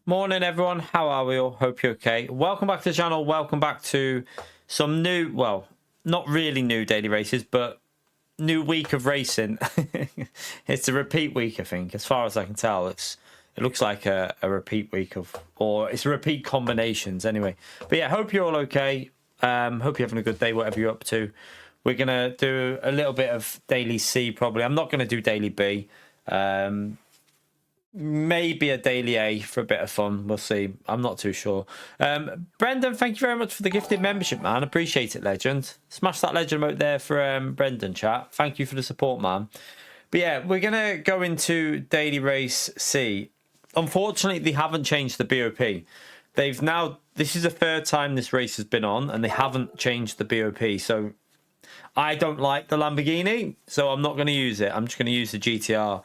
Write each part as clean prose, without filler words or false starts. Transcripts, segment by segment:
Morning everyone, how are we all? Hope you're okay. Welcome back to the channel, welcome back to some new, well, not really new daily races, but new week of racing. It's a repeat week, I think, as far as I can tell. It looks like a repeat week of, or it's repeat combinations anyway. But yeah, hope you're all okay. Hope you're having a good day, whatever you're up to. We're going to do a little bit of daily C probably. I'm not going to do daily B. Maybe a daily A for a bit of fun. We'll see. I'm not too sure. Brendan, thank you very much for the gifted membership, man. Appreciate it, legend. Smash that legend out there for Brendan, chat. Thank you for the support, man. But yeah, we're going to go into daily race C. Unfortunately, they haven't changed the BOP. They've now, this is the third time this race has been on, and they haven't changed the BOP. So I don't like the Lamborghini, so I'm not going to use it. I'm just going to use the GTR.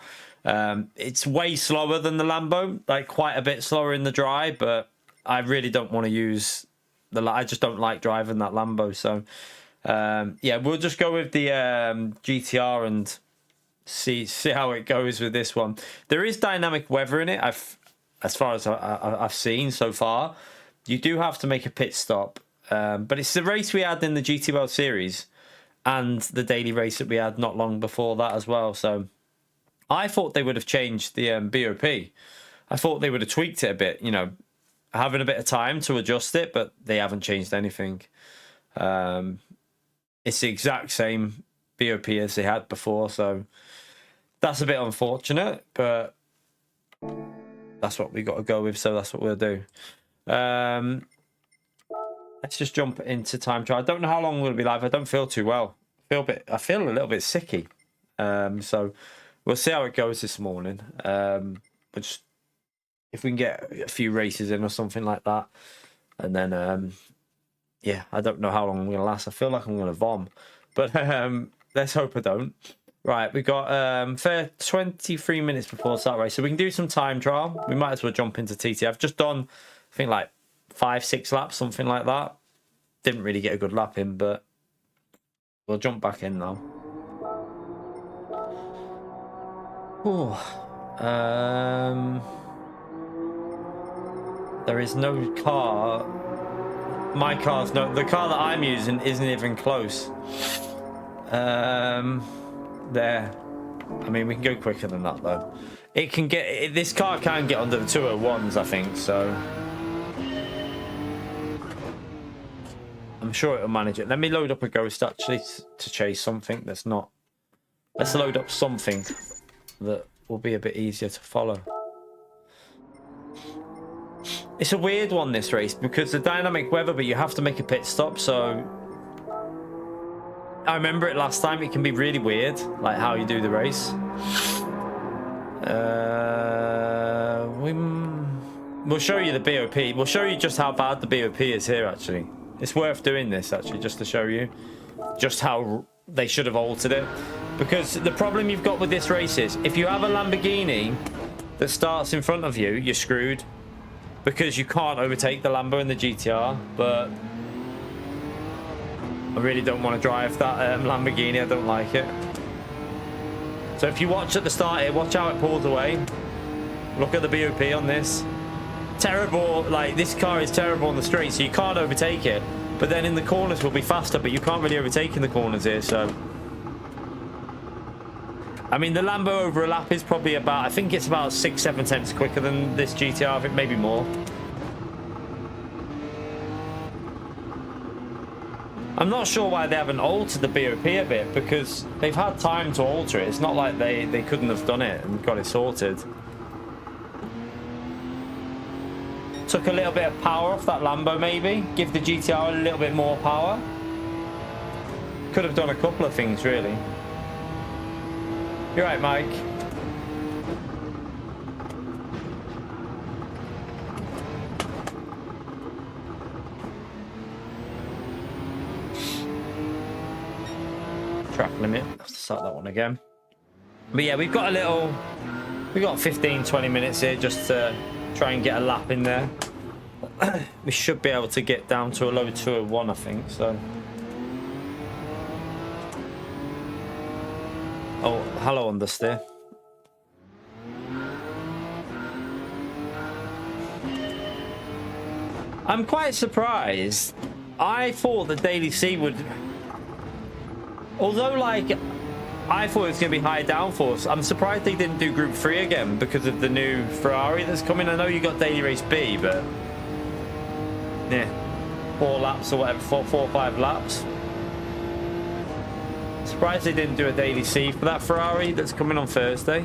It's way slower than the Lambo, like quite a bit slower in the dry, but I really don't want to use I just don't like driving that Lambo. So yeah, we'll just go with the GTR and see how it goes with this one. There is dynamic weather in it. As far as I've seen so far, you do have to make a pit stop, but it's the race we had in the GT World Series and the daily race that we had not long before that as well. So I thought they would have changed the BOP. I thought they would have tweaked it a bit, you know, having a bit of time to adjust it, but they haven't changed anything. It's the exact same BOP as they had before, so that's a bit unfortunate, but that's what we got to go with, so that's what we'll do. Let's just jump into time trial. I don't know how long we'll be live. I don't feel too well. I feel a little bit sicky. So we'll see how it goes this morning. But just if we can get a few races in or something like that, and then yeah, I don't know how long I'm going to last. I feel like I'm going to vom, but let's hope I don't. Right, we got 23 minutes before the start race, so we can do some time trial. We might as well jump into TT. I've just done, I think, like 5-6 laps, something like that. Didn't really get a good lap in, but we'll jump back in now. Oh, there is no car. My car's no. The car that I'm using isn't even close. There. I mean, we can go quicker than that though. It can get. This car can get under the 201s, I think. So I'm sure it'll manage it. Let me load up a ghost actually to chase something that's not. Let's load up something that will be a bit easier to follow. It's a weird one, this race, because the dynamic weather, but you have to make a pit stop. So I remember it last time. It can be really weird, like how you do the race. We'll show you the BOP. We'll show you just how bad the BOP is here, actually. It's worth doing this, actually, just to show you just how they should have altered it. Because the problem you've got with this race is, if you have a Lamborghini that starts in front of you, you're screwed. Because you can't overtake the Lambo in the GTR. But I really don't want to drive that Lamborghini. I don't like it. So if you watch at the start here, watch how it pulls away. Look at the BOP on this. Terrible. Like, this car is terrible on the straight, so you can't overtake it. But then in the corners will be faster, but you can't really overtake in the corners here, so... I mean, the Lambo over a lap is probably about, I think it's about 6-7 tenths quicker than this GTR, I think maybe more. I'm not sure why they haven't altered the BOP a bit, because they've had time to alter it. It's not like they couldn't have done it and got it sorted. Took a little bit of power off that Lambo, maybe. Give the GTR a little bit more power. Could have done a couple of things, really. You're right, Mike. Track limit. Have to start that one again. But yeah, we've got 15-20 minutes here just to try and get a lap in there. We should be able to get down to a low 201, I think, so. Oh, hello, Understeer. I'm quite surprised. I thought the Daily C would... Although, like, I thought it was going to be high downforce. I'm surprised they didn't do Group 3 again because of the new Ferrari that's coming. I know you got Daily Race B, but... Yeah. 4 laps or whatever. 4 or 5 laps. Surprised they didn't do a Daily C for that Ferrari that's coming on Thursday.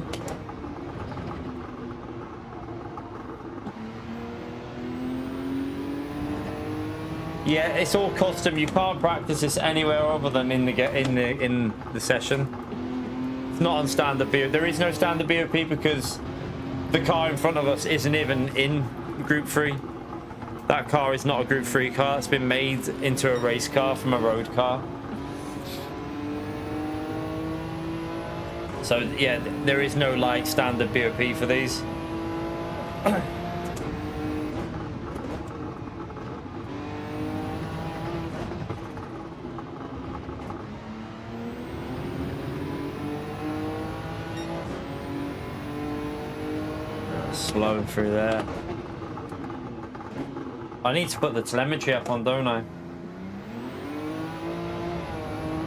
Yeah, it's all custom. You can't practice this anywhere other than in the session. It's not on standard BOP. There is no standard BOP because the car in front of us isn't even in Group 3. That car is not a Group 3 car. It's been made into a race car from a road car. So yeah, there is no like standard BOP for these. Slow through there. I need to put the telemetry up on, don't I?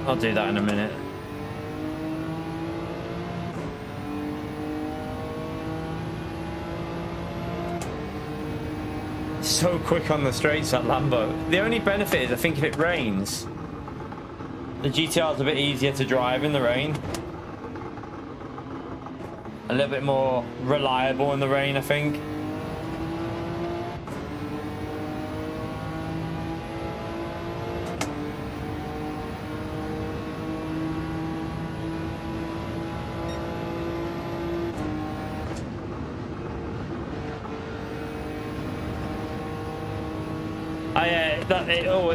I'll do that in a minute. So quick on the straights, that Lambo. The only benefit is I think if it rains, the GTR is a bit easier to drive in the rain. A little bit more reliable in the rain, I think.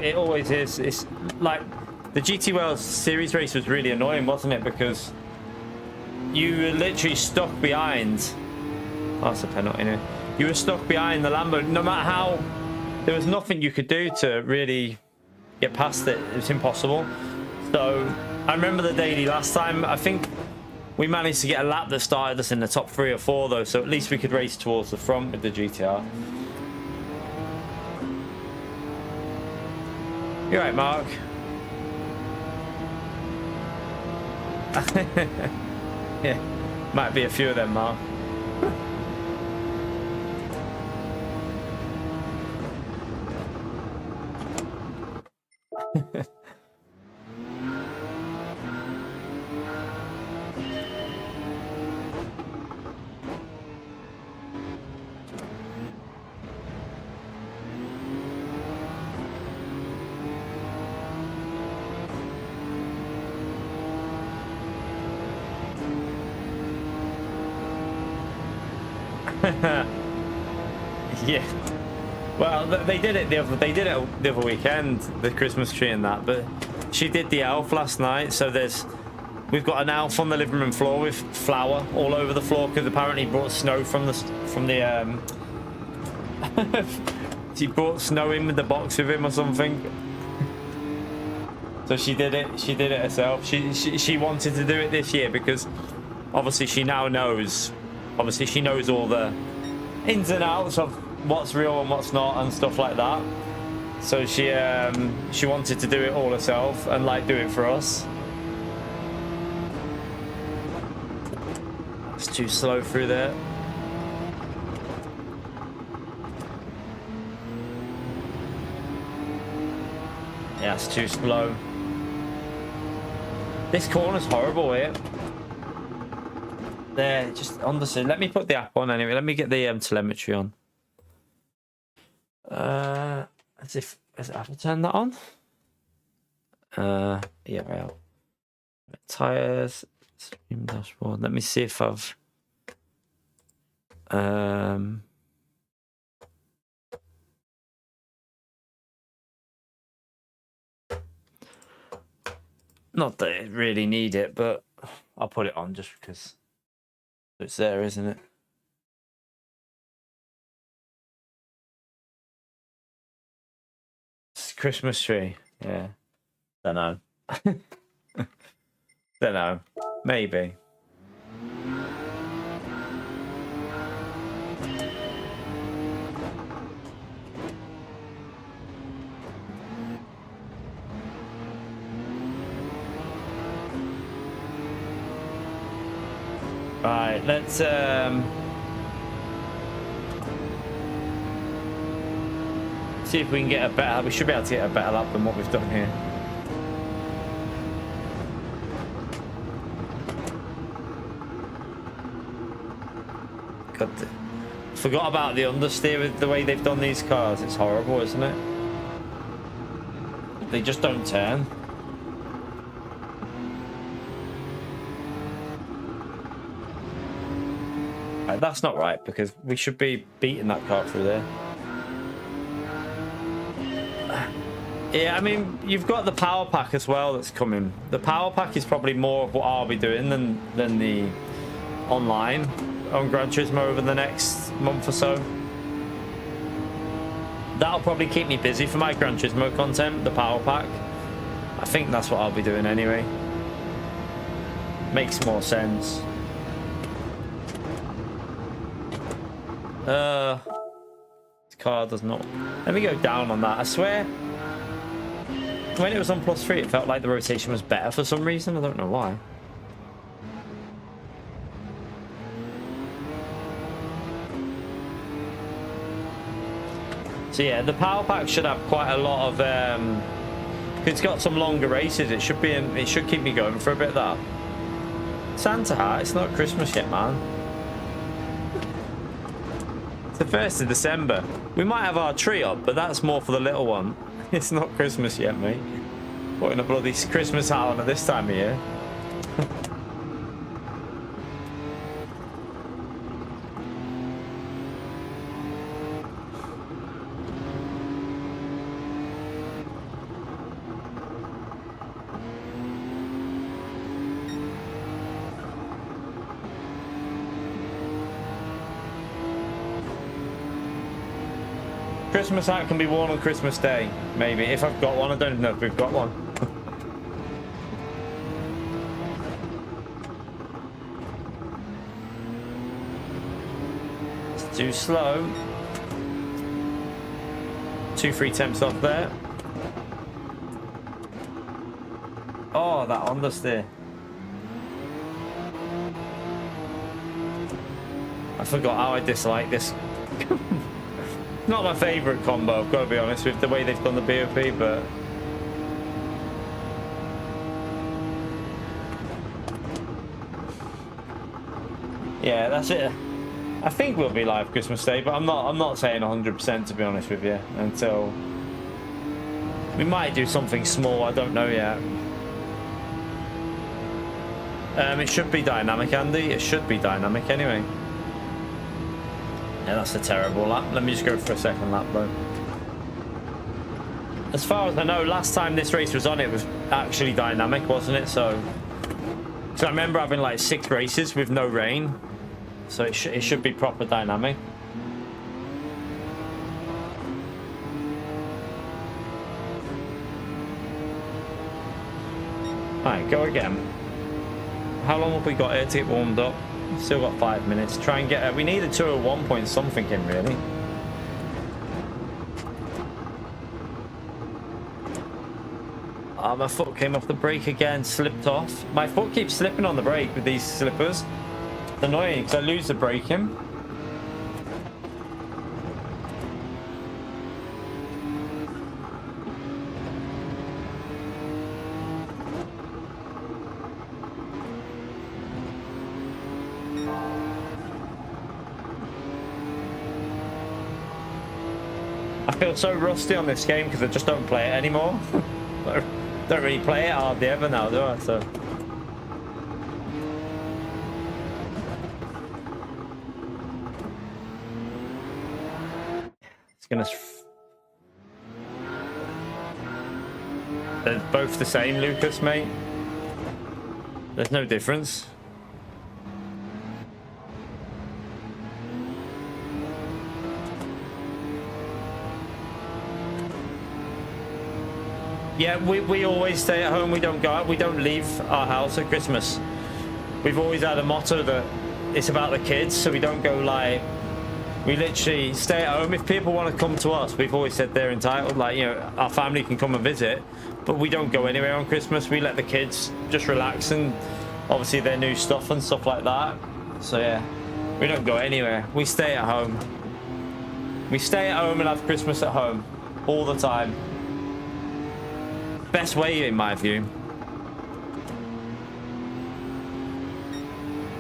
It always is. It's like the GT World Series race was really annoying, wasn't it? Because you were literally stuck behind. Oh, that's a penalty now. You were stuck behind the Lambo. No matter how, there was nothing you could do to really get past it. It was impossible. So I remember the daily last time. I think we managed to get a lap that started us in the top 3 or 4 though. So at least we could race towards the front with the GTR. You're right, Mark. Yeah, might be a few of them, Mark. Yeah, well, they did it the other weekend, the Christmas tree and that. But she did the elf last night, so we've got an elf on the living room floor with flour all over the floor because apparently he brought snow from the he brought snow in with the box with him or something. So she did it herself. She wanted to do it this year because obviously she now knows. Obviously, she knows all the ins and outs of what's real and what's not and stuff like that. So she wanted to do it all herself and like do it for us. It's too slow through there. Yeah, it's too slow. This corner's horrible here. There, just on the scene. Let me put the app on anyway. Let me get the telemetry on. As if I have to turn that on. Yeah, well. Tires, stream dashboard. Let me see if I've not that I really need it, but I'll put it on just because it's there, isn't it? It's Christmas tree. Yeah. Don't know. Don't know. Maybe. Right, let's see if we can get a better. We should be able to get a better lap than what we've done here. God, forgot about the understeer with the way they've done these cars. It's horrible, isn't it? They just don't turn. Right, that's not right because we should be beating that car through there. Yeah, I mean, you've got the power pack as well that's coming. The power pack is probably more of what I'll be doing than the online on Gran Turismo over the next month or so. That'll probably keep me busy for my Gran Turismo content, the power pack. I think that's what I'll be doing anyway. Makes more sense. This car does not. Let me go down on that. I swear, when it was on +3, it felt like the rotation was better for some reason. I don't know why. So yeah, the power pack should have quite a lot of. It's got some longer races. It should be. It should keep me going for a bit. That Santa hat. It's not Christmas yet, man. It's the 1st of December. We might have our tree up, but that's more for the little one. It's not Christmas yet, mate. Putting a bloody Christmas hat on at this time of year. Christmas hat can be worn on Christmas Day, maybe. If I've got one, I don't know if we've got one. It's too slow. 2 free temps off there. Oh, that understeer. I forgot how I dislike this. Not my favourite combo, I've got to be honest, with the way they've done the BOP, but yeah, that's it. I think we'll be live Christmas Day, but I'm not saying 100% to be honest with you until we might do something small. I don't know yet. It should be dynamic, Andy. It should be dynamic anyway. Yeah, that's a terrible lap. Let me just go for a second lap, though. As far as I know, last time this race was on, it was actually dynamic, wasn't it? So I remember having like 6 races with no rain. So it should be proper dynamic. Alright, go again. How long have we got here to get warmed up? Still got 5 minutes. Try and get. We need a 201 point something in, really. Oh, my foot came off the brake again, slipped off. My foot keeps slipping on the brake with these slippers. It's annoying because I lose the braking. I feel so rusty on this game because I just don't play it anymore. Don't really play it hardly ever now, do I? So it's gonna. They're both the same, Lucas, mate. There's no difference. Yeah, we always stay at home. We don't go out. We don't leave our house at Christmas. We've always had a motto that it's about the kids, so we don't go like. We literally stay at home. If people want to come to us, we've always said they're entitled. Like, you know, our family can come and visit, but we don't go anywhere on Christmas. We let the kids just relax and obviously their new stuff and stuff like that. So yeah, we don't go anywhere. We stay at home. We stay at home and have Christmas at home all the time. Best way, in my view.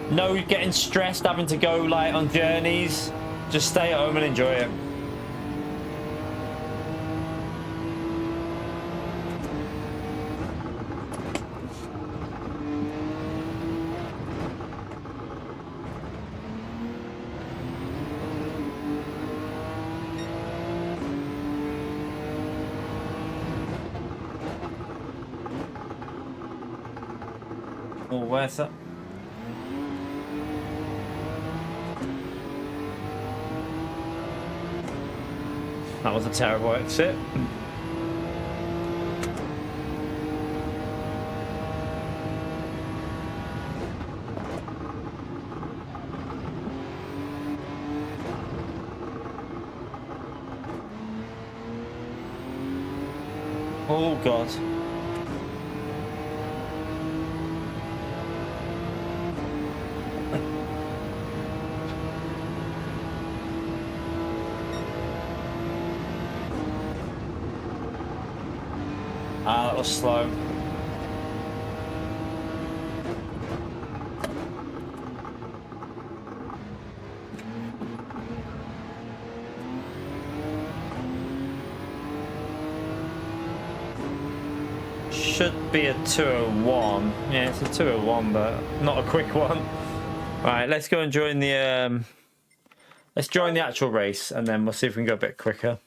No getting stressed, having to go like on journeys. Just stay at home and enjoy it. Oh, where's that? That was a terrible exit. Oh God. Ah, that was slow. Should be a 201. Yeah, it's a 201, but not a quick one. All right, let's go and join the let's join the actual race, and then we'll see if we can go a bit quicker.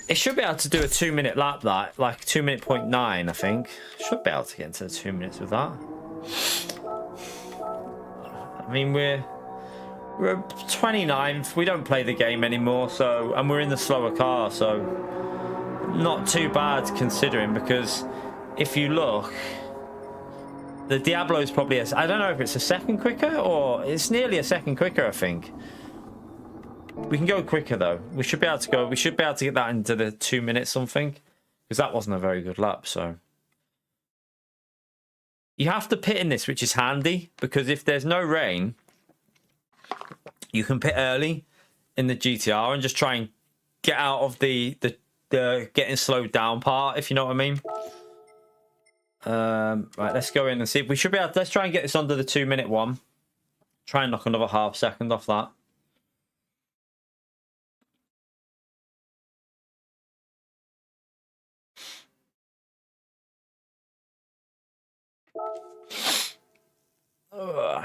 It should be able to do a 2-minute lap, that like 2:09, I think. Should be able to get into the 2 minutes with that. I mean, we're 29th. We don't play the game anymore, so, and we're in the slower car, so not too bad considering, because if you look, the Diablo is probably I don't know if it's a second quicker, or it's nearly a second quicker, I think. We can go quicker though. We should be able to go. We should be able to get that into the 2 minutes something, because that wasn't a very good lap. So you have to pit in this, which is handy, because if there's no rain, you can pit early in the GTR and just try and get out of the getting slowed down part, if you know what I mean. Right, let's go in and see if we should be able to, let's try and get this under the 2 minute one. Try and knock another half second off that. Ugh.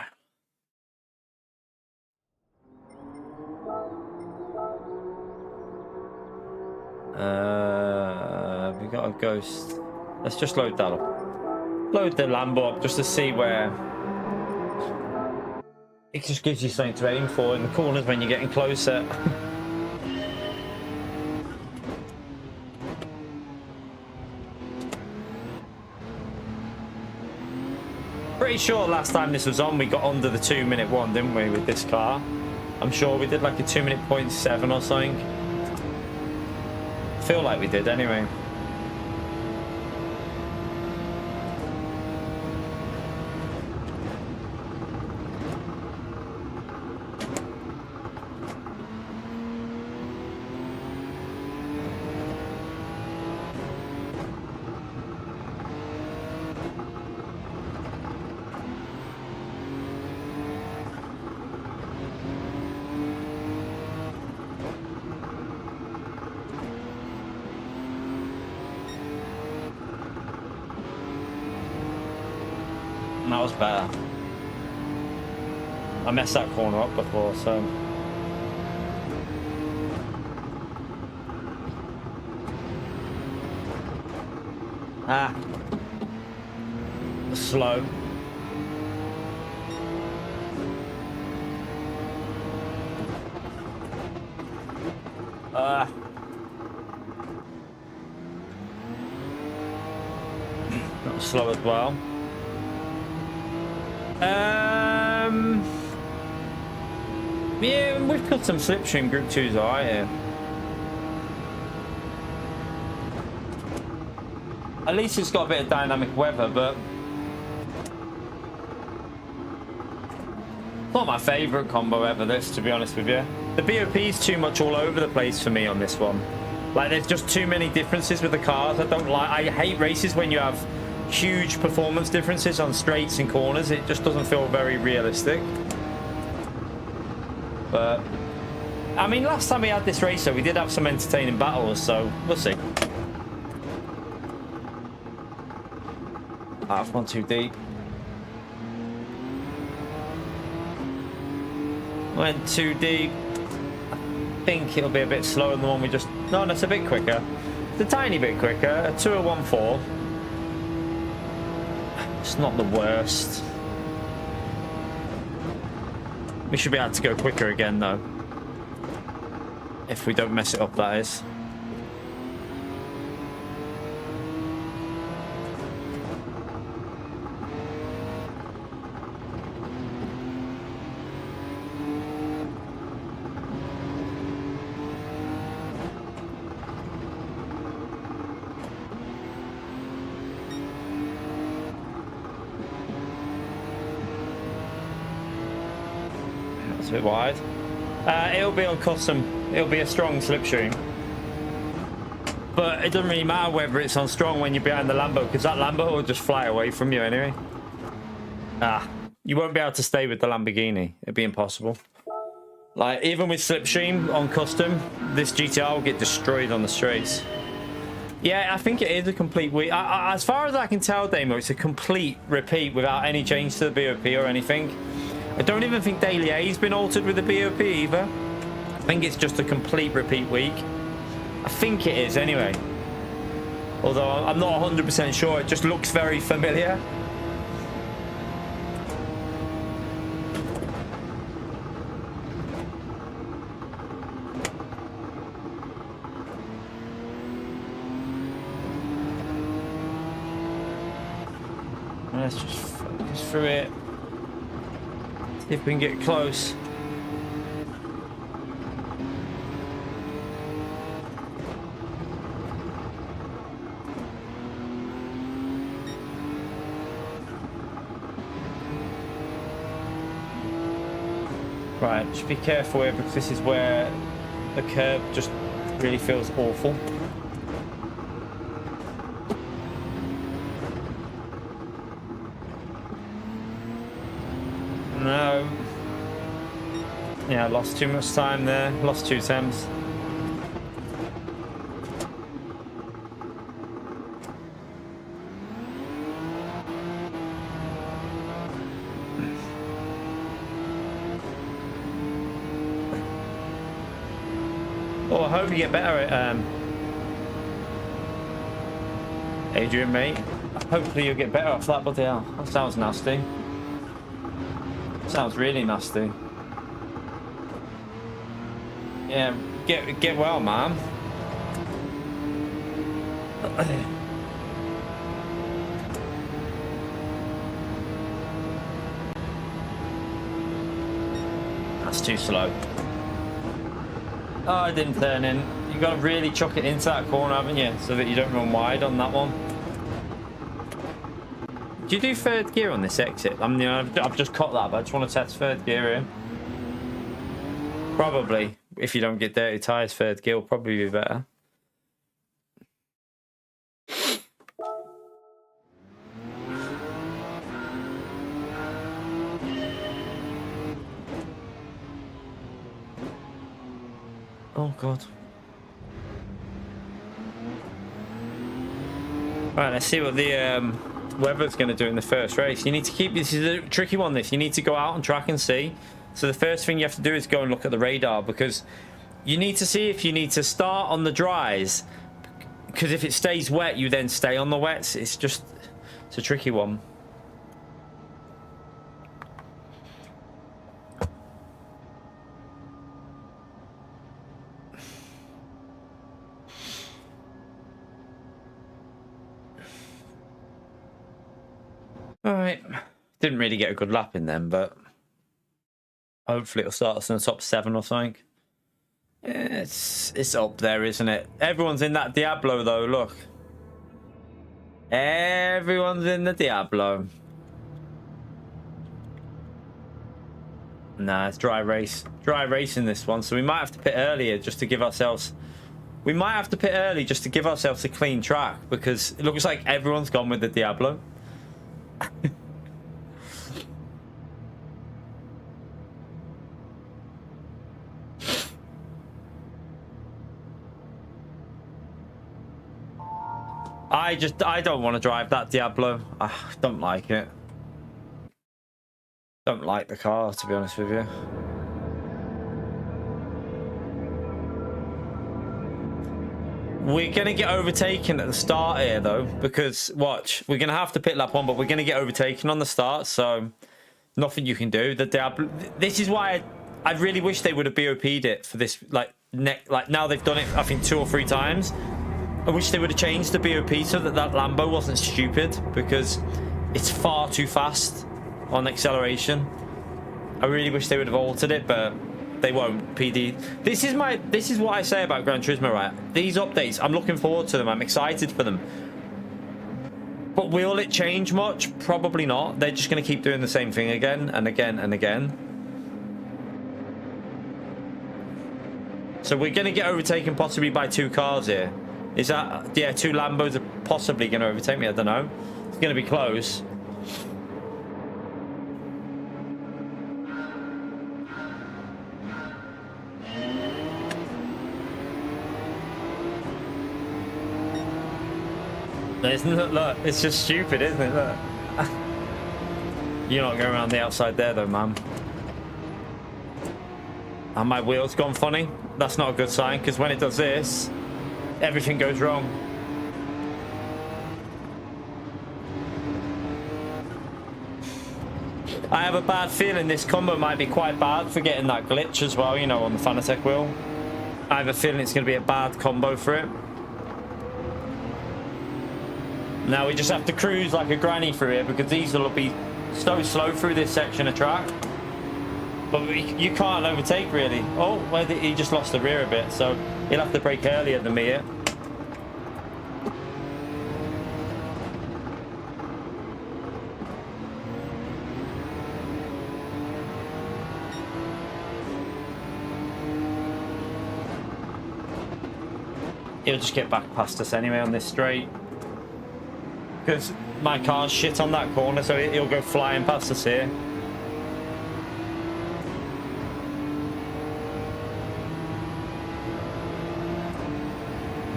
We got a ghost. Let's just load that up. Load the Lambo up just to see where it just gives you something to aim for in the corners when you're getting closer. Pretty sure last time this was on, we got under the 2 minute one, didn't we, with this car? I'm sure we did like a 2 minute .7 or something. I feel like we did anyway. That was better. I messed that corner up before, so. Ah. Slow. That was slow as well. Yeah, we've got some slipstream. Group 2's alright here. At least it's got a bit of dynamic weather, but not my favourite combo ever, this, to be honest with you. The BOP is too much all over the place for me on this one. Like, there's just too many differences with the cars. I hate races when you have huge performance differences on straights and corners. It just doesn't feel very realistic. But, I mean, last time we had this race, so we did have some entertaining battles, so we'll see. I've gone too deep. Went too deep. I think it'll be a bit slower than the one we just... No, that's a bit quicker. It's a tiny bit quicker. A 2014. It's not the worst. We should be able to go quicker again, though. If we don't mess it up, that is. A bit wide. It'll be on custom. It'll be a strong slipstream, but it doesn't really matter whether it's on strong when you're behind the Lambo, because that Lambo will just fly away from you anyway. You won't be able to stay with the Lamborghini. It'd be impossible. Like, even with slipstream on custom, this GTR will get destroyed on the straights. Yeah, I think it is a complete as far as I can tell, Damo, it's a complete repeat without any change to the BOP or anything. I don't even think Daily A's been altered with the BOP either. I think it's just a complete repeat week. I think it is anyway. Although I'm not 100% sure. It just looks very familiar. Let's just focus through it. See if we can get close. Right, just be careful here, because this is where the curb just really feels awful. No. Yeah, lost too much time there. Lost 2 attempts. Oh, I hope you get better at Adrian, mate. Hopefully you'll get better off that, but yeah, that sounds nasty. Sounds really nasty. Yeah, get well, man. That's too slow. Oh, I didn't turn in. You got to really chuck it into that corner, haven't you? So that you don't run wide on that one. Do you do third gear on this exit? I mean, I've just caught that, but I just want to test third gear in. Probably, if you don't get dirty tyres, third gear will probably be better. Oh, God. Right, let's see what the weather's going to do in the first race. You need to keep... This is a tricky one, this. You need to go out on track and see. So the first thing you have to do is go and look at the radar, because you need to see if you need to start on the dries. Because if it stays wet, you then stay on the wets. It's just... It's a tricky one. Alright, didn't really get a good lap in them, but hopefully it'll start us in the top 7 or something. Yeah, it's up there, isn't it? Everyone's in that Diablo though, look. Everyone's in the Diablo. Nah, it's dry race. Dry race in this one, so we might have to pit earlier just to give ourselves... We might have to pit early just to give ourselves a clean track, because it looks like everyone's gone with the Diablo. I don't want to drive that Diablo. I don't like it. Don't like the car, to be honest with you. We're going to get overtaken at the start here, though, because, watch, we're going to have to pit lap 1, but we're going to get overtaken on the start, so nothing you can do. The Diablo, this is why I really wish they would have BOP'd it for this, like now they've done it, I think, 2 or 3 times. I wish they would have changed the BOP so that Lambo wasn't stupid, because it's far too fast on acceleration. I really wish they would have altered it, but they won't. PD. This is what I say about Gran Turismo, right? These updates, I'm looking forward to them. I'm excited for them. But will it change much? Probably not. They're just going to keep doing the same thing again and again and again. So we're going to get overtaken possibly by 2 cars here. Is that... Yeah, 2 Lambos are possibly going to overtake me. I don't know. It's going to be close. Isn't it? Look, it's just stupid, isn't it? Look. You're not going around the outside there, though, man. And my wheel's gone funny. That's not a good sign, because when it does this, everything goes wrong. I have a bad feeling this combo might be quite bad for getting that glitch as well, you know, on the Fanatec wheel. I have a feeling it's going to be a bad combo for it. Now we just have to cruise like a granny through here, because these will be so slow through this section of track. But you can't overtake, really. Oh, well, he just lost the rear a bit, so he'll have to brake earlier than me here. He'll just get back past us anyway on this straight, because my car's shit on that corner, so he'll go flying past us here.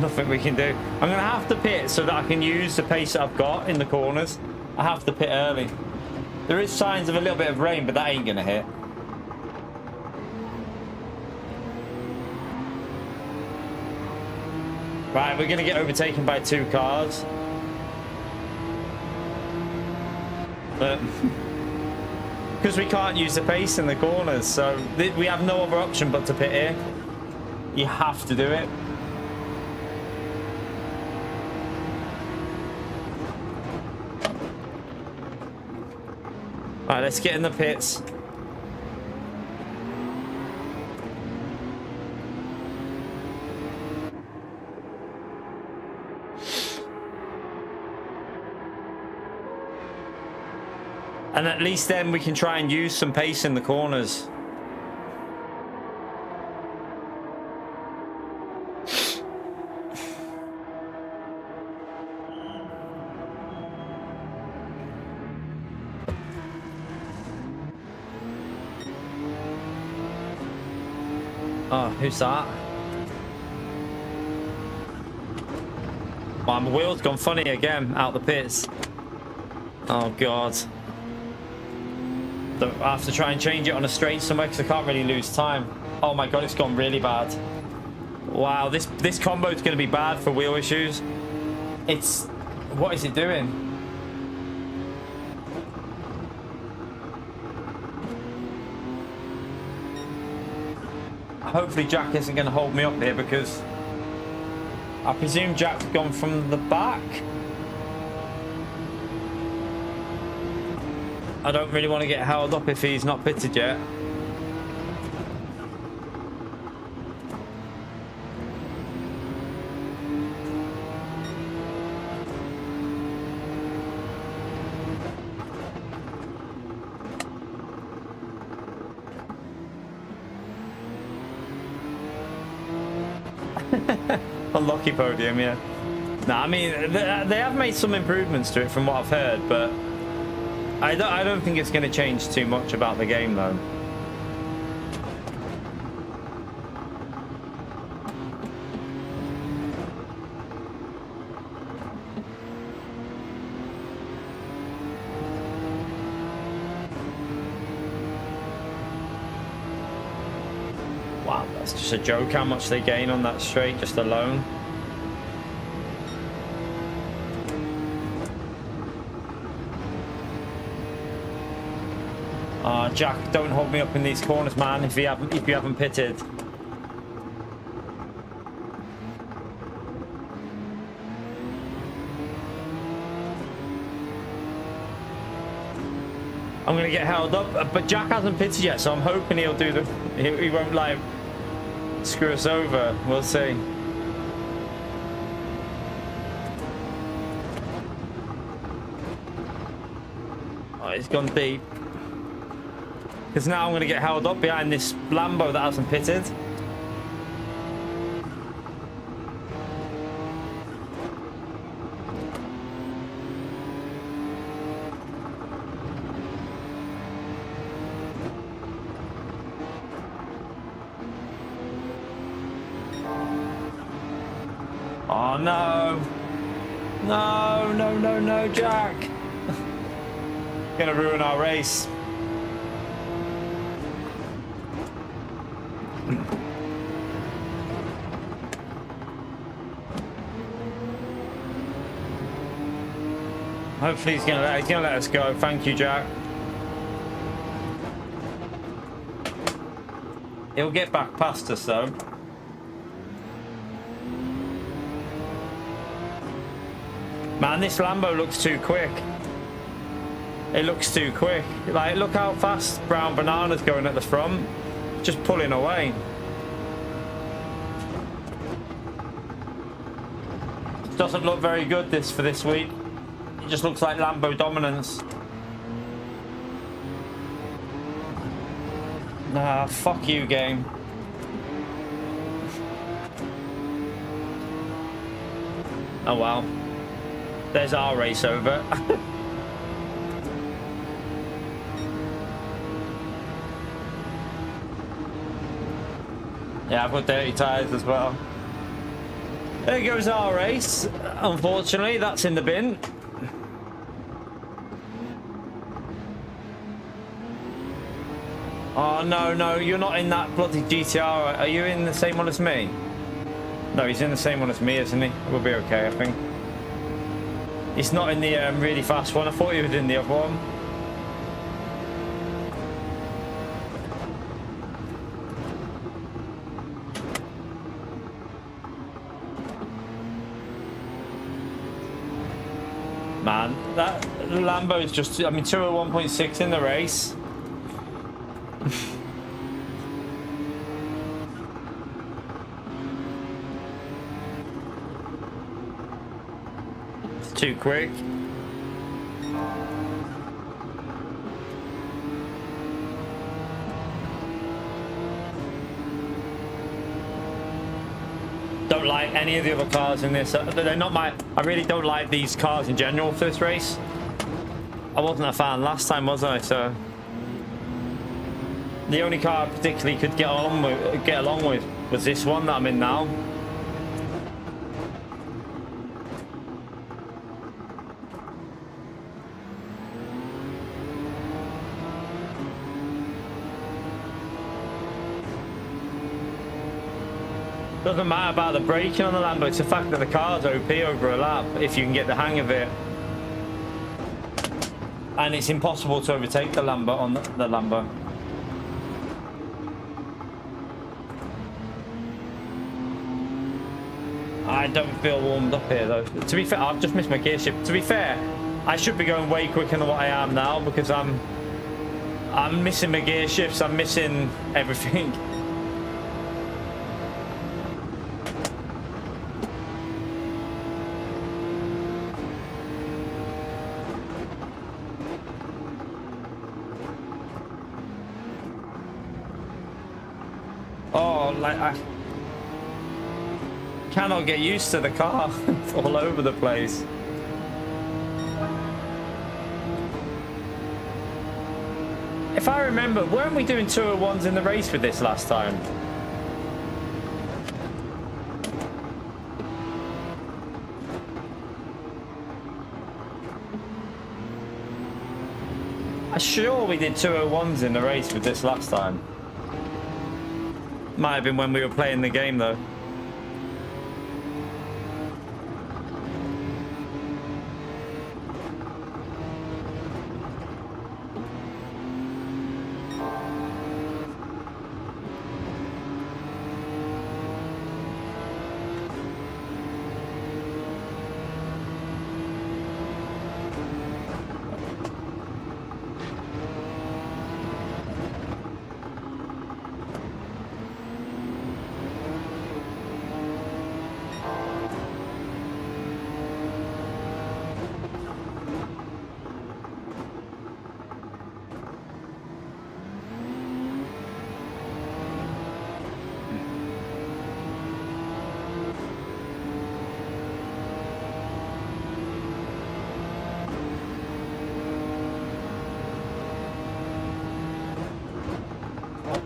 Nothing we can do. I'm going to have to pit so that I can use the pace that I've got in the corners. I have to pit early. There is signs of a little bit of rain, but that ain't going to hit. Right, we're going to get overtaken by 2 cars. But because we can't use the pace in the corners, so we have no other option but to pit here. You have to do it. Right, let's get in the pits. And at least then we can try and use some pace in the corners. Oh, who's that? Oh, my wheel's gone funny again, out the pits. Oh, God. I have to try and change it on a straight somewhere, because I can't really lose time. Oh, my God, it's gone really bad. Wow, this combo is going to be bad for wheel issues. It's... What is it doing? Hopefully Jack isn't going to hold me up here, because I presume Jack's gone from the back. I don't really want to get held up if he's not pitted yet. Unlucky podium, yeah. No, I mean, they have made some improvements to it from what I've heard, but I don't think it's going to change too much about the game, though. Wow, that's just a joke how much they gain on that straight just alone. Jack, don't hold me up in these corners, man, if you haven't pitted. I'm gonna get held up, but Jack hasn't pitted yet, so I'm hoping he'll do the. He won't like screw us over. We'll see. Oh, he's gone deep. Because now I'm gonna get held up behind this Lambo that hasn't pitted. Oh no. No, no, no, no, Jack. Gonna ruin our race. Hopefully he's gonna let us go. Thank you, Jack. He'll get back past us though. Man, this Lambo looks too quick. It looks too quick. Like, look how fast Brown Banana's going at the front. Just pulling away. Doesn't look very good for this week. It just looks like Lambo dominance. Nah, fuck you, game. Oh well. There's our race over. Yeah, I've got dirty tyres as well. There goes our race. Unfortunately, that's in the bin. Oh, no, no, you're not in that bloody GTR. Are you in the same one as me? No, he's in the same one as me, isn't he? We'll be okay, I think. He's not in the really fast one. I thought he was in the other one. Man, that Lambo is just, I mean, 201.6 in the race. It's too quick. Don't like any of the other cars in this. They're not my. I really don't like these cars in general for this race. I wasn't a fan last time, was I? So the only car I particularly could get along with was this one that I'm in now. Doesn't matter about the braking on the Lambo, it's the fact that the car's OP over a lap if you can get the hang of it. And it's impossible to overtake the Lambo on the Lambo. I don't feel warmed up here though. To be fair, I've just missed my gear shift. To be fair, I should be going way quicker than what I am now because I'm missing my gear shifts, I'm missing everything. Oh, like cannot get used to the car. It's all over the place. If I remember, weren't we doing 201s in the race with this last time? I'm sure we did 201s in the race with this last time. Might have been when we were playing the game though.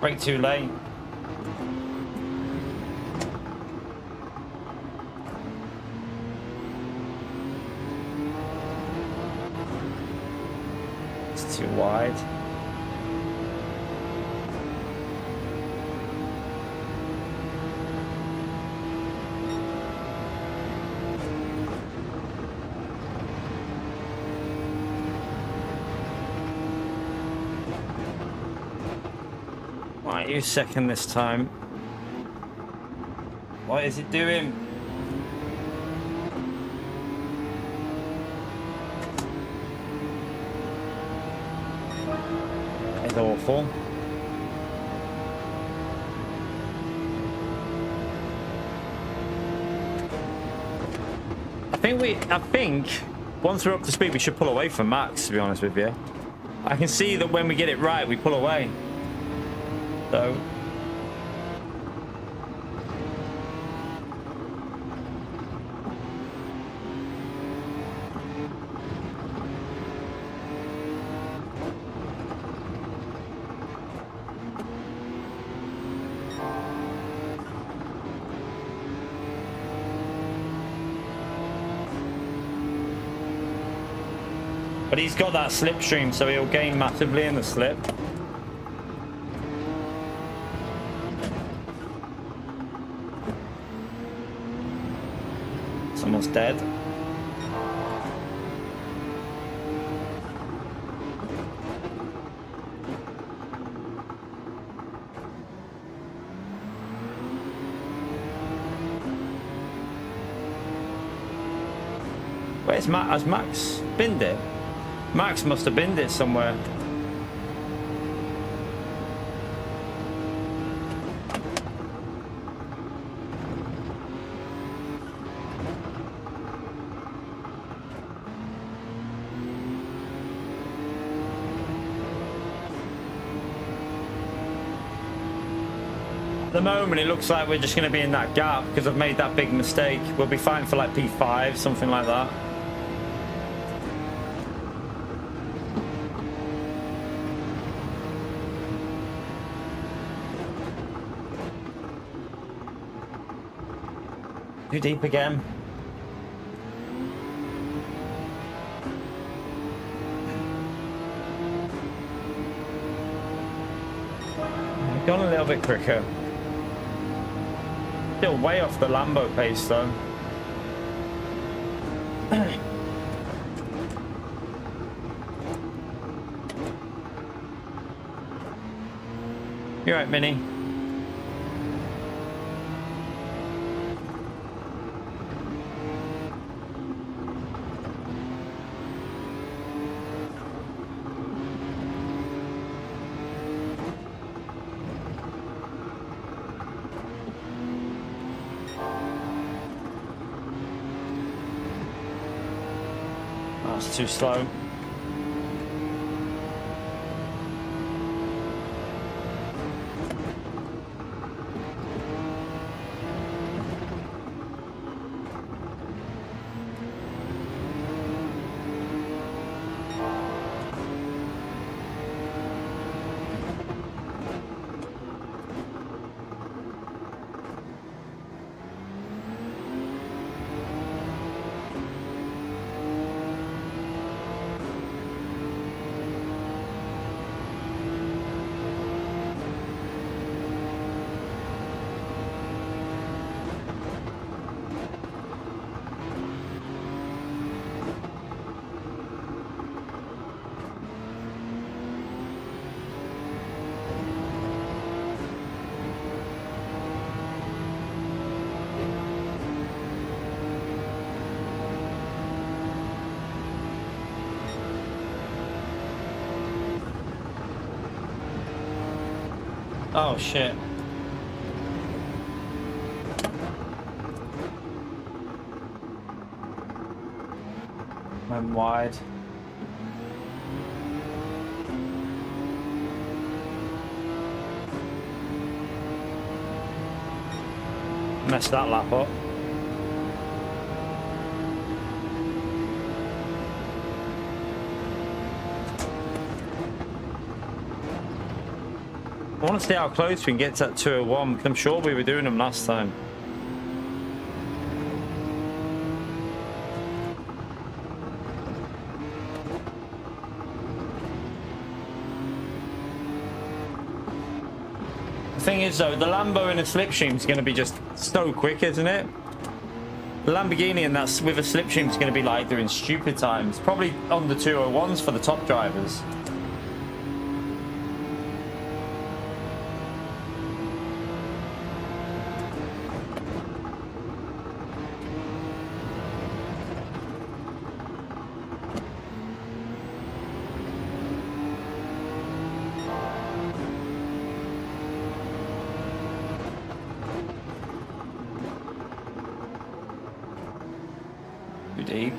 Brake too late. It's too wide. Why are you second this time? What is it doing? It's awful. I think once we're up to speed we should pull away from Max, to be honest with you. I can see that when we get it right we pull away. So but he's got that slipstream, so he'll gain massively in the slip. Someone's dead. Where's Max? Has Max binned it? Max must have binned it somewhere. At the moment, it looks like we're just going to be in that gap because I've made that big mistake. We'll be fighting for like P5, something like that. Too deep again. Gone a little bit quicker. Still way off the Lambo pace though. You're right, Minnie. That's too slow. Oh, shit. Went wide. Messed that lap up. I want to see how close we can get to that 201, because I'm sure we were doing them last time. The thing is though, the Lambo in a slipstream is going to be just so quick, isn't it? The Lamborghini and that's with a slipstream is going to be like doing stupid times. Probably on the 201s for the top drivers. Deep.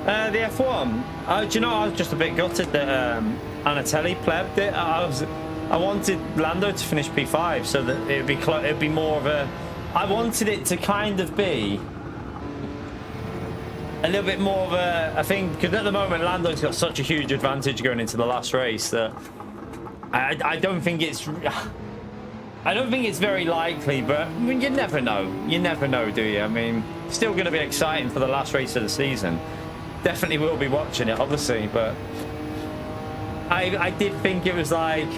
The F1. Do you know, I was just a bit gutted that Anatelli plebbed it. I wanted Lando to finish P5 so that it'd be more of a. I wanted it to kind of be a little bit more of a thing, because at the moment Lando's got such a huge advantage going into the last race that I don't think it's. I don't think it's very likely, but I mean, you never know. You never know, do you? I mean, still going to be exciting for the last race of the season. Definitely will be watching it, obviously, but I did think it was like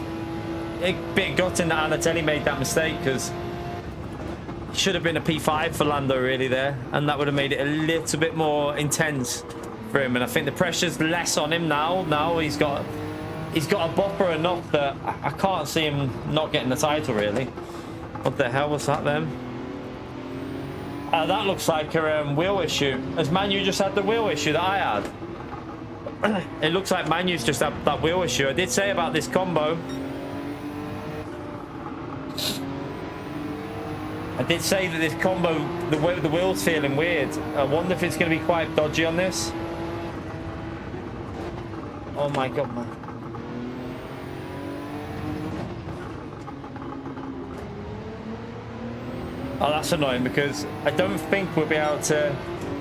a bit gutting that Anatelli made that mistake, because it should have been a P5 for Lando really there, and that would have made it a little bit more intense for him. And I think the pressure's less on him now. Now he's got a bopper enough that I can't see him not getting the title really. What the hell was that then? That looks like a wheel issue. Has Manu just had the wheel issue that I had? It looks like Manu's just had that wheel issue. I did say about this combo. I did say that this combo, the wheel's feeling weird. I wonder if it's going to be quite dodgy on this. Oh my god, man. Oh, that's annoying, because I don't think we'll be able to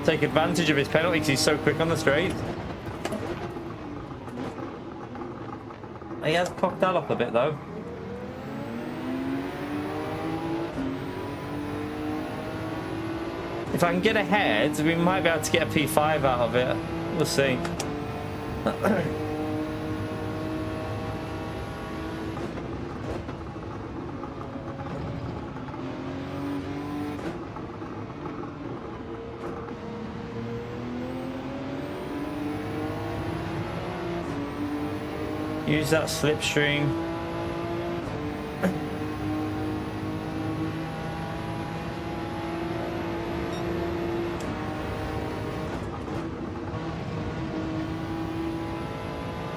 take advantage of his penalty because he's so quick on the straight. He has cocked that up a bit though. If I can get ahead, we might be able to get a P5 out of it. We'll see. Use that slipstream.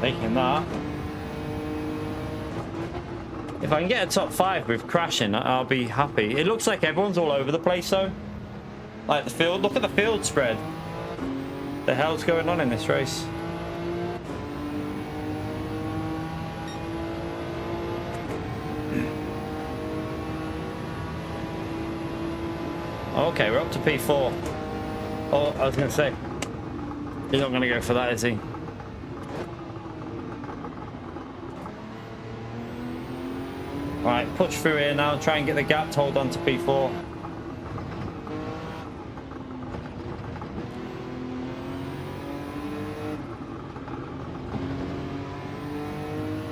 Taking that. If I can get a top 5 with crashing, I'll be happy. It looks like everyone's all over the place though. Like the field, look at the field spread. The hell's going on in this race? Okay, we're up to P4. Oh, I was going to say, he's not going to go for that, is he? Alright, push through here now, try and get the gap to hold on to P4.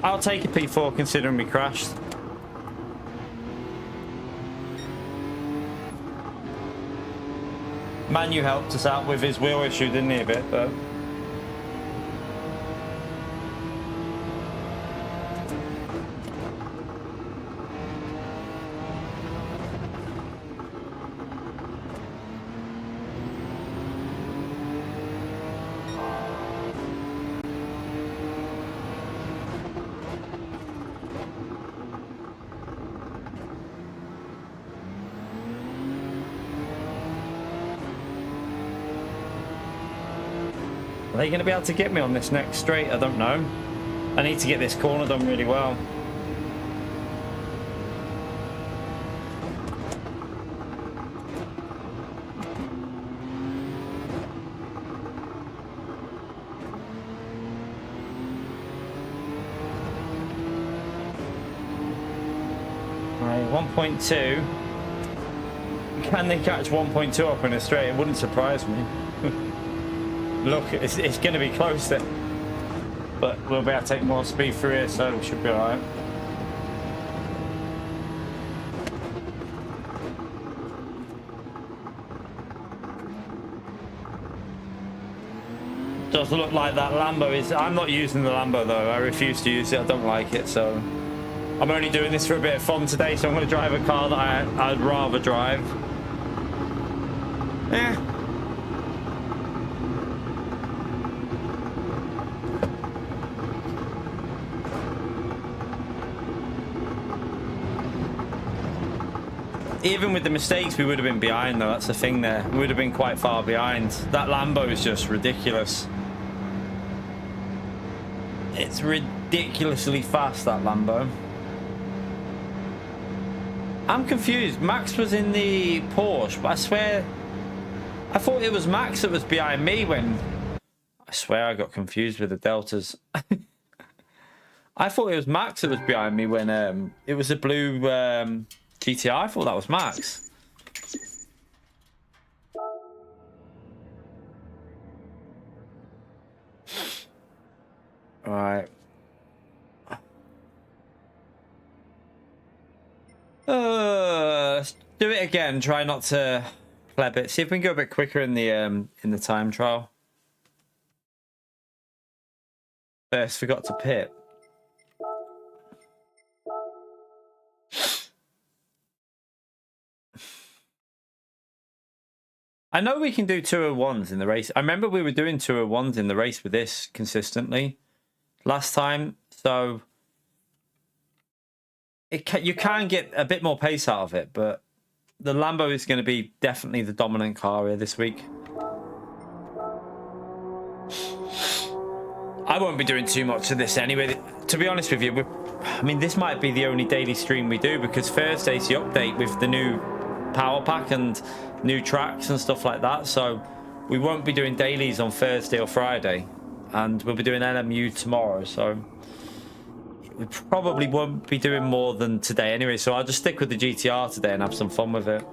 I'll take a P4 considering we crashed. Manu helped us out with his wheel issue, didn't he, a bit, but... Are they going to be able to get me on this next straight? I don't know. I need to get this corner done really well. Right, 1.2. Can they catch 1.2 up in a straight? It wouldn't surprise me. Look, it's going to be close then, but we'll be able to take more speed through here, so we should be alright. Does look like that Lambo is... I'm not using the Lambo though, I refuse to use it, I don't like it, so... I'm only doing this for a bit of fun today, so I'm going to drive a car that I'd rather drive. Yeah. Even with the mistakes, we would have been behind, though. That's the thing there. We would have been quite far behind. That Lambo is just ridiculous. It's ridiculously fast, that Lambo. I'm confused. Max was in the Porsche, but I swear... I thought it was Max that was behind me when... I swear I got confused with the Deltas. I thought it was Max that was behind me when it was a blue... GTI, I thought that was Max. All right. Let's do it again. Try not to pleb it. See if we can go a bit quicker in the time trial. First, forgot to pit. I know we can do 201s in the race. I remember we were doing 201s in the race with this consistently last time. So you can get a bit more pace out of it, but the Lambo is going to be definitely the dominant car here this week. I won't be doing too much of this anyway. To be honest with you, I mean, this might be the only daily stream we do because Thursday's the update with the new power pack and new tracks and stuff like that, so we won't be doing dailies on Thursday or Friday, and we'll be doing LMU tomorrow, so we probably won't be doing more than today anyway, so I'll just stick with the GTR today and have some fun with it.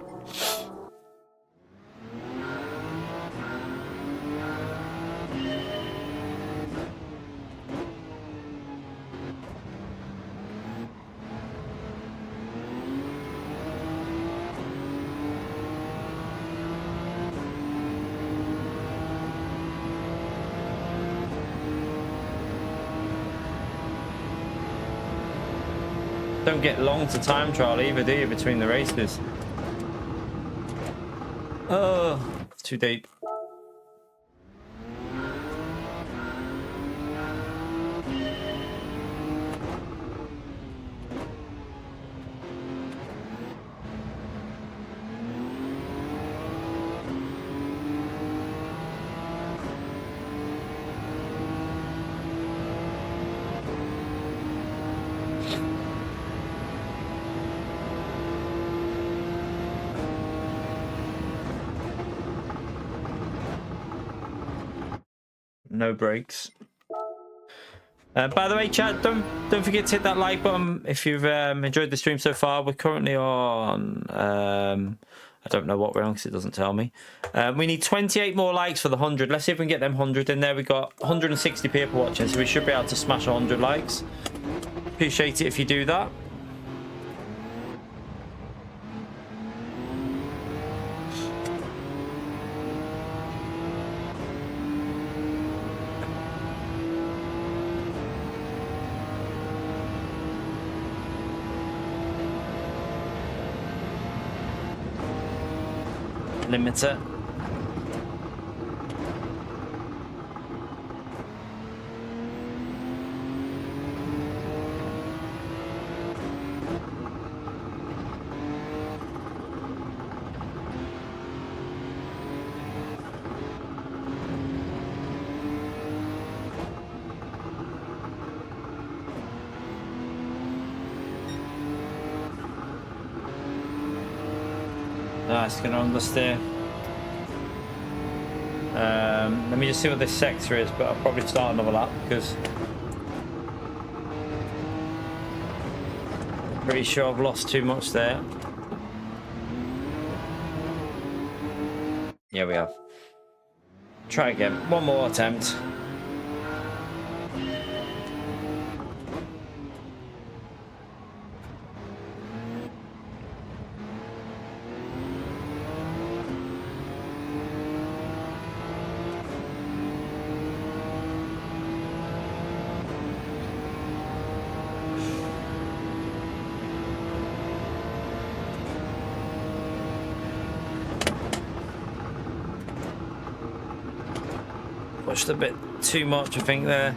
Don't get long to time trial either, do you, between the races? Oh, it's too deep. No brakes. By the way, chat, don't forget to hit that like button if you've enjoyed the stream so far. We're currently on I don't know what we're on because it doesn't tell me. We need 28 more likes for the 100. Let's see if we can get them 100 in there. We got 160 people watching, so we should be able to smash 100 likes. Appreciate it if you do that. limiter. It's going to understeer. Let me just see what this sector is, but I'll probably start another lap because I'm pretty sure I've lost too much there. Yeah, we have. Try again. One more attempt. Pushed a bit too much, I think, there.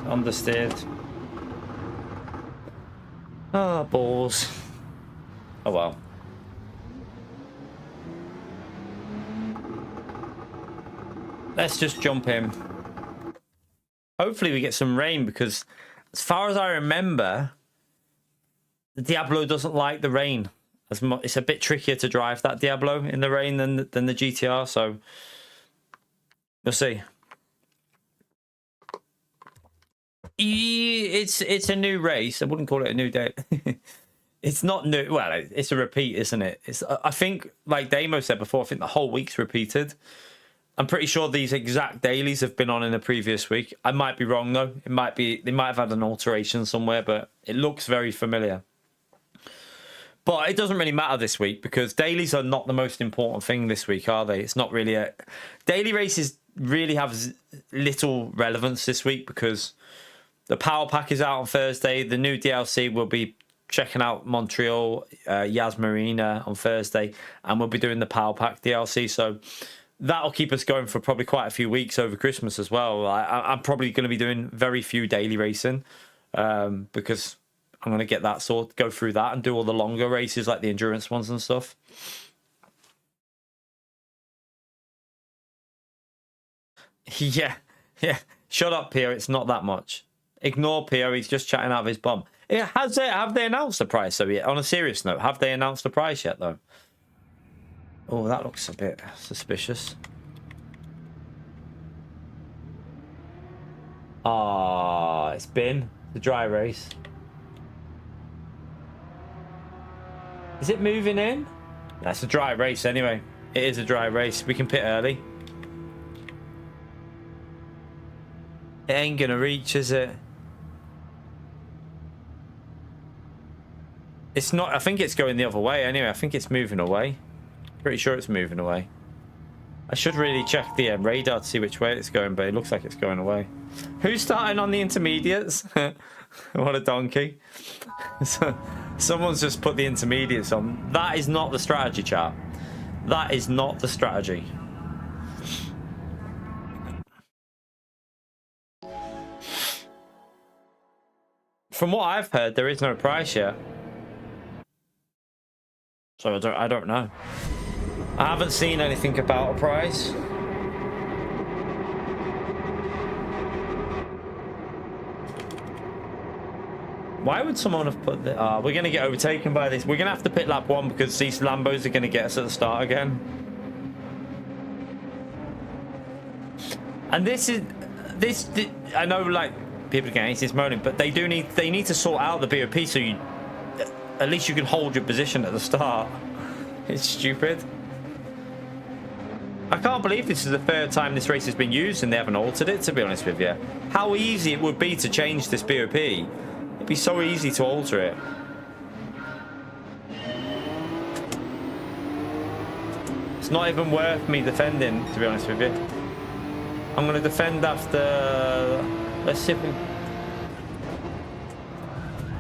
Understeered. Ah, balls. Oh well. Let's just jump in. Hopefully we get some rain because as far as I remember, the Diablo doesn't like the rain as much. It's a bit trickier to drive that Diablo in the rain than the GTR, so we'll see. It's a new race. I wouldn't call it a new day. It's not new. Well, it's a repeat, isn't it? It's. I think, like Damo said before, I think the whole week's repeated. I'm pretty sure these exact dailies have been on in the previous week. I might be wrong though. It might be they might have had an alteration somewhere, but it looks very familiar. But it doesn't really matter this week because dailies are not the most important thing this week, are they? It's not really a daily races really have little relevance this week because the Power Pack is out on Thursday. The new DLC will be checking out Montreal, Yas Marina on Thursday, and we'll be doing the Power Pack DLC. So that'll keep us going for probably quite a few weeks over Christmas as well. I'm probably going to be doing very few daily racing because I'm going to get that go through that and do all the longer races like the endurance ones and stuff. Yeah. Shut up, Pierre. It's not that much. Ignore Pierre. He's just chatting out of his bum. Have they announced the price though yet? On a serious note, have they announced the price yet though? Oh, that looks a bit suspicious. Ah, it's been the dry race. Is it moving in? That's a dry race anyway. It is a dry race. We can pit early. It ain't gonna reach, is it? It's not. I think it's going the other way anyway. I think it's moving away. Pretty sure it's moving away. I should really check the radar to see which way it's going, but it looks like it's going away. Who's starting on the intermediates? What a donkey. Someone's just put the intermediates on. That is not the strategy, chat. That is not the strategy. From what I've heard, there is no price yet. So I don't know. I haven't seen anything about a price. Why would someone have put the... we're going to get overtaken by this. We're going to have to pit lap 1 because these Lambos are going to get us at the start again. And this is... I know, like, people are getting this moaning, but they need to sort out the BOP so you... at least you can hold your position at the start. It's stupid. I can't believe this is the third time this race has been used and they haven't altered it, to be honest with you. How easy it would be to change this BOP. It'd be so easy to alter it. It's not even worth me defending, to be honest with you. I'm going to defend after... Let's see if we...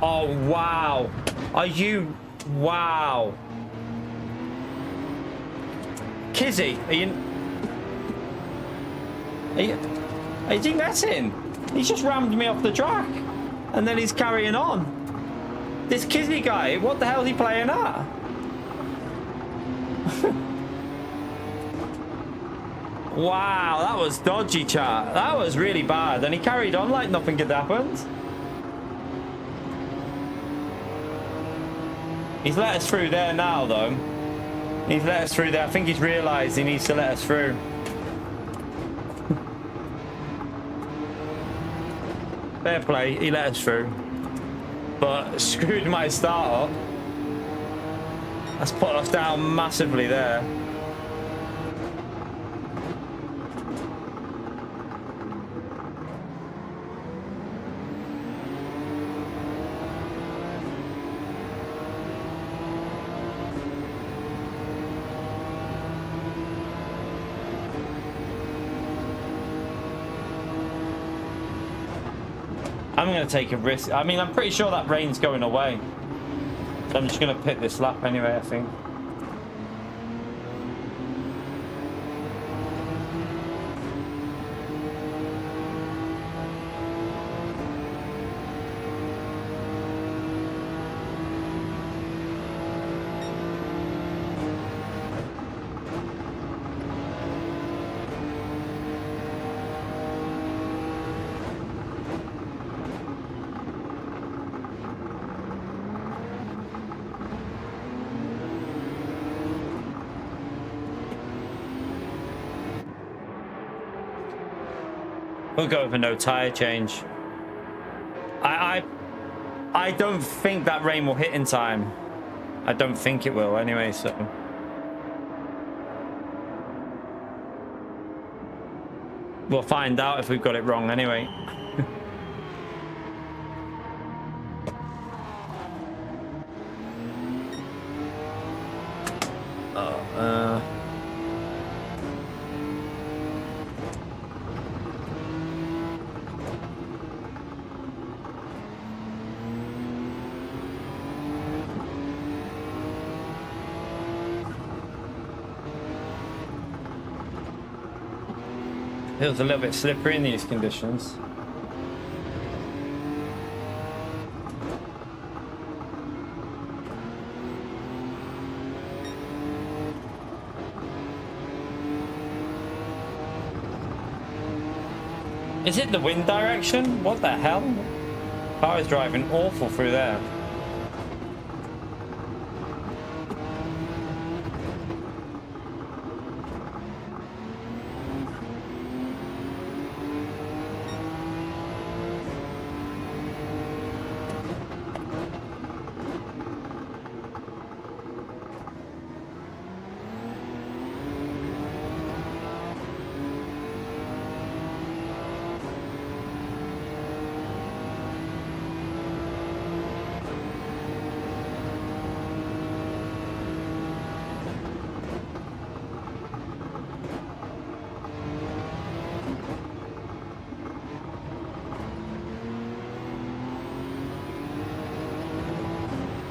Oh, wow. Are you... Wow. Kizzy, are you messing? He's just rammed me off the track. And then he's carrying on. This Kizzy guy, what the hell is he playing at? Wow, that was dodgy, chat. That was really bad. And he carried on like nothing had happened. He's let us through there now, though. He's let us through there. I think he's realised he needs to let us through. Fair play, he let us through. But screwed my start up. That's put us down massively there. I'm going to take a risk. I mean, I'm pretty sure that rain's going away. So I'm just going to pit this lap anyway, I think. We'll go for no tyre change. I don't think that rain will hit in time. I don't think it will anyway, so. We'll find out if we've got it wrong anyway. Feels a little bit slippery in these conditions. Is it the wind direction? What the hell? Car is driving awful through there.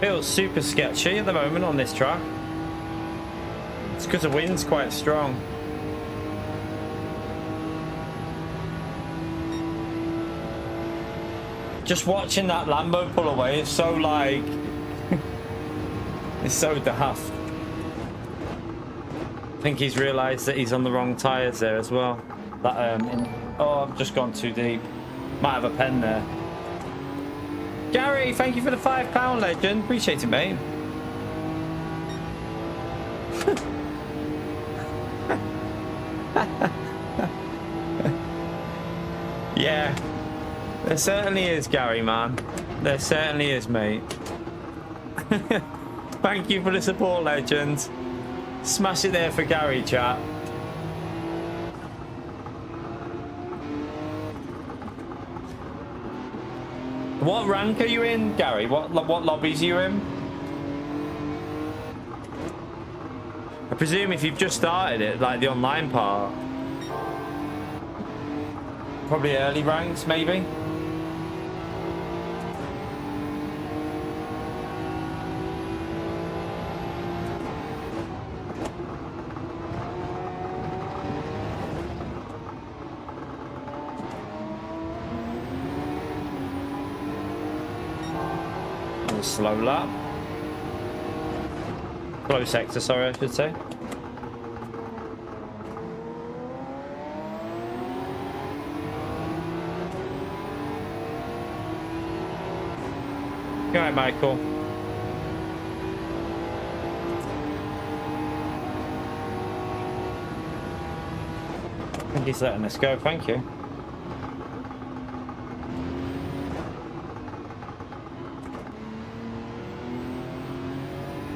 Feels super sketchy at the moment on this track. It's because the wind's quite strong. Just watching that Lambo pull away is so like... it's so daft. I think he's realised that he's on the wrong tyres there as well. That oh, I've just gone too deep. Might have a pen there. Gary, thank you for the £5 legend. Appreciate it, mate. Yeah. There certainly is, Gary, man. There certainly is, mate. Thank you for the support, legend. Smash it there for Gary, chat. What rank are you in, Gary? What lobbies are you in? I presume if you've just started it, like the online part. Probably early ranks, maybe. Slow lap. Slow sector, sorry, I should say. All right, Michael. I think he's letting us go, thank you.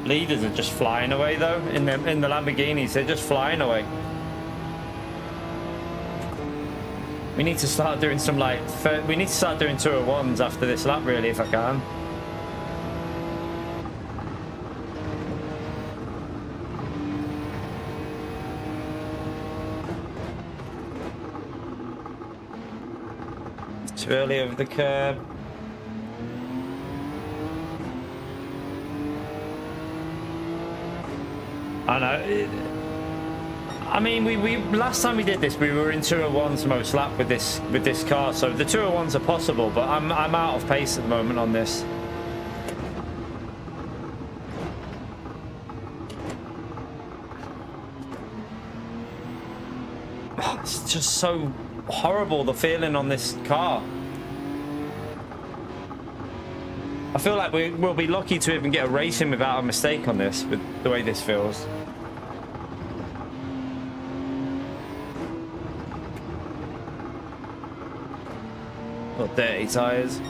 Leaders are just flying away though in the Lamborghinis. They're just flying away. We need to start doing some like we need to start doing 201s after this lap really, if I can. Too early over the curb. I know. I mean, we last time we did this, we were in 201s most lap with this car, so the 201s are possible. But I'm out of pace at the moment on this. It's just so horrible, the feeling on this car. I feel like we'll be lucky to even get a race in without a mistake on this, with the way this feels. Got dirty tyres.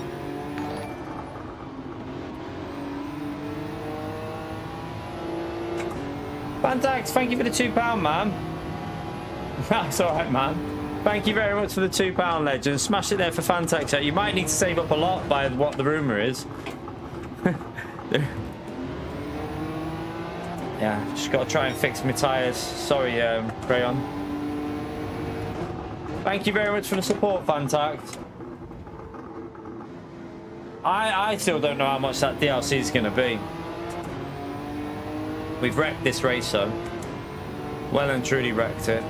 Fanatec, thank you for the £2, man. That's alright, man. Thank you very much for the £2, legend. Smash it there for Fanatec. You might need to save up a lot by what the rumour is. Yeah, just got to try and fix my tyres. Sorry, Crayon. Thank you very much for the support, Fanatec. I still don't know how much that DLC is going to be. We've wrecked this race, though. Well and truly wrecked it.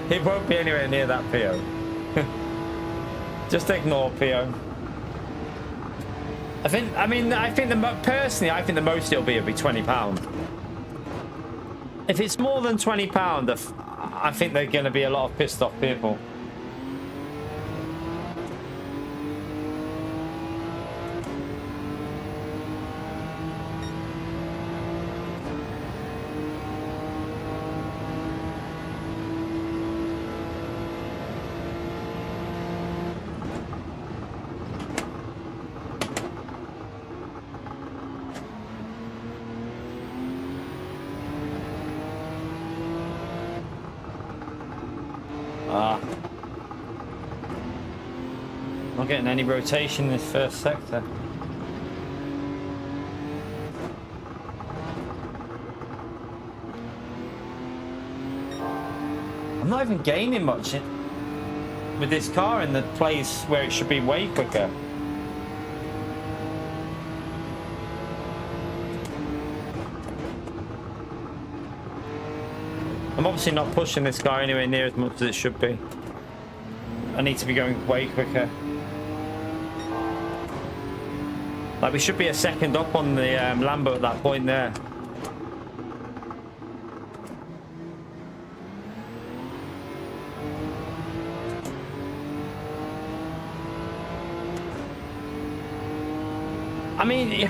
It won't be anywhere near that, PO. Just ignore PO. Personally, I think the most it'll be £20. If it's more than £20, I think they're going to be a lot of pissed off people. Not getting any rotation in this first sector. I'm not even gaining much with this car in the place where it should be way quicker. I'm obviously not pushing this car anywhere near as much as it should be. I need to be going way quicker. Like, we should be a second up on the Lambo at that point there. I mean,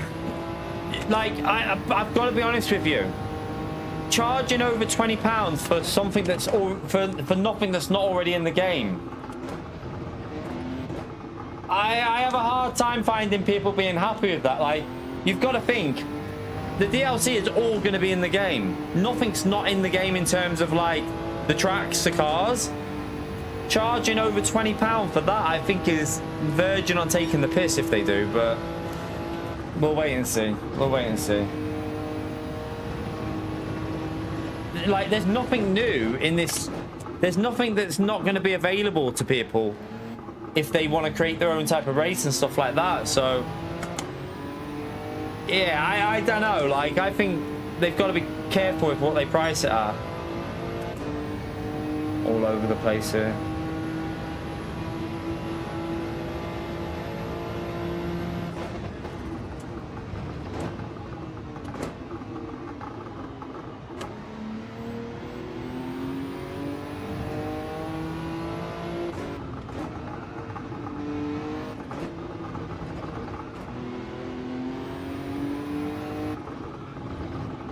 like, I've got to be honest with you. Charging over £20 for something that's for nothing that's not already in the game. I have a hard time finding people being happy with that. Like, you've got to think, the DLC is all going to be in the game. Nothing's not in the game in terms of like the tracks, the cars. Charging over £20 for that, I think, is verging on taking the piss if they do. But we'll wait and see. We'll wait and see. Like, there's nothing new in this. There's nothing that's not going to be available to people if they want to create their own type of race and stuff like that. So yeah, I don't know. Like, I think they've got to be careful with what they price it at. All over the place here.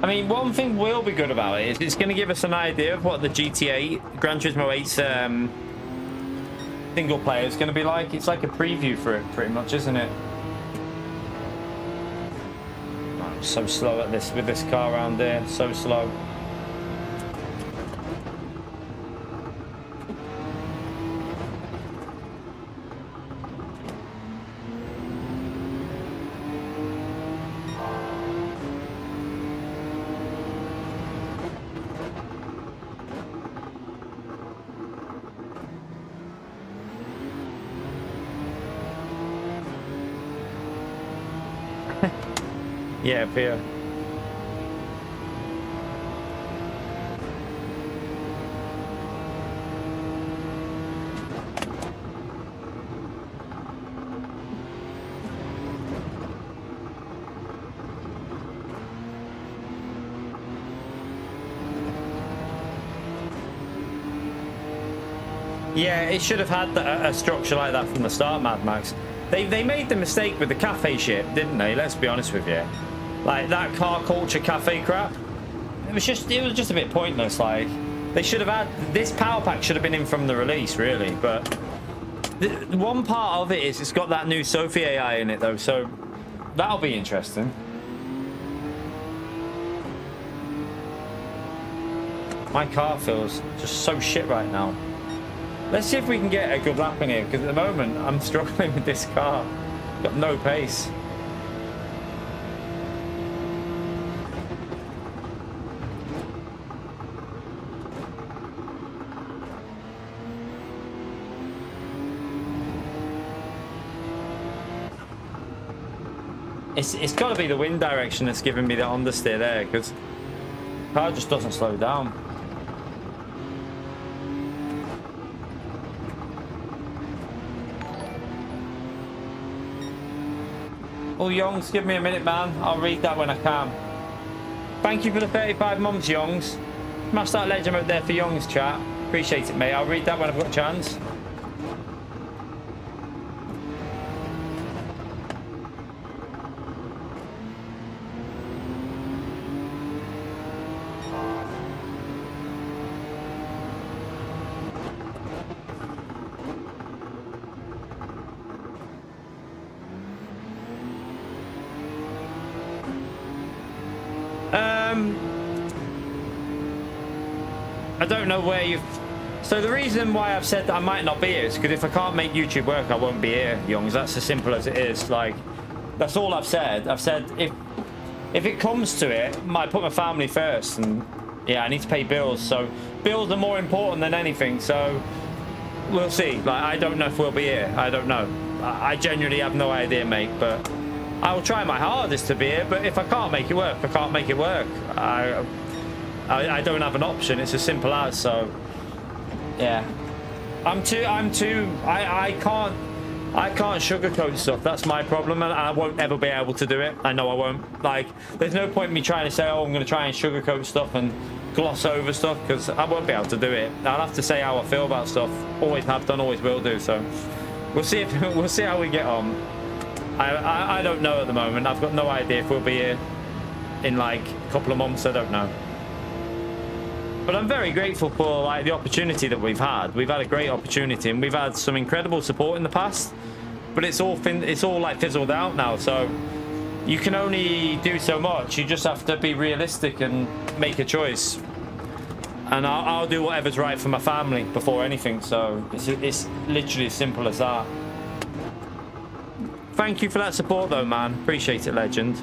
I mean, one thing will be good about it is it's going to give us an idea of what the GTA Gran Turismo 8's single player is going to be like. It's like a preview for it, pretty much, isn't it? Oh, I'm so slow at this with this car around there. So slow. Yeah, up here. Yeah, it should have had a structure like that from the start, Mad Max. They made the mistake with the cafe shit, didn't they? Let's be honest with you. Like, that car culture cafe crap, it was just a bit pointless. Like, they should have had this power pack should have been in from the release, really. But the one part of it is it's got that new Sophie AI in it, though, so that'll be interesting. My car feels just so shit right now. Let's see if we can get a good lap in here, because at the moment I'm struggling with this car. Got no pace. It's got to be the wind direction that's giving me the understeer there, because the car just doesn't slow down. Oh, Youngs, give me a minute, man. I'll read that when I can. Thank you for the 35 months, Youngs. Smash that legend out there for Youngs, chat. Appreciate it, mate. I'll read that when I've got a chance. I don't know where you've... So the reason why I've said that I might not be here is because if I can't make YouTube work, I won't be here, Youngs. That's as simple as it is. Like, that's all I've said. I've said if it comes to it, I put my family first, and yeah, I need to pay bills. So bills are more important than anything. So we'll see. Like, I don't know if we'll be here. I don't know. I genuinely have no idea, mate. But I will try my hardest to be here. But if I can't make it work, I can't make it work. I don't have an option. It's as simple as. So yeah, I can't sugarcoat stuff. That's my problem, and I won't ever be able to do it. I know I won't. Like, there's no point in me trying to say, oh, I'm going to try and sugarcoat stuff and gloss over stuff, because I won't be able to do it. I'll have to say how I feel about stuff. Always have done, always will do. So we'll see how we get on. I don't know at the moment. I've got no idea if we'll be here in like a couple of months. I don't know. But I'm very grateful for like the opportunity that we've had. We've had a great opportunity, and we've had some incredible support in the past. But it's all like fizzled out now. So you can only do so much. You just have to be realistic and make a choice. And I'll do whatever's right for my family before anything. So it's literally as simple as that. Thank you for that support, though, man. Appreciate it, legend.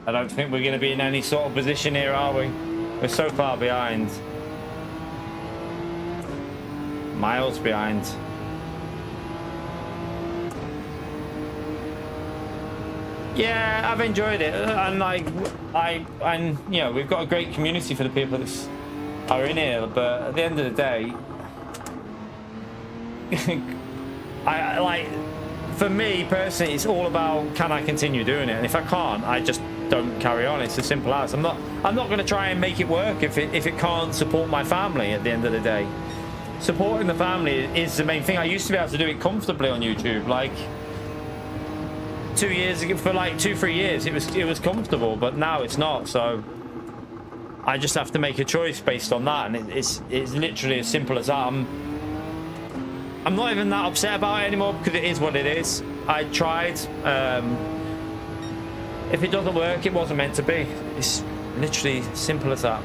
I don't think we're going to be in any sort of position here, are we? We're so far behind. Miles behind. Yeah, I've enjoyed it, and like and you know, we've got a great community for the people that are in here. But at the end of the day, I like. For me personally, it's all about, can I continue doing it? And if I can't, I just don't carry on. It's as simple as. I'm not going to try and make it work if it can't support my family at the end of the day. Supporting the family is the main thing. I used to be able to do it comfortably on YouTube. Like 2 years ago, for like 2-3 years, it was comfortable, but now it's not. So I just have to make a choice based on that, and it's literally as simple as that. I'm not even that upset about it anymore, because it is what it is. I tried. If it doesn't work, it wasn't meant to be. It's literally simple as that.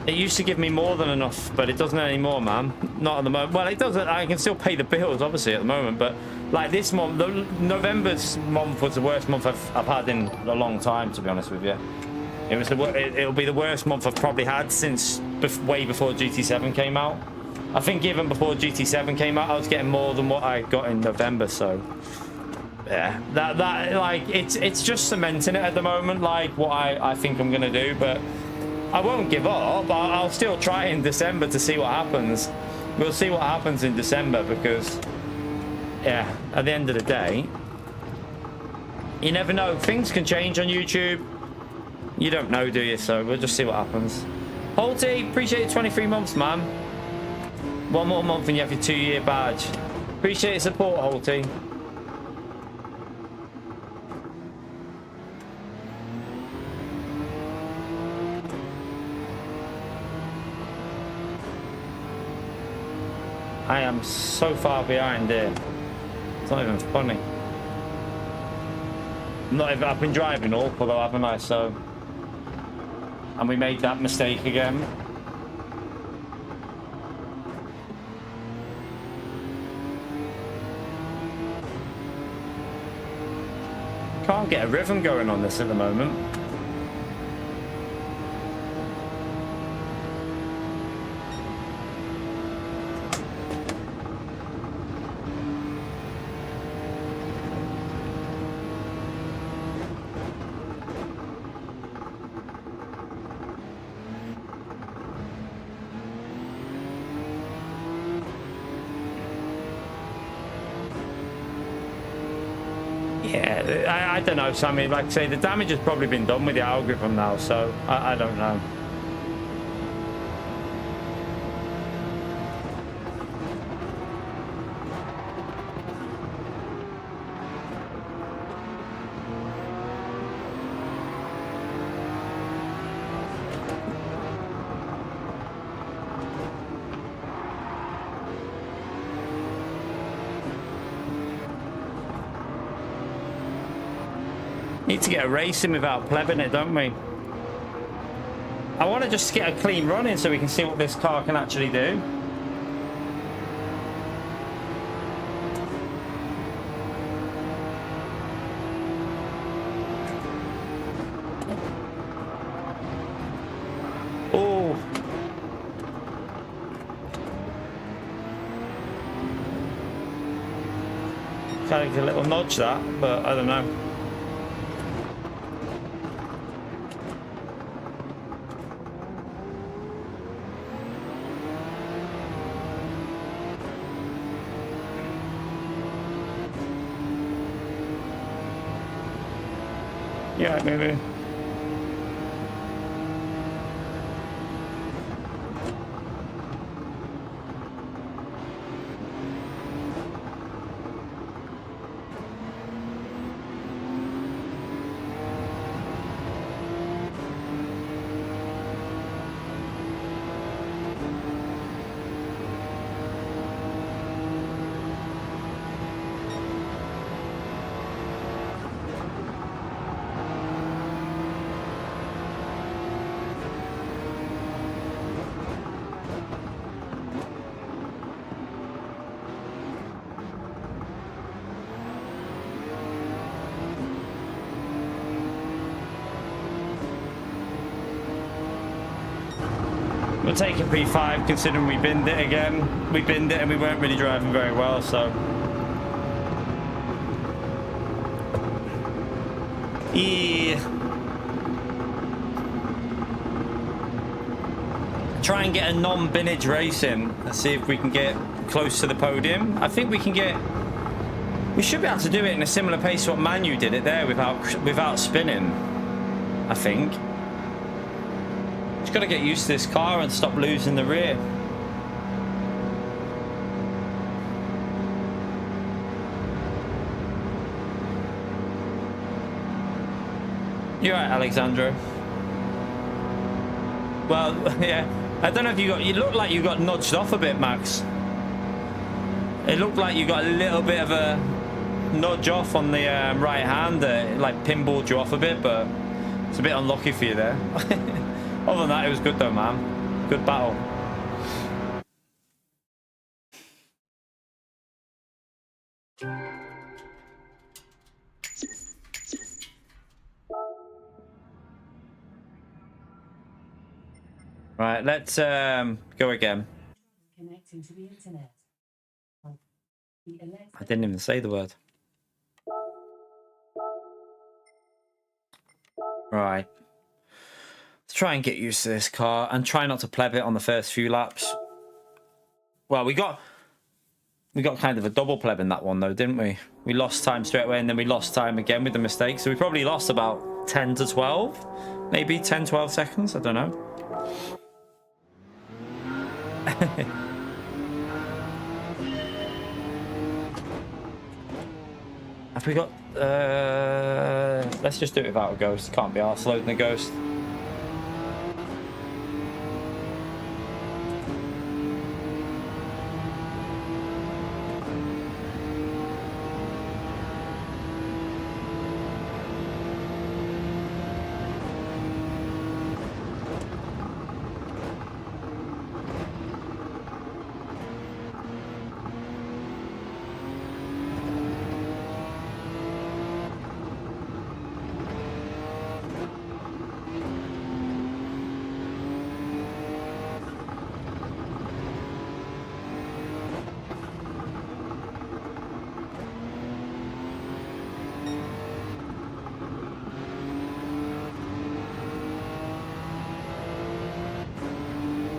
It used to give me more than enough, but it doesn't anymore, man. Not at the moment. Well, it doesn't. I can still pay the bills, obviously, at the moment. But like this month, November's month was the worst month I've had in a long time, to be honest with you. It'll be the worst month I've probably had since way before GT7 came out. I think even before GT7 came out, I was getting more than what I got in November. So yeah, that like it's just cementing it at the moment, like what I think I'm gonna do. But I won't give up. I'll still try in December to see what happens. We'll see what happens in December, because yeah, at the end of the day, you never know. Things can change on YouTube. You don't know, do you? So we'll just see what happens. Holty, appreciate it. 23 months, man. One more month and you have your 2-year badge. Appreciate your support, Holty. I am so far behind here. It's not even funny. I've been driving all, although haven't I? So. And we made that mistake again. Can't get a rhythm going on this at the moment. I don't know, Sammy. Like I say, the damage has probably been done with the algorithm now, so I don't know. Need to get a racing without plebbing it, don't we? I want to just get a clean run in so we can see what this car can actually do. look like a little nudge that, but I don't know. Yeah, maybe. We're taking P5 considering we binned it again. We binned it and we weren't really driving very well, so. Yeah. Try and get a non-binnage racing and see if we can get close to the podium. I think we can get. We should be able to do it in a similar pace to what Manu did it there without spinning. I think. Just got to get used to this car and stop losing the rear. You're right, Alexandro. Well, yeah. I don't know if you look like you got nudged off a bit, Max. It looked like you got a little bit of a nudge off on the right hand. Like pinballed you off a bit, but it's a bit unlucky for you there. Other than that, it was good though, man. Good battle. Right, let's go again. Connecting to the internet. I didn't even say the word. Right. Let's try and get used to this car and try not to pleb it on the first few laps. Well, we got kind of a double pleb in that one though, didn't we? We lost time straight away and then we lost time again with the mistake. So we probably lost about 10 to 12, maybe 10, 12 seconds. I don't know. Have we got... let's just do it without a ghost. Can't be arsed loading a ghost.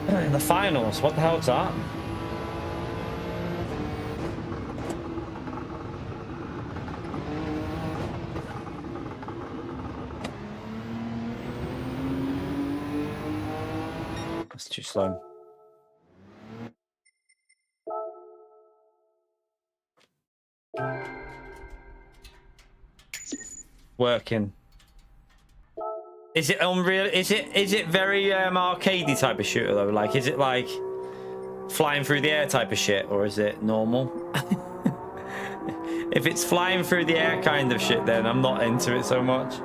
In the finals, what the hell is that? That's too slow. Working. Is it unreal? Is it very arcadey type of shooter though? Like, is it like flying through the air type of shit, or is it normal? If it's flying through the air kind of shit, then I'm not into it so much.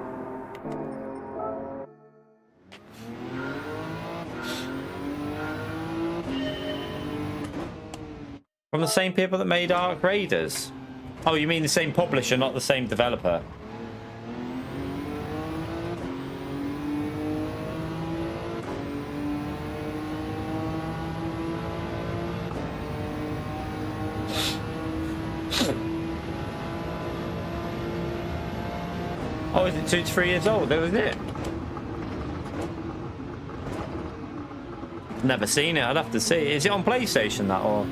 From the same people that made Ark Raiders? Oh, you mean the same publisher, not the same developer? Oh, is it 2 to 3 years old? That was it. Never seen it. I'd have to see. Is it on PlayStation, that, or?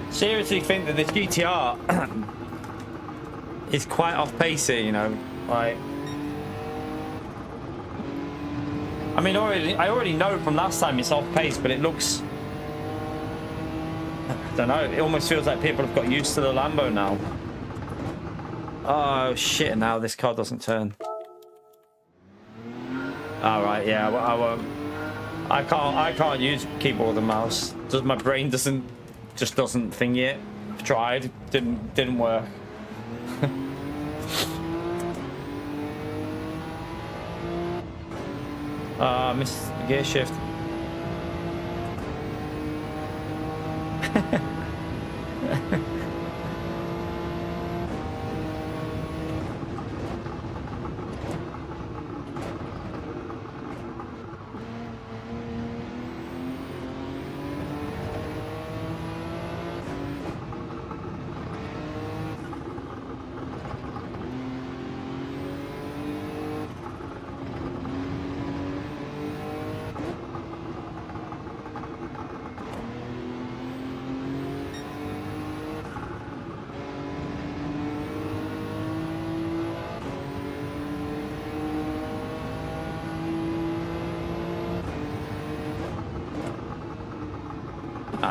Seriously think that this GTR is quite off pace here, you know, like, I mean, I already know from last time it's off pace, but it looks, I don't know, it almost feels like people have got used to the Lambo now. Oh shit, now this car doesn't turn. All right, yeah, I won't. I can't use keyboard and mouse. Just my brain just doesn't think it. Tried, didn't work. Missed the gear shift.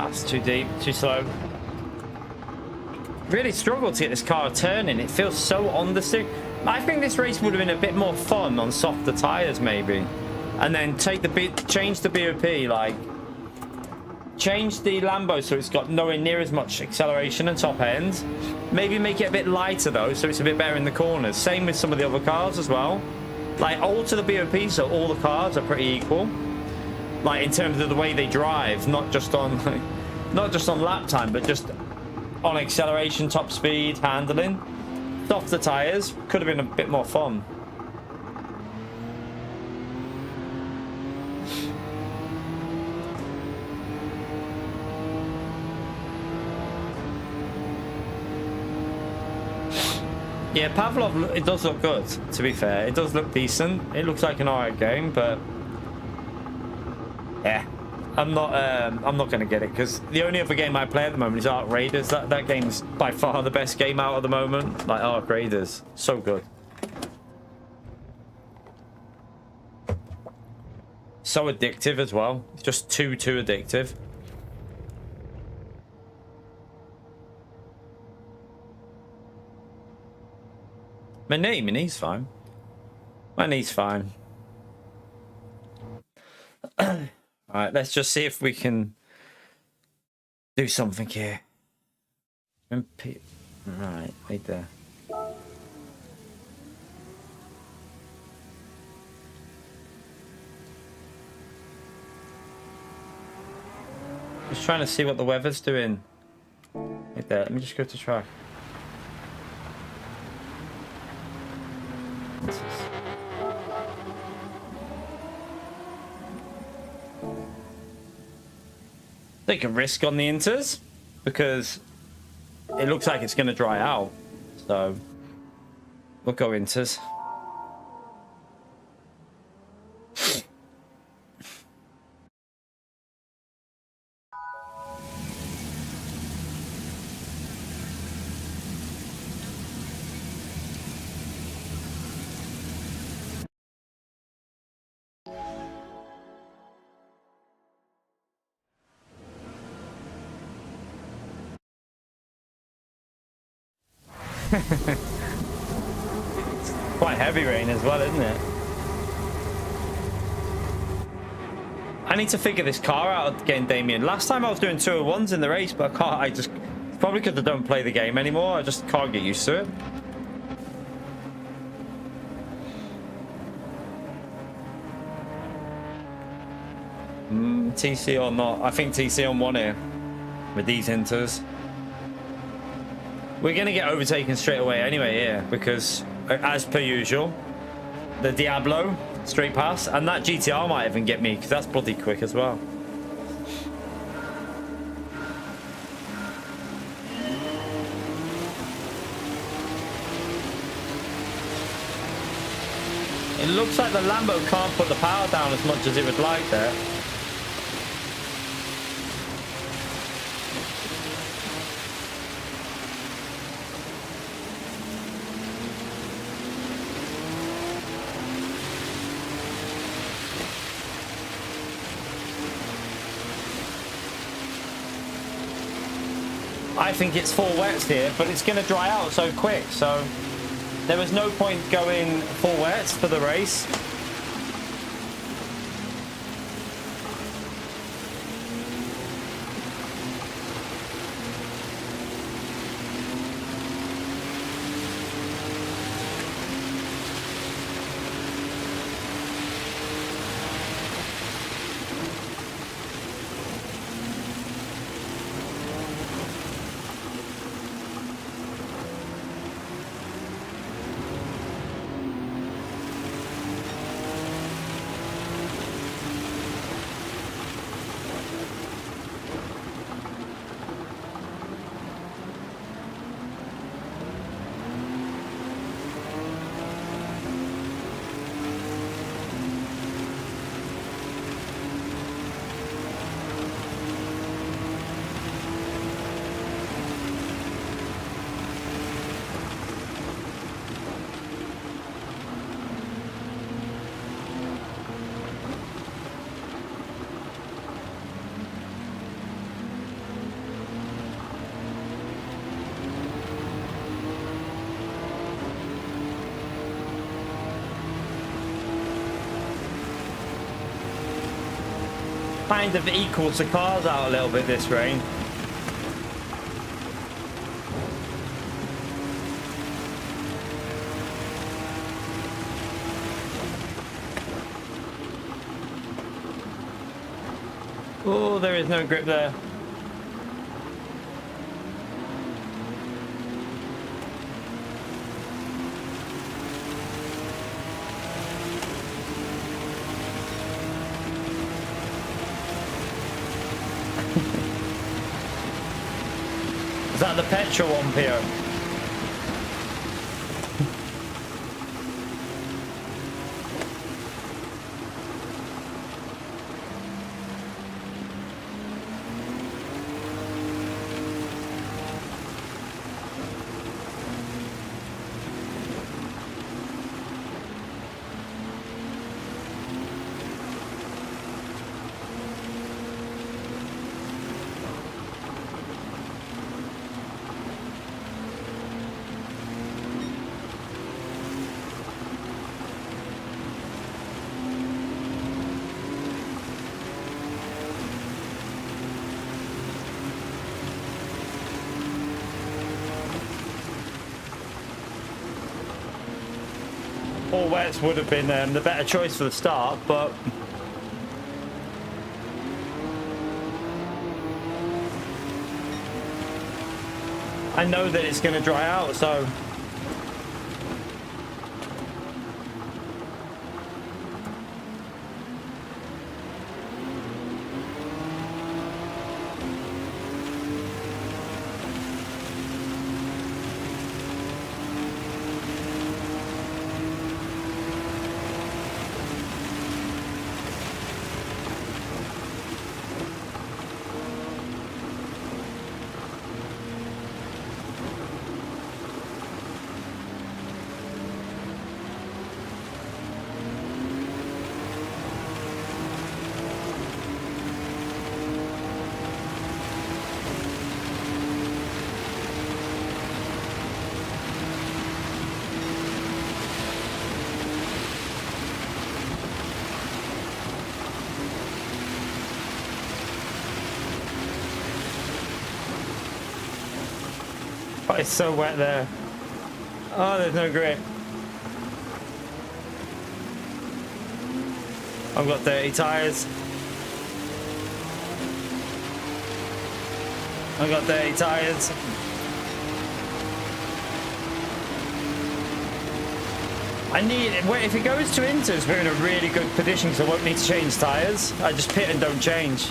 It's too deep, too slow. Really struggled to get this car turning. It feels so on the stick. I think this race would have been a bit more fun on softer tires, maybe. And then change the BOP, like change the Lambo so it's got nowhere near as much acceleration and top end. Maybe make it a bit lighter though, so it's a bit better in the corners. Same with some of the other cars as well. Like alter the BOP so all the cars are pretty equal. Like in terms of the way they drive, not just on lap time, but just on acceleration, top speed, handling. Softer tires could have been a bit more fun. Yeah, Pavlov, it does look good, to be fair. It does look decent. It looks like an alright game, but yeah, I'm not gonna get it because the only other game I play at the moment is Ark Raiders. That game's by far the best game out at the moment. Like Ark Raiders, so good, so addictive as well. Just too addictive. My knee's fine. My knee's fine. All right, let's just see if we can do something here. Right, right there. Just trying to see what the weather's doing. Right there. Let me just go to track. Take a risk on the inters because it looks like it's going to dry out, so we'll go inters. Quite heavy rain as well, isn't it? I need to figure this car out again, Damien. Last time I was doing 201s in the race, but I just probably because I don't play the game anymore. I just can't get used to it. TC or not? I think TC on one here with these inters. We're going to get overtaken straight away anyway here because, as per usual, the Diablo straight past. And that GTR might even get me because that's bloody quick as well. It looks like the Lambo can't put the power down as much as it would like there. I think it's full wets here, but it's going to dry out so quick, so there was no point going full wets for the race. Kind of equals the cars out a little bit this rain. Oh, there is no grip there. Is that the petrol one, Pio? All wets would have been the better choice for the start, but I know that it's going to dry out, so oh, it's so wet there. Oh, there's no grip. I've got dirty tires. I've got dirty tires. I need, wait, if it goes to inters, we're in a really good position because I won't need to change tyres. I just pit and don't change.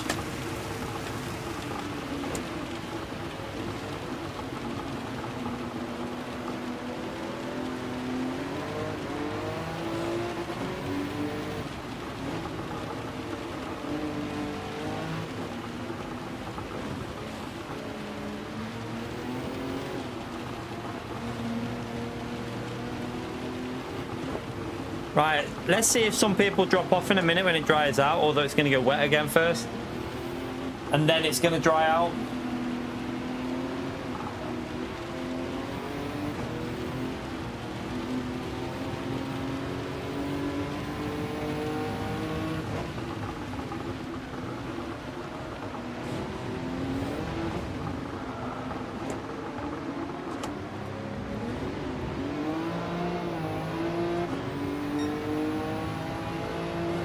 Right, let's see if some people drop off in a minute when it dries out, although it's going to get wet again first. And then it's going to dry out.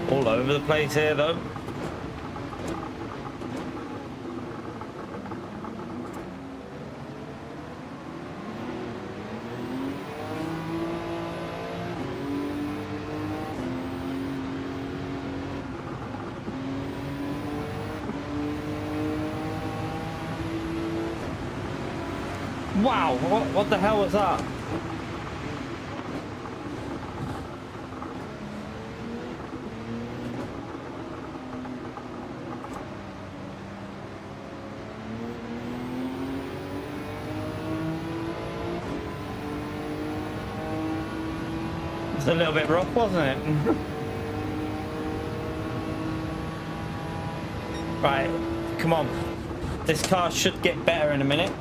All over the place here, though. Wow, what the hell was that? A little bit rough, wasn't it? Right, come on. This car should get better in a minute.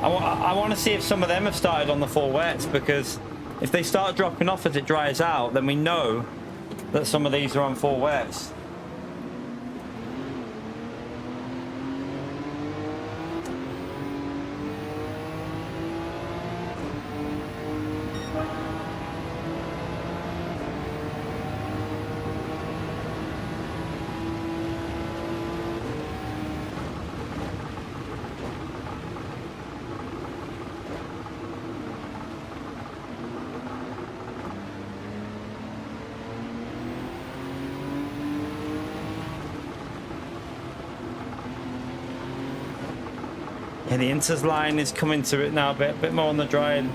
I want to see if some of them have started on the full wets, because if they start dropping off as it dries out, then we know that some of these are on full wets. Yeah, the Inters line is coming to it now, a bit more on the dry.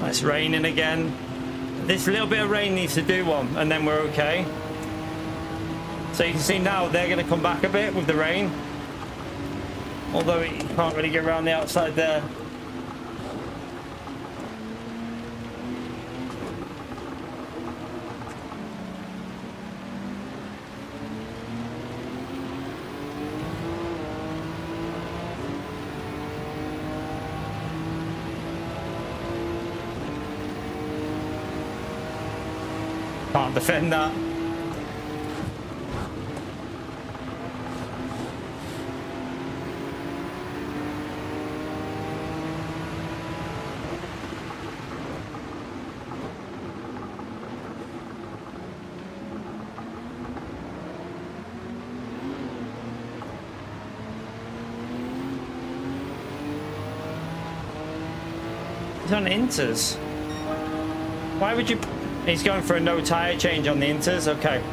It's raining again. This little bit of rain needs to do one, and then we're okay. So you can see now they're going to come back a bit with the rain, although you can't really get around the outside there. Can't defend that. He's on Inters. Why would you... He's going for a no tyre change on the Inters. Okay.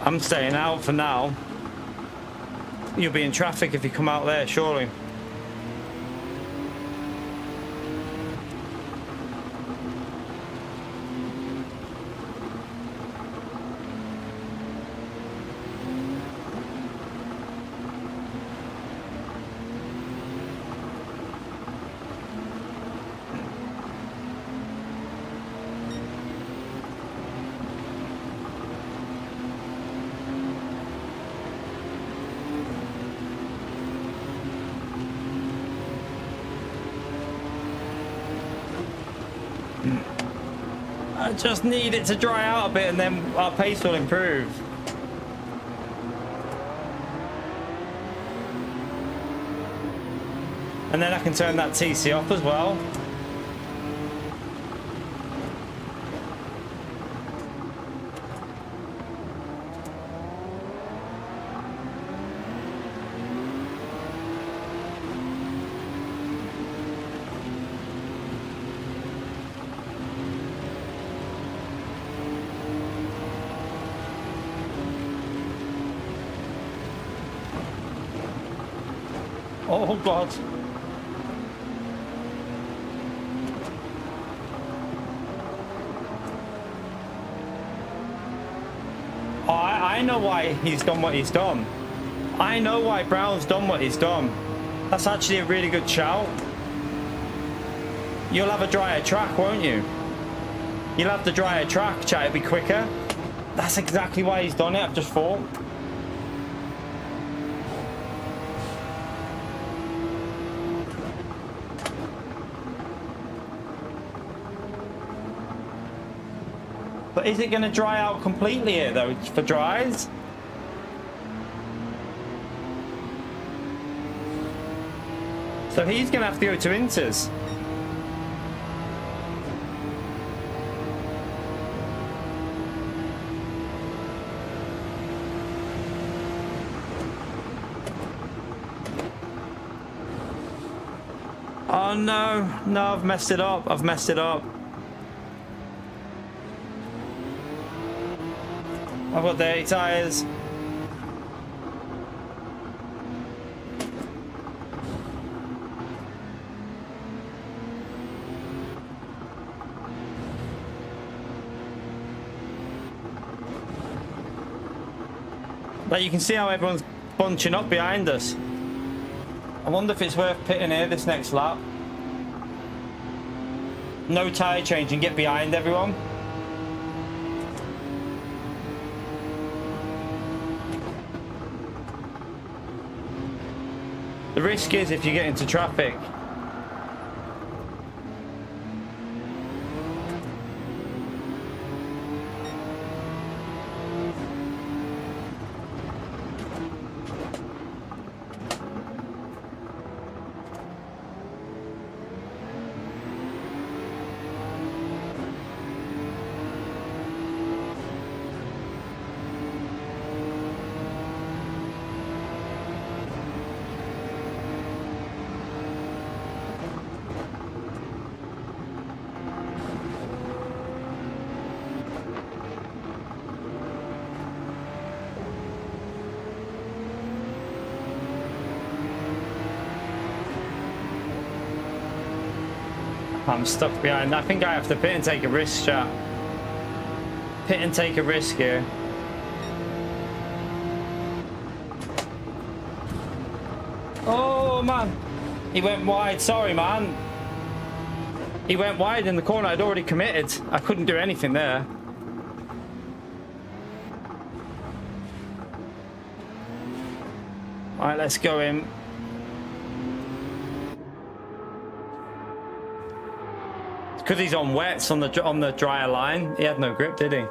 I'm staying out for now. You'll be in traffic if you come out there, surely. I just need it to dry out a bit and then our pace will improve. And then I can turn that TC off as well. Oh God. Oh, I know why he's done what he's done. I know why Brown's done what he's done. That's actually a really good shout. You'll have a drier track, won't you? You'll have the drier track, chat, it'll be quicker. That's exactly why he's done it, I've just thought. But is it going to dry out completely here, though, for dries? So he's going to have to go to inters. Oh, no. No, I've messed it up. I've messed it up. I've got dirty tyres. But you can see how everyone's bunching up behind us. I wonder if it's worth pitting here this next lap. No tyre change and get behind everyone. The risk is if you get into traffic. I'm stuck behind. I think I have to pit and take a risk, chat. Pit and take a risk here. Oh, man. He went wide. Sorry, man. He went wide in the corner. I'd already committed. I couldn't do anything there. All right, let's go in. Because he's on wets on the drier line. He had no grip, did he?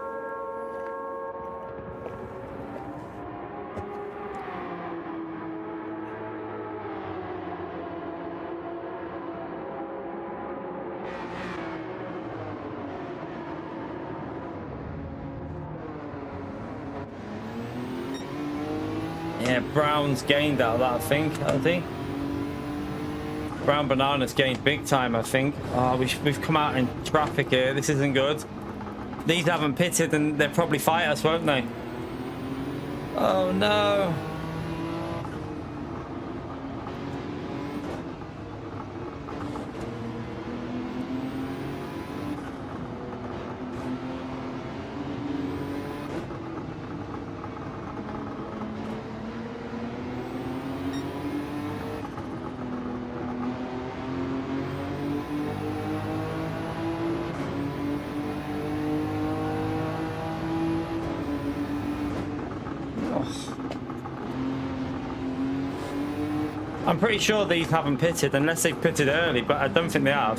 Yeah, Brown's gained out of that, I think, hasn't he? Brown Banana's gained big time, I think. Oh, we've come out in traffic here. This isn't good. These haven't pitted and they'll probably fight us, won't they? Oh, no. I'm pretty sure these haven't pitted unless they've pitted early, but I don't think they have.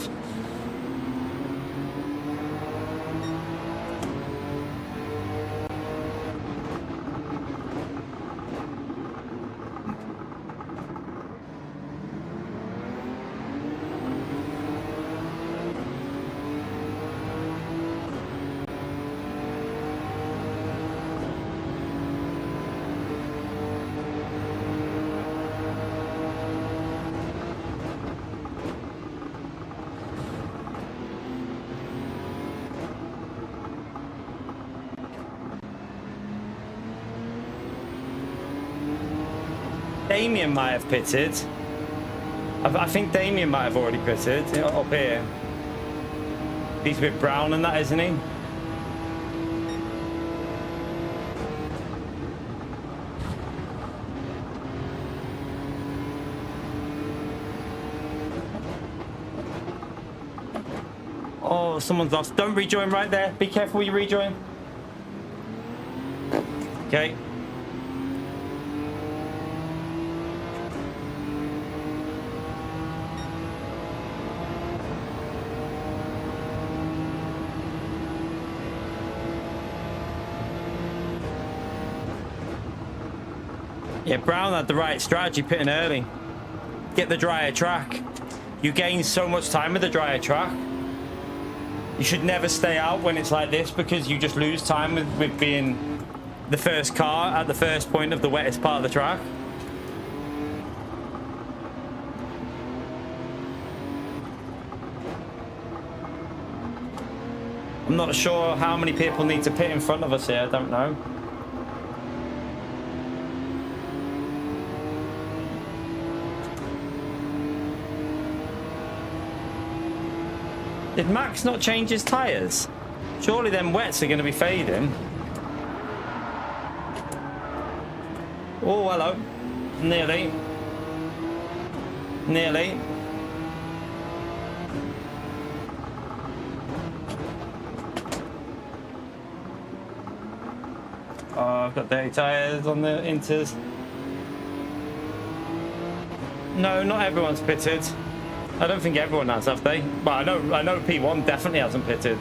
Damien might have pitted. I think Damien might have already pitted up here. He's a bit brown and that, isn't he? Oh, someone's lost. Don't rejoin right there. Be careful you rejoin. Okay. Yeah, Brown had the right strategy pitting early. Get the drier track. You gain so much time with the drier track. You should never stay out when it's like this because you just lose time with being the first car at the first point of the wettest part of the track. I'm not sure how many people need to pit in front of us here. I don't know. Did Max not change his tyres? Surely them wets are going to be fading. Oh, hello. Nearly. Nearly. Oh, I've got dirty tyres on the inters. No, not everyone's pitted. I don't think everyone has, have they? But I know P1 definitely hasn't pitted.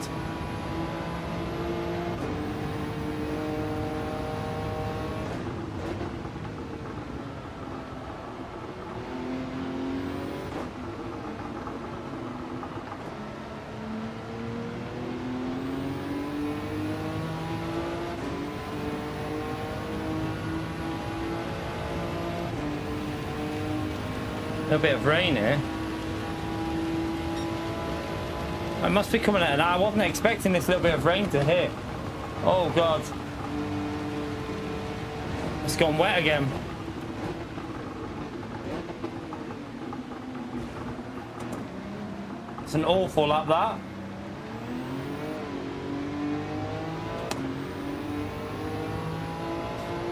A little bit of rain here. It must be coming out. I wasn't expecting this little bit of rain to hit. Oh God. It's gone wet again. It's an awful lap that.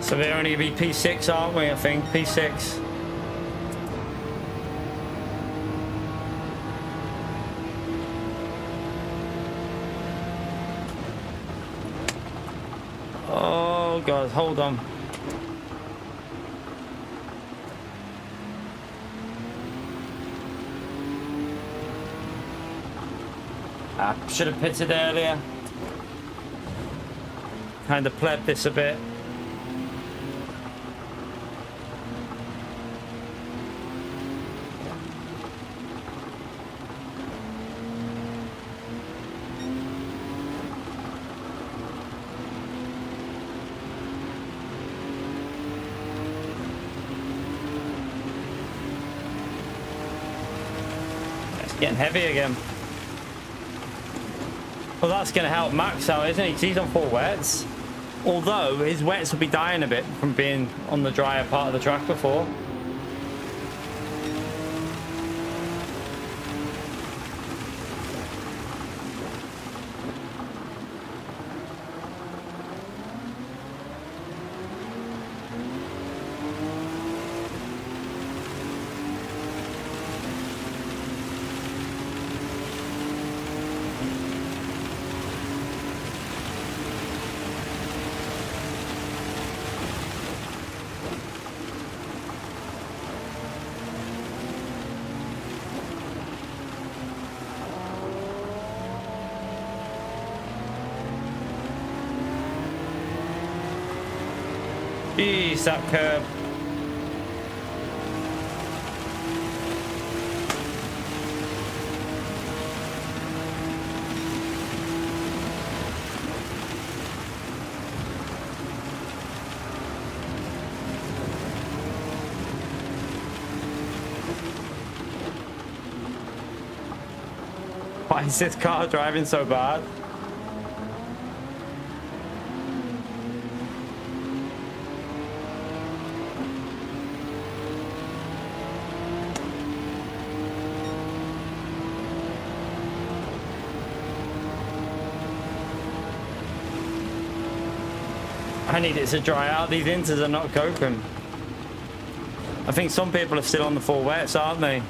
So we're only going to be P6, aren't we? I think P6. Oh God, hold on. I should have pitted earlier. Kind of pled this a bit. Getting heavy again. Well, that's going to help Max out, isn't he? 'Cause he's on 4 wets. Although his wets will be dying a bit from being on the drier part of the track before. Jeez, that curb. Why is this car driving so bad? I need it to dry out. These inters are not coping. I think some people are still on the full wets, aren't they?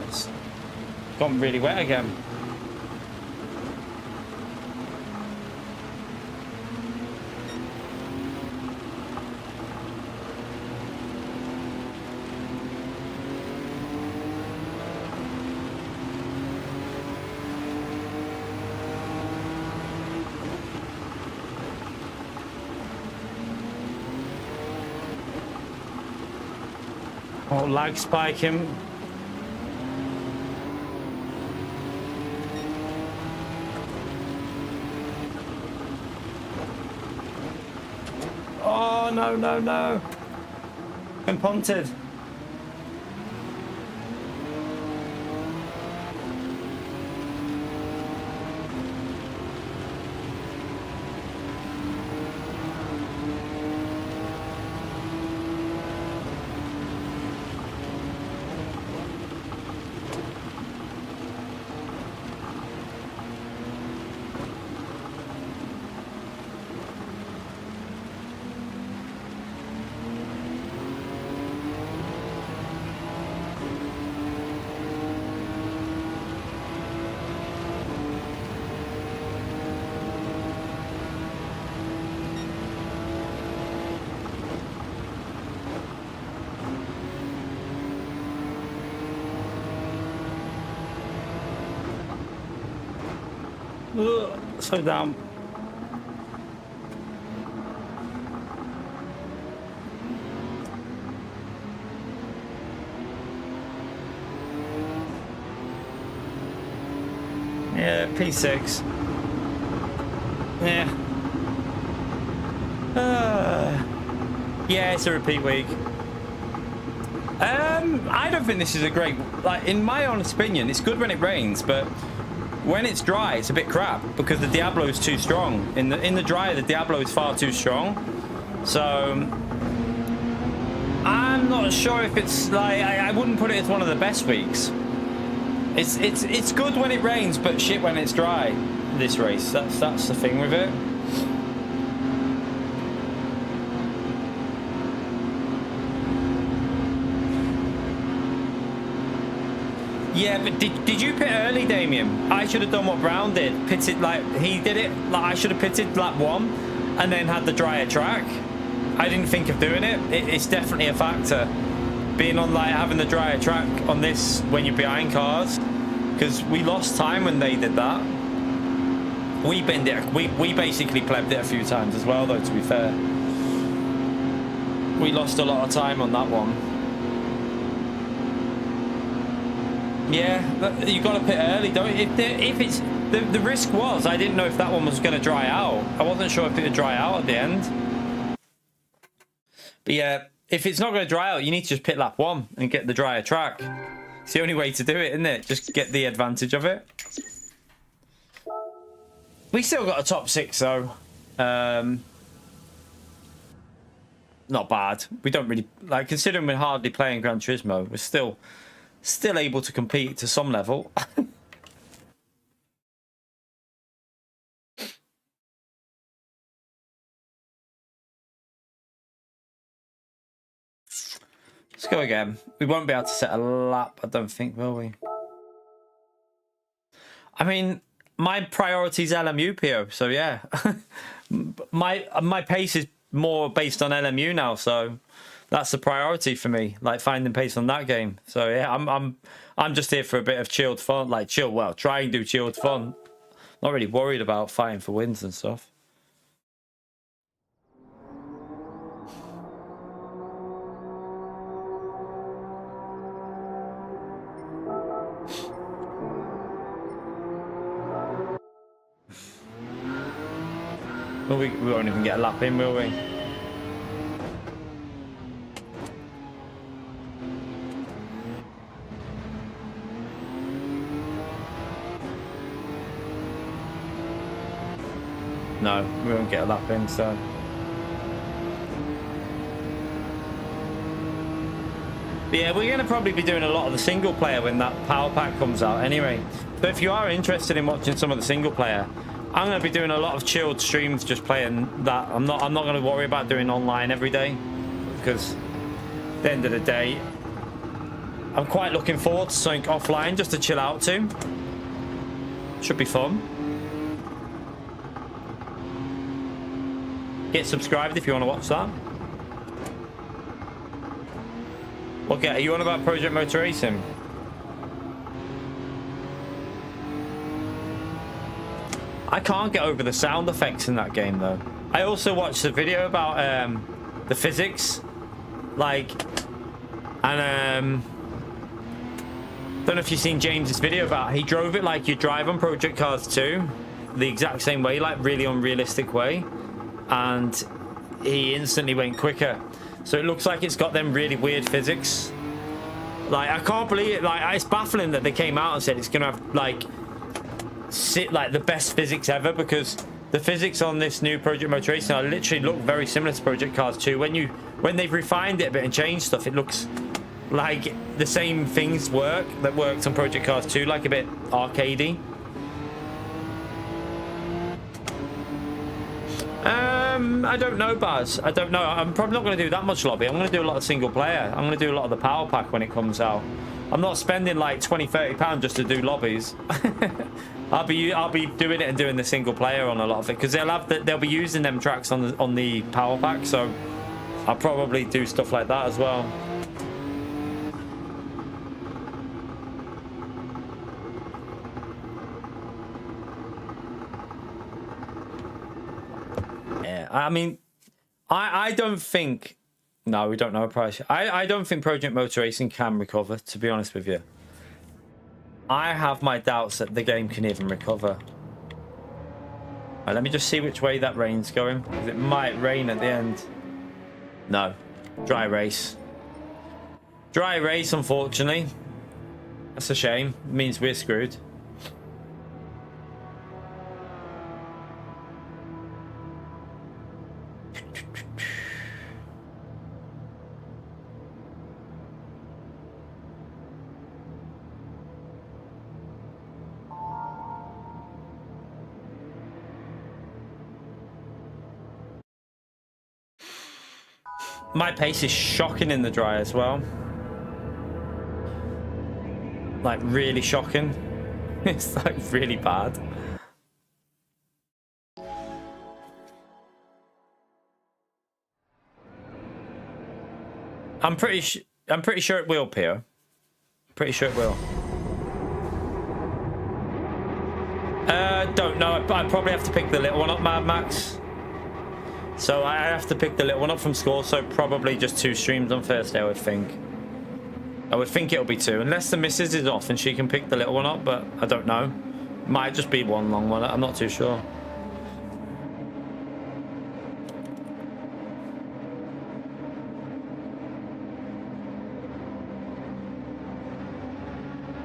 It's gone really wet again. Oh, lag spiking. Oh, no, no, no. Been punted. Slow down. Yeah, P6. Yeah. Yeah, it's a repeat week. I don't think this is a great, like, in my honest opinion, it's good when it rains, but when it's dry, it's a bit crap because the Diablo is too strong. In the dry, the Diablo is far too strong. So I'm not sure if it's like I wouldn't put it as one of the best weeks. It's good when it rains, but shit when it's dry. This race, that's the thing with it. Yeah, but did you pit early, Damien? I should have done what Brown did. Pitted like he did it. Like I should have pitted lap 1 and then had the drier track. I didn't think of doing it. It's definitely a factor. Being on like having the drier track on this when you're behind cars. Because we lost time when they did that. We binned it. We basically plebbed it a few times as well, though, to be fair. We lost a lot of time on that one. Yeah, but you got to pit early, don't you? If it's the risk was, I didn't know if that one was going to dry out. I wasn't sure if it would dry out at the end. But yeah, if it's not going to dry out, you need to just pit lap 1 and get the drier track. It's the only way to do it, isn't it? Just get the advantage of it. We still got a top 6 though. Not bad. We don't really like, considering we're hardly playing Gran Turismo, we're still able to compete to some level. Let's go again. We won't be able to set a lap, I don't think, will we? I mean, my priority is LMU, PO, so yeah. my pace is more based on LMU now, so that's the priority for me, like finding pace on that game. So yeah, I'm just here for a bit of chilled fun, like try and do chilled fun. Not really worried about fighting for wins and stuff. Well, we won't even get a lap in, will we? No, we won't get a lap in, so. But yeah, we're going to probably be doing a lot of the single player when that power pack comes out anyway. So if you are interested in watching some of the single player, I'm going to be doing a lot of chilled streams just playing that. I'm not going to worry about doing online every day, because at the end of the day, I'm quite looking forward to something offline just to chill out to. Should be fun. Get subscribed if you want to watch that. Okay, are you on about Project Motor Racing? I can't get over the sound effects in that game though. I also watched a video about the physics, like, and don't know if you've seen James's video about he drove it like you drive on Project Cars 2, the exact same way, like really unrealistic way, and he instantly went quicker. So it looks like it's got them really weird physics. Like, I can't believe it. Like, it's baffling that they came out and said it's gonna have like the best physics ever, because the physics on this new Project Motor Racing are literally look very similar to Project Cars 2. When they've refined it a bit and changed stuff, it looks like the same things that worked on Project Cars 2, like a bit arcadey. I don't know, Baz. I don't know. I'm probably not going to do that much lobby. I'm going to do a lot of single player. I'm going to do a lot of the power pack when it comes out. I'm not spending like 20-30 pounds just to do lobbies. I'll be doing it and doing the single player on a lot of it, because they'll be using them tracks on the power pack. So I'll probably do stuff like that as well. I mean, I don't think... No, we don't know a price. I don't think Project Motor Racing can recover, to be honest with you. I have my doubts that the game can even recover. Right, let me just see which way that rain's going, because it might rain at the end. No. Dry race. Dry race, unfortunately. That's a shame. It means we're screwed. My pace is shocking in the dry as well. Like, really shocking. It's like really bad. I'm pretty sure it will, Pio. Pretty sure it will. Don't know. I probably have to pick the little one up, Mad Max. So I have to pick the little one up from school, so probably just 2 streams on Thursday, I would think. I would think it'll be 2, unless the missus is off and she can pick the little one up, but I don't know. Might just be 1 long one, I'm not too sure.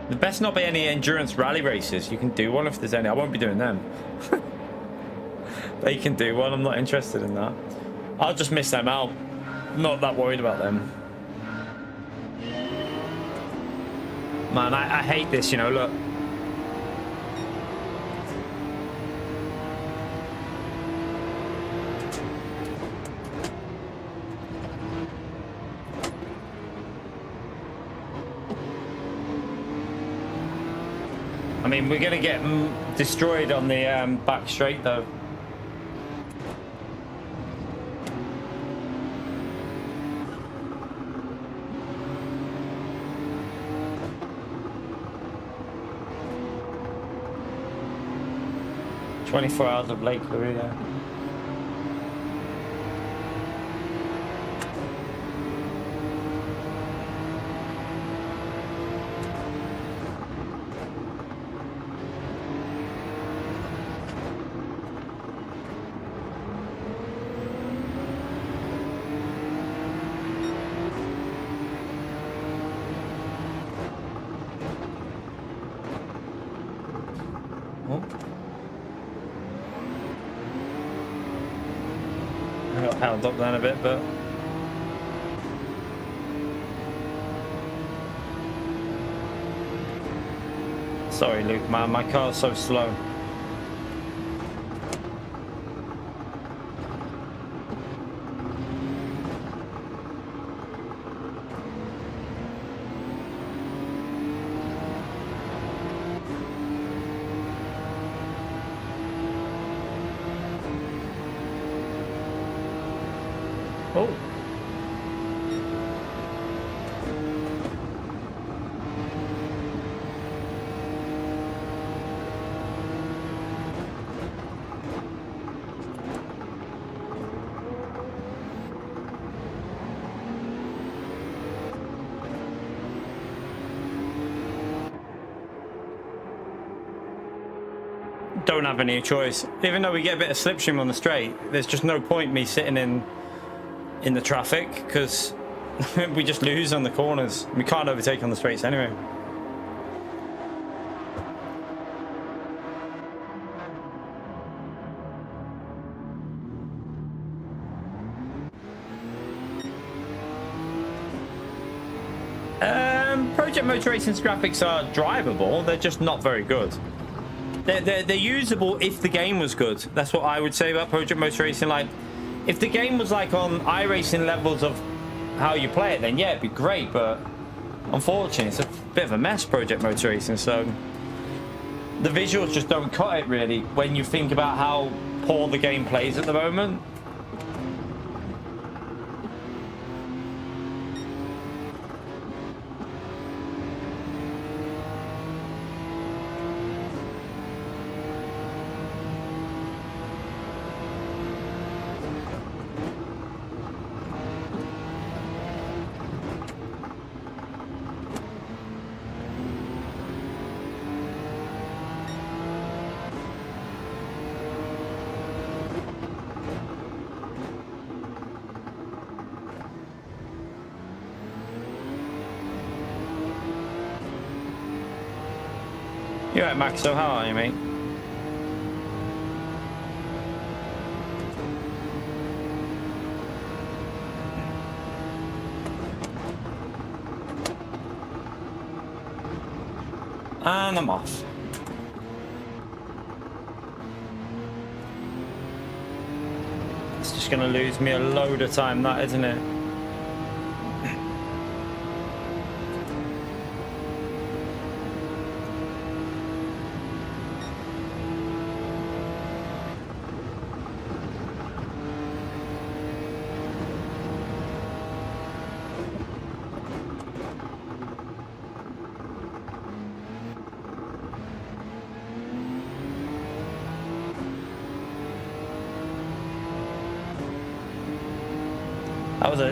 There best not be any endurance rally races. You can do one if there's any. I won't be doing them. They can do one. I'm not interested in that. I'll just miss them out. I'm not that worried about them. Man, I hate this, you know, look. I mean, we're going to get destroyed on the back straight, though. "24 hours of Lake Louisa." held up then a bit, but sorry, Luke, man, my car's so slow. Oh. Don't have any choice. Even though we get a bit of slipstream on the straight, there's just no point me sitting in the traffic because we just lose on the corners. We can't overtake on the straights anyway. Project Motor Racing's graphics are drivable. They're just not very good. They're usable if the game was good. That's what I would say about Project Motor Racing. Like, if the game was like on iRacing levels of how you play it, then yeah, it'd be great. But unfortunately, it's a bit of a mess, Project Motor Racing. So the visuals just don't cut it really when you think about how poor the game plays at the moment. You're right, Max, so how are you, mate? And I'm off. It's just going to lose me a load of time, that, isn't it?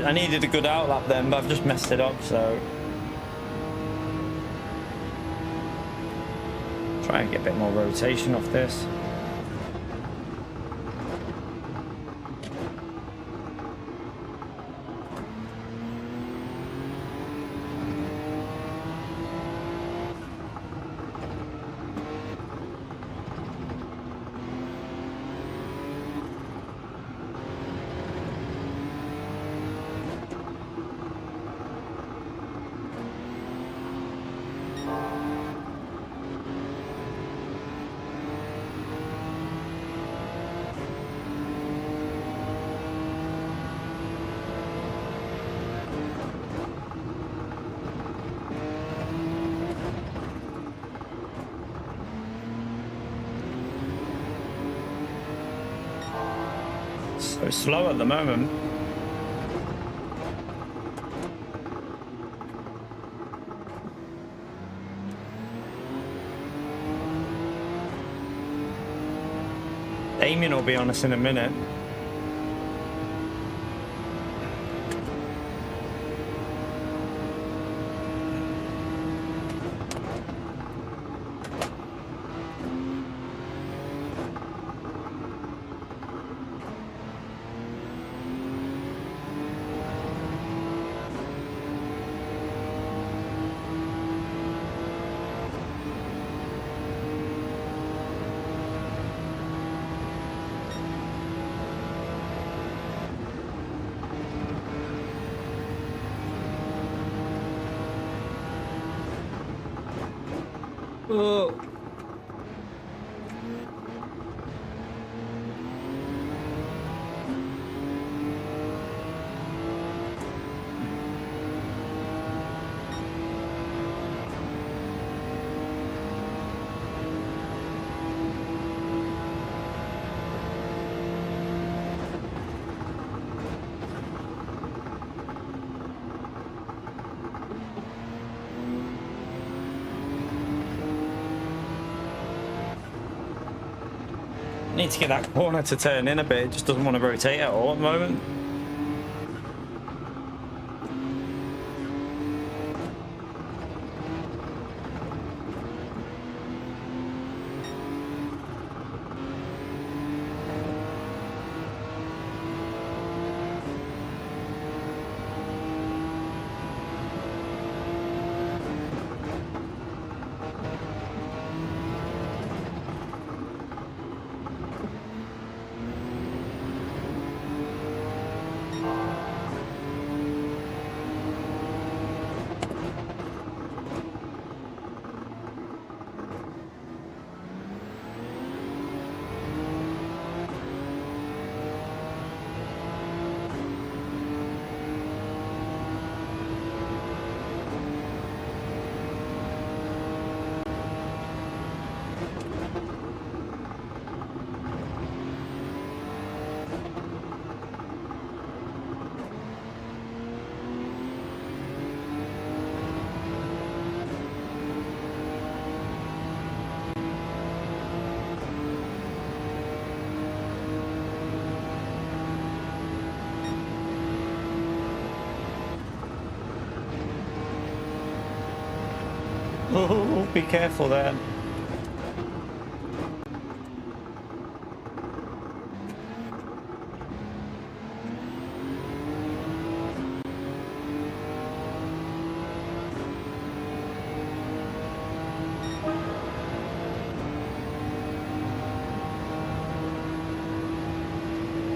I needed a good outlap then, but I've just messed it up, so try and get a bit more rotation off this. So slow at the moment. Damien will be on us in a minute. Oh. Need to get that corner to turn in a bit. It just doesn't want to rotate at all at the moment. Oh, be careful there.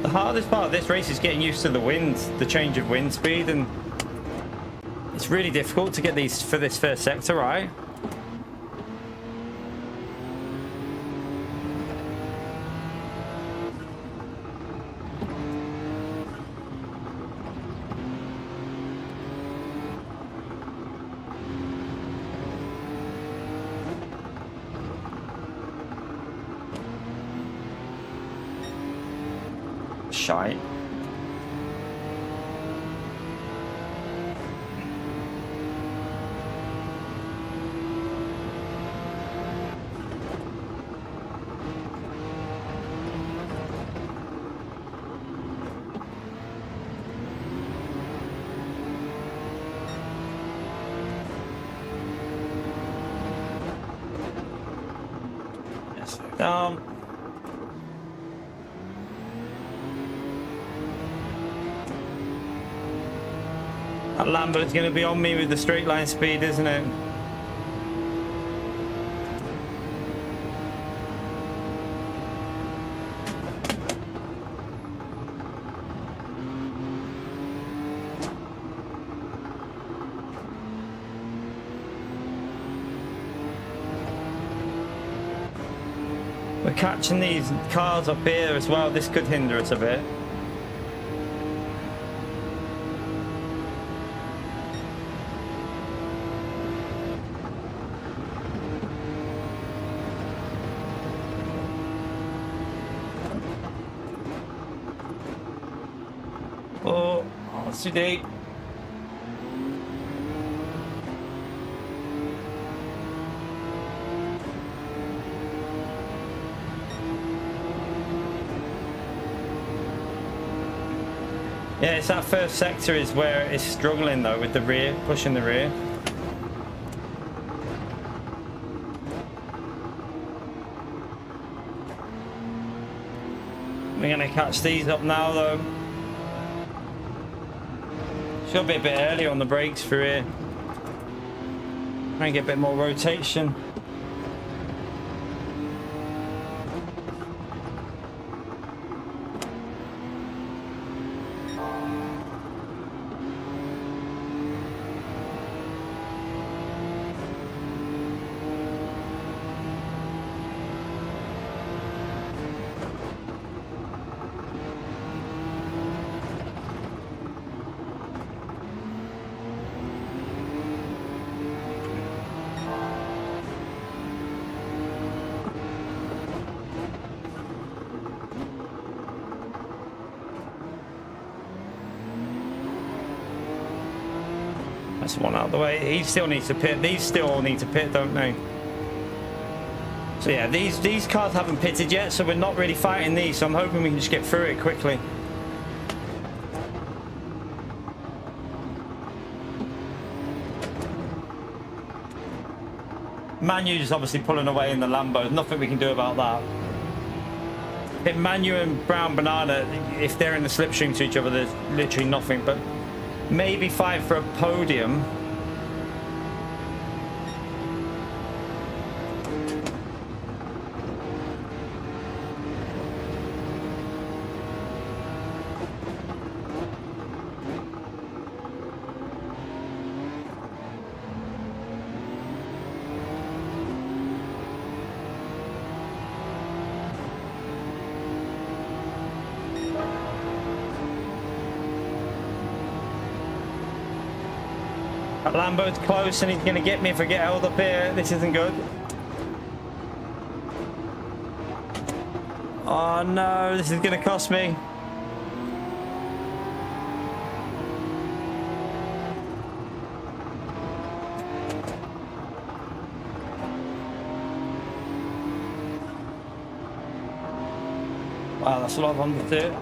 The hardest part of this race is getting used to the wind, the change of wind speed, and it's really difficult to get these for this first sector, right? Shite. Yes. That Lambo's going to be on me with the straight line speed, isn't it? We're catching these cars up here as well. This could hinder us a bit. Oh, it's too deep. Yeah, it's that first sector is where it's struggling though with the rear, pushing the rear. We're gonna catch these up now though. Got to be a bit early on the brakes for here. Try and get a bit more rotation. That's one out of the way. He still needs to pit. These still all need to pit, don't they? So yeah, these cars haven't pitted yet, so we're not really fighting these. So I'm hoping we can just get through it quickly. Manu is obviously pulling away in the Lambo. Nothing we can do about that. If Manu and Brown Banana, if they're in the slipstream to each other, there's literally nothing. But maybe fight for a podium. Lambo's close and he's going to get me if I get held up here. This isn't good. Oh no, this is going to cost me. Wow, that's a lot of understeer.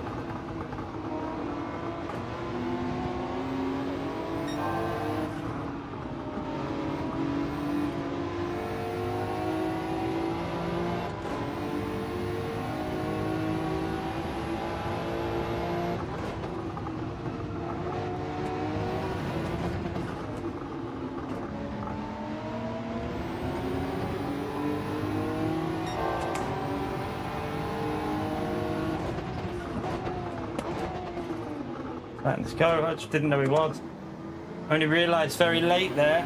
Right, let's go. I just didn't know he was. Only realised very late there.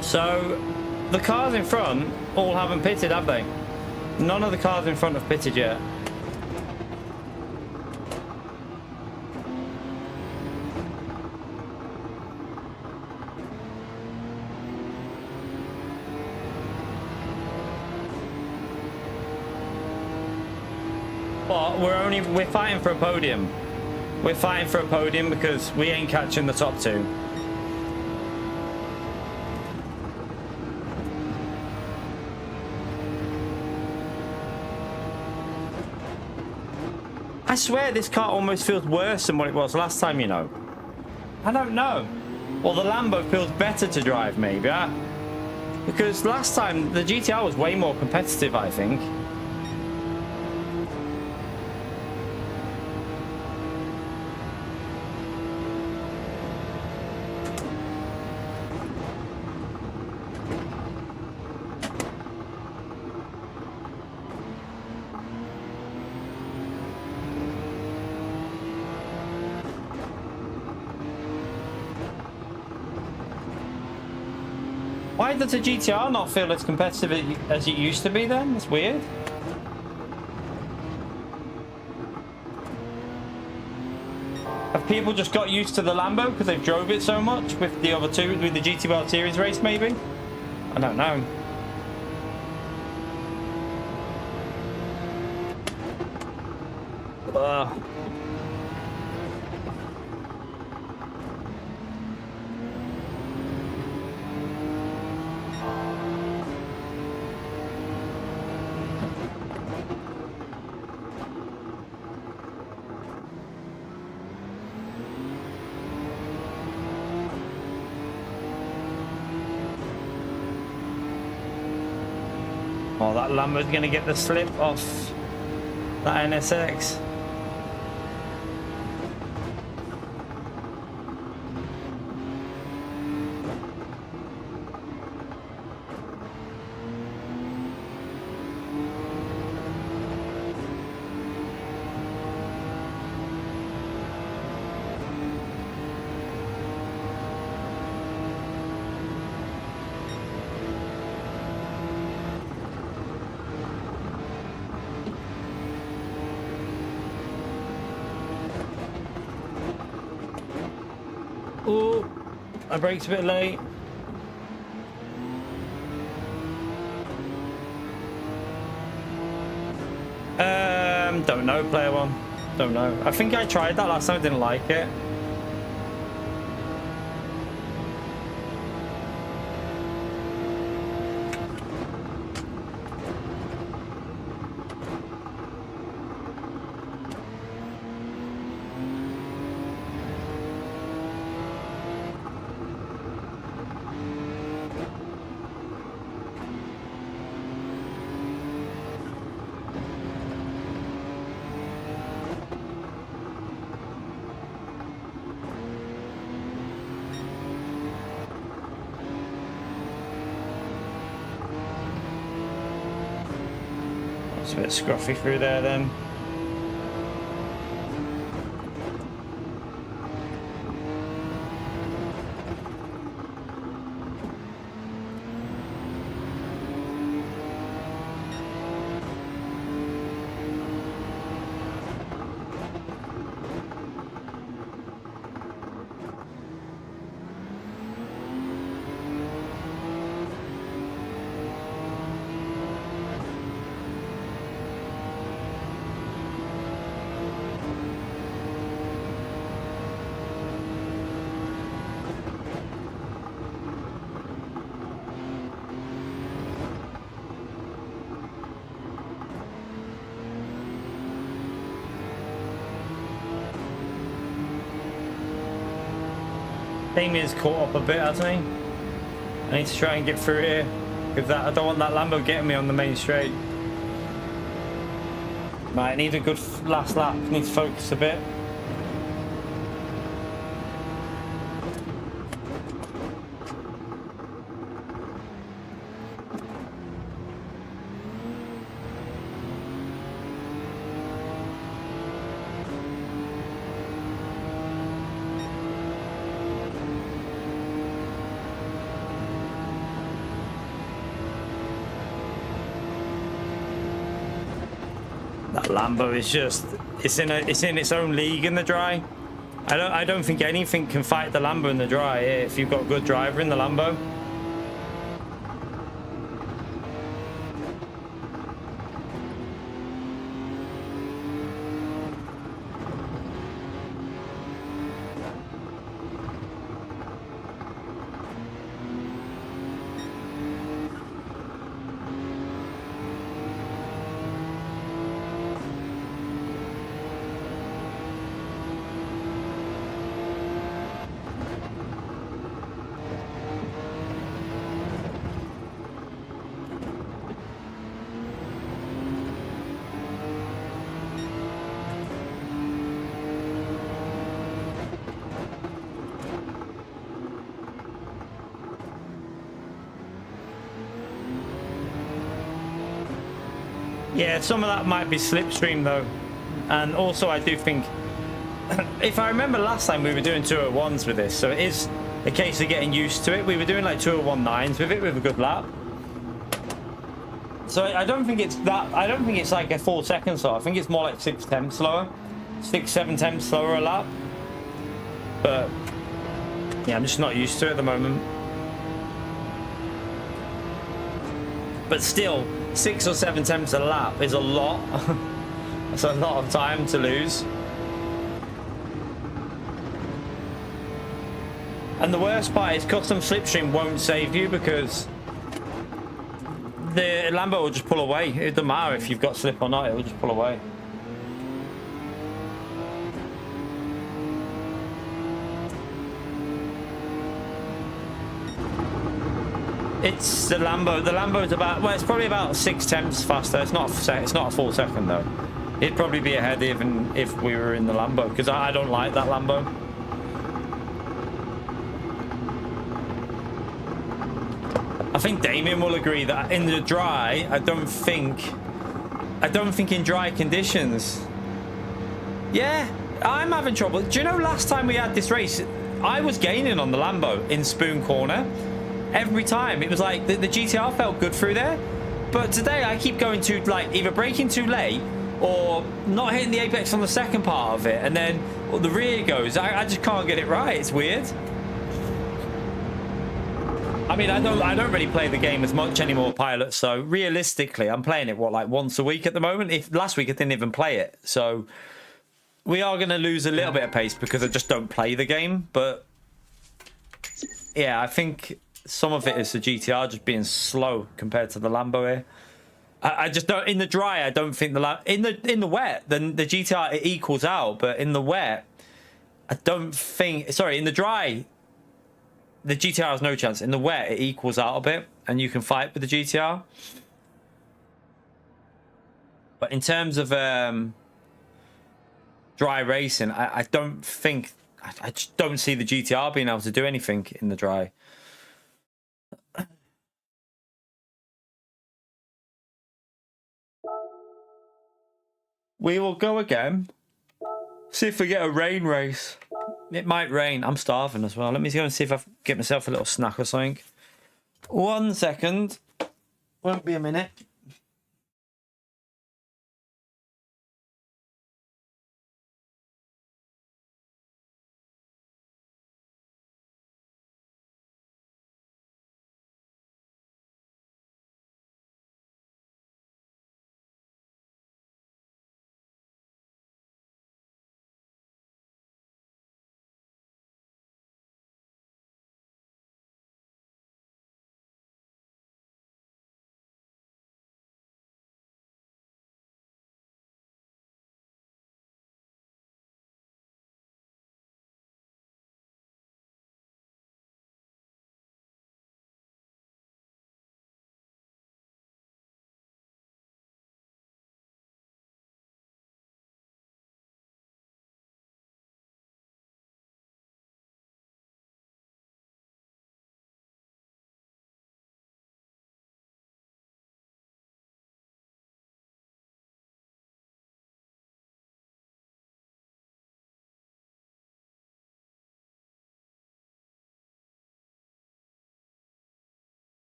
So, the cars in front all haven't pitted, have they? None of the cars in front have pitted yet. But we're fighting for a podium. We're fighting for a podium because we ain't catching the top two. I swear this car almost feels worse than what it was last time, you know. I don't know. Well, the Lambo feels better to drive, maybe. Because last time the GTR was way more competitive, I think. Why does the GTR not feel as competitive as it used to be then? That's weird. Have people just got used to the Lambo because they've drove it so much with the other two, with the GT World Series race maybe? I don't know. Oh, that Lambo's going to get the slip off that NSX. Oh, my brake's a bit late. don't know, player one. Don't know. I think I tried that last time. I didn't like it. It's a bit scruffy through there then. Damien's caught up a bit, hasn't he? I need to try and get through here because I don't want that Lambo getting me on the main straight. Right, I need a good last lap. Need to focus a bit. That Lambo is just, it's in its own league in the dry. I don't think anything can fight the Lambo in the dry if you've got a good driver in the Lambo. Yeah, some of that might be slipstream though. And also I do think, if I remember last time we were doing 201s with this, so it is a case of getting used to it. We were doing like 201.9s with it with a good lap. So I don't think it's that, I don't think it's like a 4 seconds slower. I think it's more like 6 tenths slower. 6-7 tenths slower a lap. But yeah, I'm just not used to it at the moment. But still, 6 or 7 tenths a lap is a lot. That's a lot of time to lose. And the worst part is custom slipstream won't save you because the Lambo will just pull away. It doesn't matter if you've got slip or not, it will just pull away. It's the Lambo. The Lambo is about, well, it's probably about 6 tenths faster. It's not a full second though. It'd probably be ahead even if we were in the Lambo because I don't like that Lambo. I think Damien will agree that in the dry, I don't think in dry conditions. Yeah, I'm having trouble. Do you know last time we had this race, I was gaining on the Lambo in Spoon Corner. Every time it was like the GTR felt good through there, but today I keep going to like either braking too late or not hitting the apex on the second part of it, and then the rear goes. I just can't get it right. It's weird. I mean, I don't really play the game as much anymore, Pilot. So realistically, I'm playing it like once a week at the moment. If last week I didn't even play it, so we are going to lose a little bit of pace because I just don't play the game. But yeah, I think some of it is the GTR just being slow compared to the Lambo here. I just don't, in the dry, I don't think in the wet, then the GTR it equals out, but in the wet, I don't think. Sorry, in the dry, the GTR has no chance. In the wet, it equals out a bit, and you can fight with the GTR. But in terms of dry racing, I don't think. I just don't see the GTR being able to do anything in the dry. We will go again. See if we get a rain race. It might rain. I'm starving as well. Let me go and see if I get myself a little snack or something. 1 second. Won't be a minute.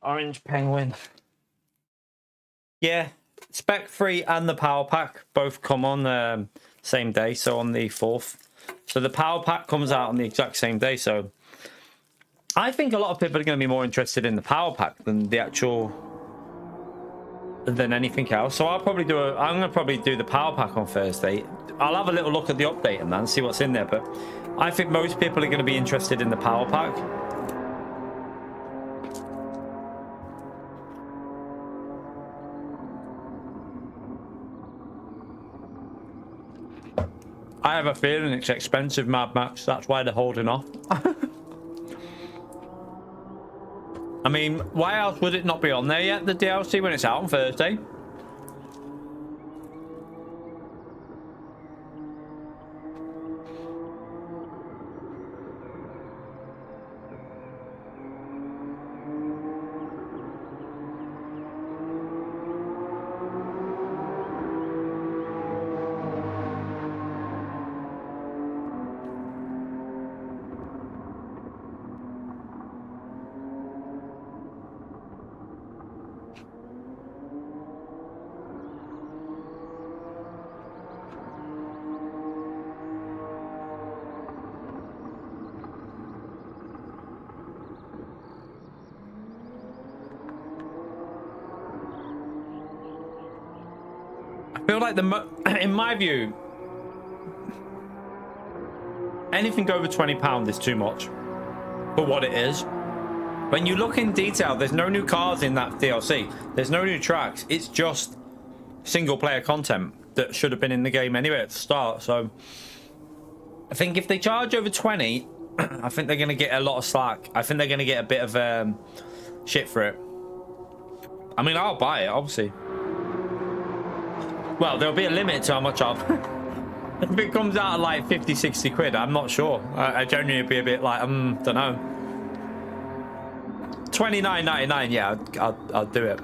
Orange Penguin. Yeah, Spec 3 and the Power Pack both come on same day, so on the 4th. So the Power Pack comes out on the exact same day, so I think a lot of people are going to be more interested in the Power Pack than the actual than anything else. So I'm going to probably do the Power Pack on Thursday. I'll have a little look at the update and then see what's in there, but I think most people are going to be interested in the Power Pack. I have a feeling it's expensive, Mad Max. That's why they're holding off. I mean, why else would it not be on there yet, the DLC, when it's out on Thursday? I feel like in my view, anything over £20 is too much for what it is. When you look in detail, there's no new cars in that DLC. There's no new tracks. It's just single player content that should have been in the game anyway at the start. So I think if they charge over 20, I think they're going to get a lot of slack. I think they're going to get a bit of shit for it. I mean, I'll buy it, obviously. Well, there'll be a limit to how much I'll... If it comes out at like 50, 60 quid, I'm not sure. I genuinely be a bit like, don't know. 29.99, yeah, I'll do it.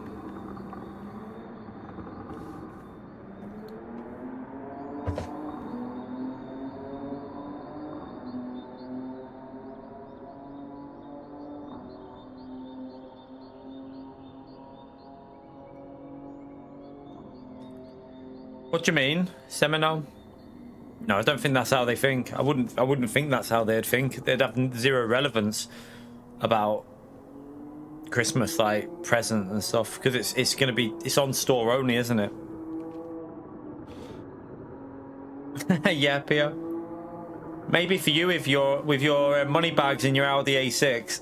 What do you mean, Seminole? No, I don't think that's how they think. I wouldn't think that's how they'd think. They'd have zero relevance about Christmas, like present and stuff, because it's gonna be, it's on store only, isn't it? Yeah, Pio. Maybe for you if you're with your money bags in your Audi A6.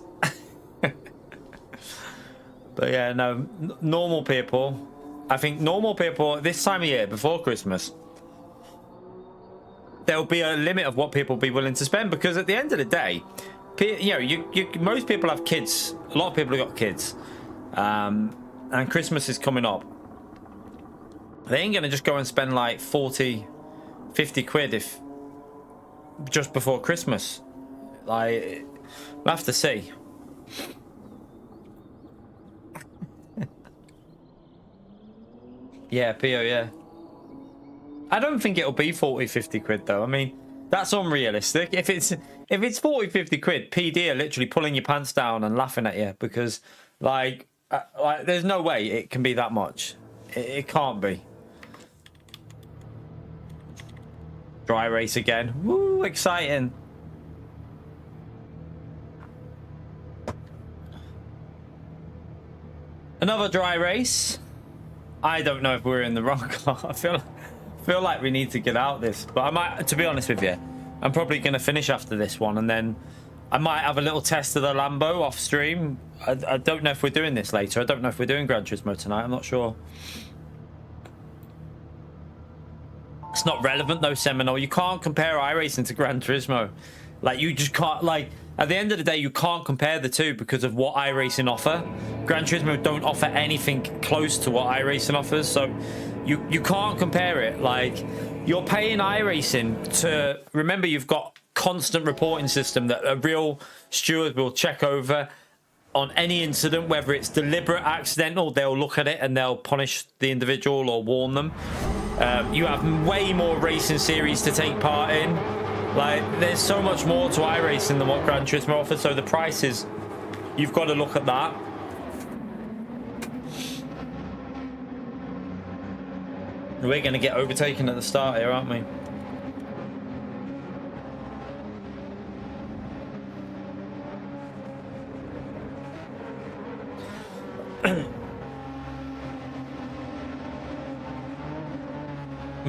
But yeah, no, normal people. I think normal people this time of year before Christmas, there'll be a limit of what people will be willing to spend, because at the end of the day, you know, most people have kids. A lot of people have got kids, and Christmas is coming up. They ain't gonna just go and spend like 40, 50 quid if just before Christmas. Like, we'll have to see. Yeah, Pio, yeah. I don't think it'll be 40, 50 quid though. I mean, that's unrealistic. If it's 40, 50 quid, PD are literally pulling your pants down and laughing at you, because like there's no way it can be that much. It can't be. Dry race again. Woo, exciting. Another dry race. I don't know if we're in the wrong car. I feel like we need to get out this, but I might, to be honest with you, I'm probably going to finish after this one, and then I might have a little test of the Lambo off stream. I don't know if we're doing this later. I don't know if we're doing Gran Turismo tonight. I'm not sure. It's not relevant though, Seminole. You can't compare iRacing to Gran Turismo. Like, you just can't, like, at the end of the day, you can't compare the two because of what iRacing offer. Gran Turismo don't offer anything close to what iRacing offers, so you can't compare it. Like, you're paying iRacing to, remember, you've got constant reporting system that a real steward will check over on any incident, whether it's deliberate, accidental. They'll look at it and they'll punish the individual or warn them. You have way more racing series to take part in. Like, there's so much more to iRacing than what Gran Turismo offers, so the prices, you've got to look at that. We're going to get overtaken at the start here, aren't we?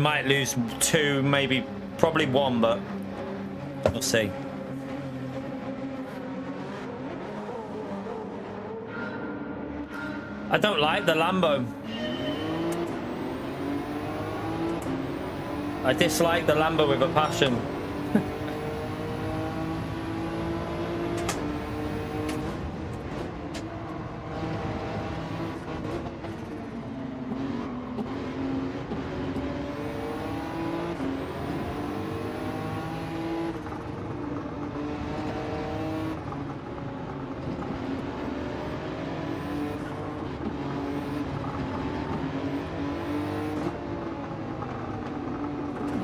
Might lose two, maybe, probably one, but we'll see. I don't like the Lambo. I dislike the Lambo with a passion.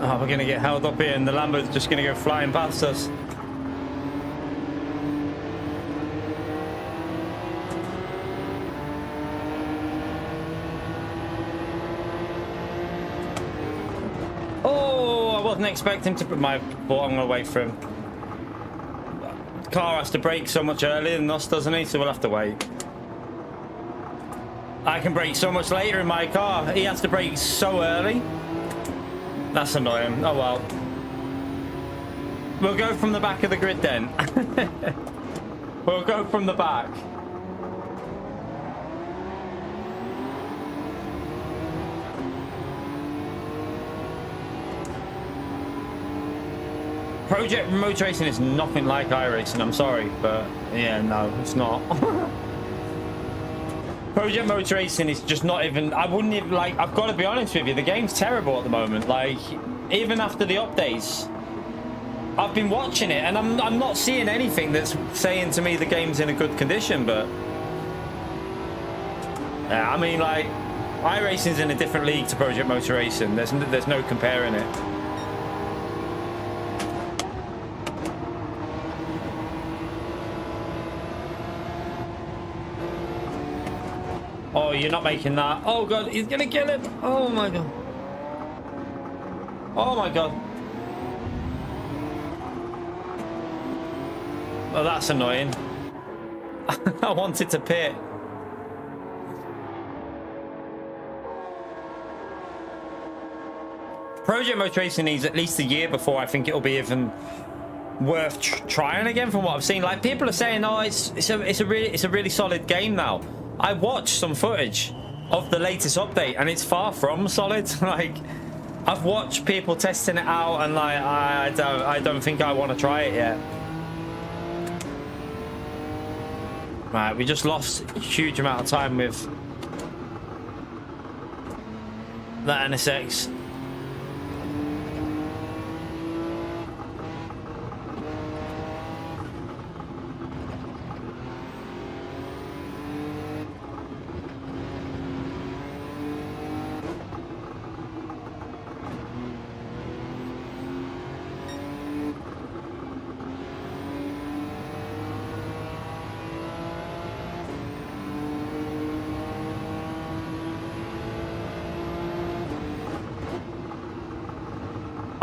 Oh, we're going to get held up here and the Lambo's just going to go flying past us. Oh, I wasn't expecting to put my foot. I'm going to wait for him. The car has to brake so much earlier than us, doesn't he? So we'll have to wait. I can brake so much later in my car. He has to brake so early. That's annoying. Oh well. We'll go from the back of the grid then. We'll go from the back. Project Remote Racing is nothing like iRacing. I'm sorry, but yeah, no, it's not. Project Motor Racing is just not even, I wouldn't even, like, I've got to be honest with you, the game's terrible at the moment. Like, even after the updates, I've been watching it and I'm not seeing anything that's saying to me the game's in a good condition. But yeah, I mean, like, iRacing's in a different league to Project Motor Racing. There's no comparing it. Oh, you're not making that. Oh god, he's gonna kill him. Oh my god. Oh my god. Oh, that's annoying. I wanted to pit. Project Motor Racing needs at least a year before I think it'll be even worth trying again. From what I've seen, like, people are saying, oh, it's a really solid game now. I watched some footage of the latest update and it's far from solid. Like, I've watched people testing it out and, like, I don't think I want to try it yet. Right, we just lost a huge amount of time with that NSX.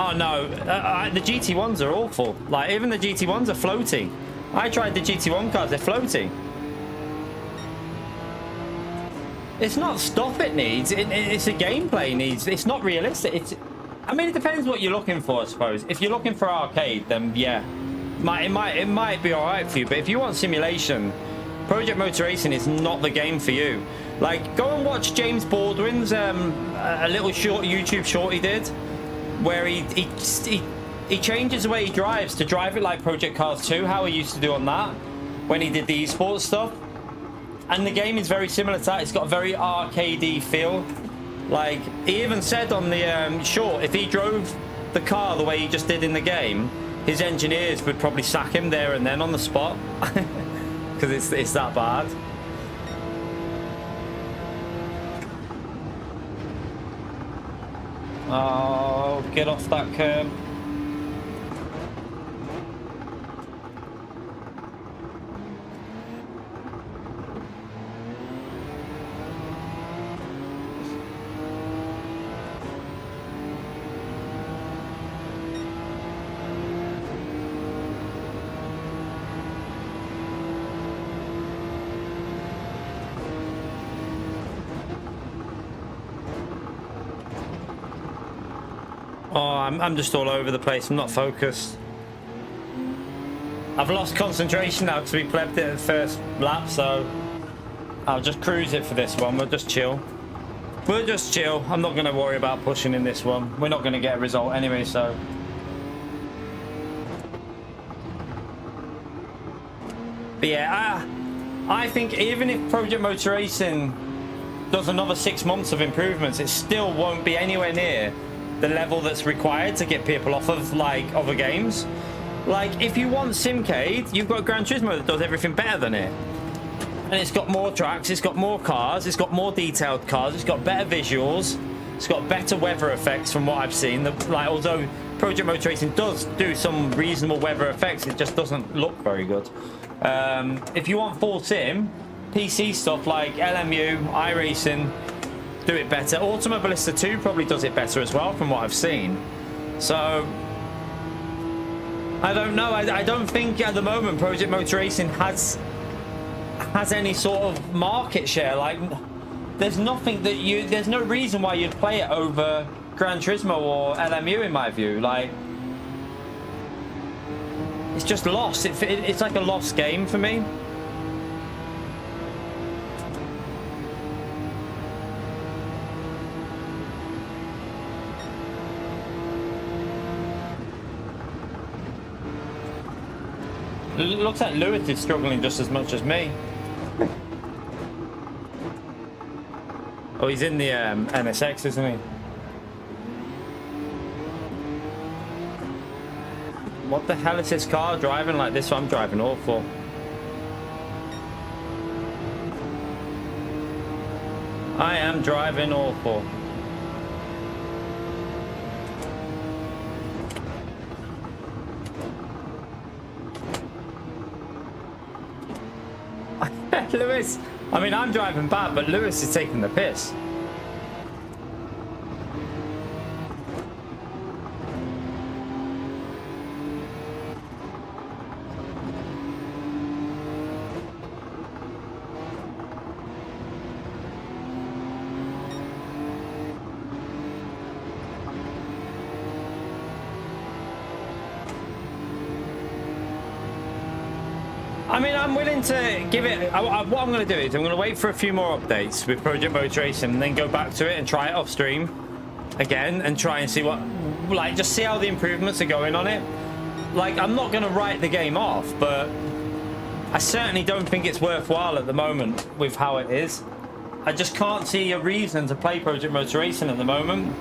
Oh no, the GT1s are awful. Like, even the GT1s are floating. I tried the GT1 cars, they're floating. It's not stuff it needs, it's a gameplay needs. It's not realistic. I mean, it depends what you're looking for, I suppose. If you're looking for arcade, then yeah, it might be all right for you. But if you want simulation, Project Motor Racing is not the game for you. Like, go and watch James Baldwin's a little short YouTube short he did, where he changes the way he drives to drive it like Project Cars 2, how he used to do on that when he did the esports stuff. And the game is very similar to that. It's got a very arcadey feel. Like, he even said on the short, if he drove the car the way he just did in the game, his engineers would probably sack him there and then on the spot. Because it's that bad. Oh, get off that curb. Oh, I'm just all over the place. I'm not focused. I've lost concentration now because we plebbed it at the first lap, so I'll just cruise it for this one. We'll just chill. We'll just chill. I'm not going to worry about pushing in this one. We're not going to get a result anyway, so. But yeah, I think even if Project Motor Racing does another 6 months of improvements, it still won't be anywhere near the level that's required to get people off of, like, other games. Like, if you want Simcade, you've got Gran Turismo that does everything better than it. And it's got more tracks, it's got more cars, it's got more detailed cars, it's got better visuals, it's got better weather effects from what I've seen. Like, although Project Motor Racing does do some reasonable weather effects, it just doesn't look very good. If you want full sim, PC stuff like LMU, iRacing, do it better. Automobilista 2 probably does it better as well from what I've seen. So I don't know. I don't think at the moment Project Motor Racing has any sort of market share. Like, there's nothing that there's no reason why you'd play it over Gran Turismo or LMU in my view. Like, it's just lost. It's like a lost game for me. It looks like Lewis is struggling just as much as me. Oh, he's in the NSX, isn't he? What the hell is this car driving like this? I'm driving awful. I am driving awful. Lewis, I mean, I'm driving bad, but Lewis is taking the piss. I mean, I'm willing to give it. What I'm going to do is I'm going to wait for a few more updates with Project Motor Racing and then go back to it and try it off stream again and try and see what, like, just see how the improvements are going on it. Like, I'm not going to write the game off, but I certainly don't think it's worthwhile at the moment with how it is. I just can't see a reason to play Project Motor Racing at the moment.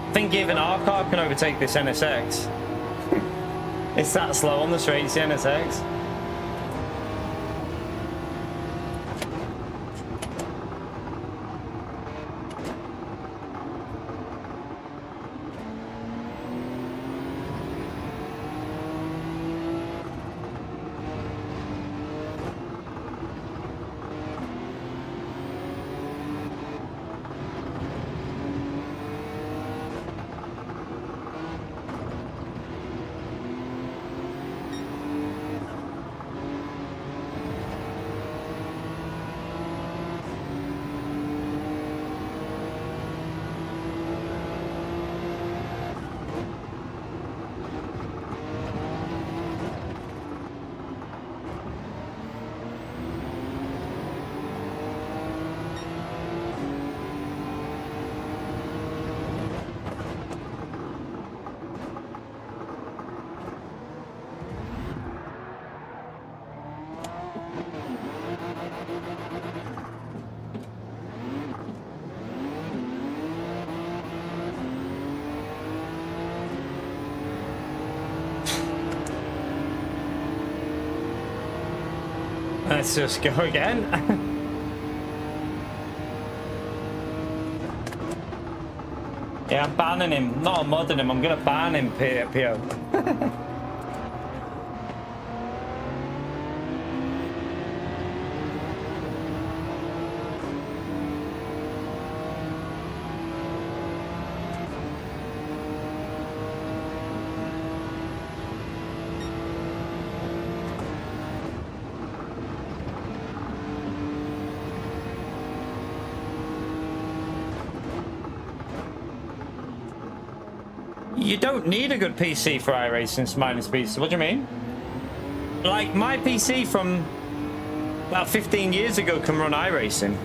I think even our car can overtake this NSX. It's that slow on the straights, the NSX. Let's just go again. Yeah, I'm banning him. Not modding him. I'm going to ban him, Pio. You don't need a good PC for iRacing, Smiling Speedster. What do you mean? Like, my PC from about 15 years ago can run iRacing.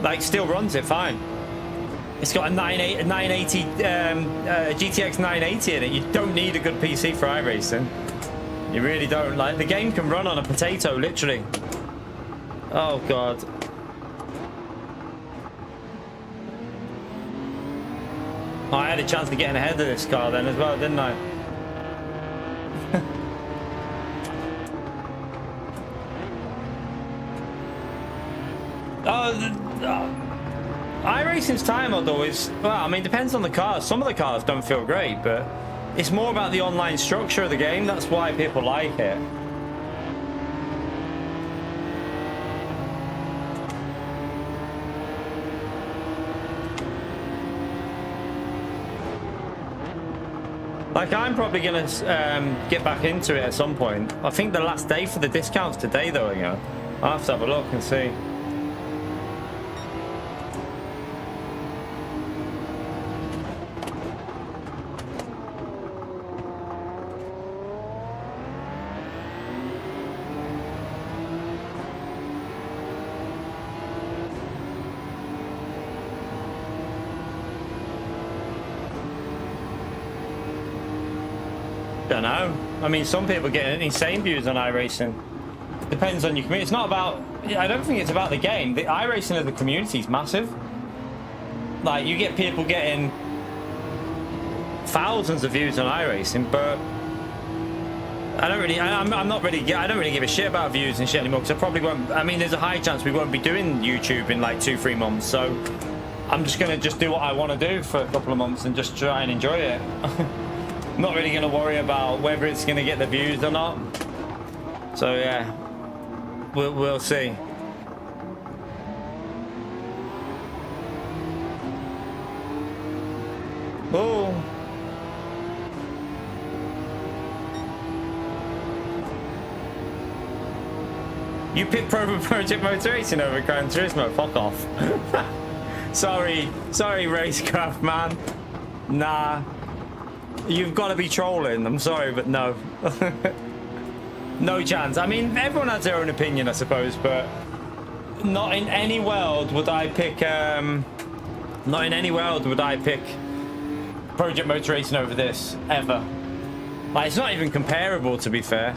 Like, still runs it fine. It's got a 980 GTX 980 in it. You don't need a good PC for iRacing. You really don't. Like, the game can run on a potato, literally. Oh, God. Oh, I had a chance of getting ahead of this car then as well, didn't I? iRacing's tire model is, well, I mean, depends on the cars. Some of the cars don't feel great, but it's more about the online structure of the game. That's why people like it. Like, I'm probably going to get back into it at some point. I think the last day for the discounts today, though, you know. I'll have to have a look and see. Don't know. I mean, some people get insane views on iRacing. Depends on your community. It's not about, I don't think it's about the game. The iRacing as a community is massive. Like, you get people getting thousands of views on iRacing, but I don't really, I don't really give a shit about views and shit anymore, because I probably won't. I mean, there's a high chance we won't be doing YouTube in like 2-3 months, so I'm just gonna do what I want to do for a couple of months and just try and enjoy it. Not really going to worry about whether it's going to get the views or not. So yeah, we'll see. Oh. You picked Project Motor Racing over Gran Turismo. Fuck off. sorry, Racecraft man. Nah. You've got to be trolling. I'm sorry, but no. No chance. I mean, everyone has their own opinion, I suppose, but not in any world would I pick. Not in any world would I pick Project Motor Racing over this ever. Like, it's not even comparable, to be fair.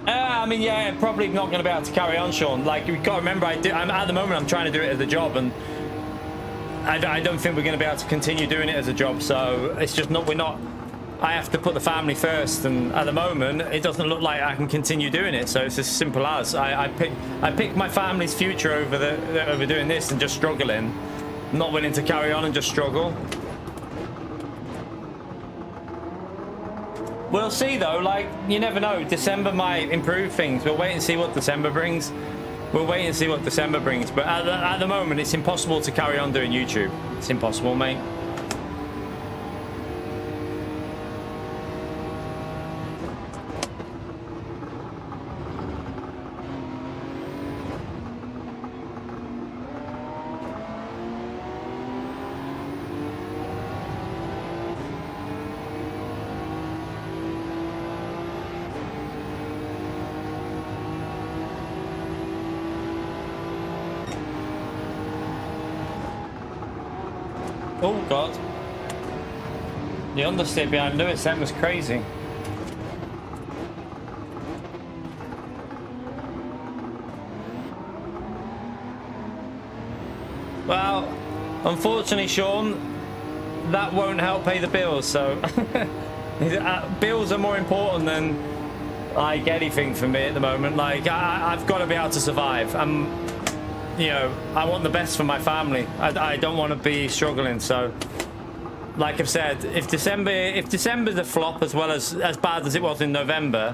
I mean, yeah, probably not going to be able to carry on, Sean. Like, you've got to remember, I'm at the moment, I'm trying to do it as a job, and I don't think we're going to be able to continue doing it as a job. So it's just not, I have to put the family first, and at the moment it doesn't look like I can continue doing it. So it's as simple as I pick my family's future over doing this and just struggling, not willing to carry on and just struggle. We'll see though, like, you never know. December might improve things. We'll wait and see what December brings. We'll wait and see what December brings, but at the moment, it's impossible to carry on doing YouTube. It's impossible, mate. Oh god. The understeer behind Lewis then was crazy. Well, unfortunately, Sean, that won't help pay the bills, so bills are more important than like anything for me at the moment. Like, I've got to be able to survive. You know, I want the best for my family. I don't want to be struggling. So, like I've said, if December's a flop as well as bad as it was in November,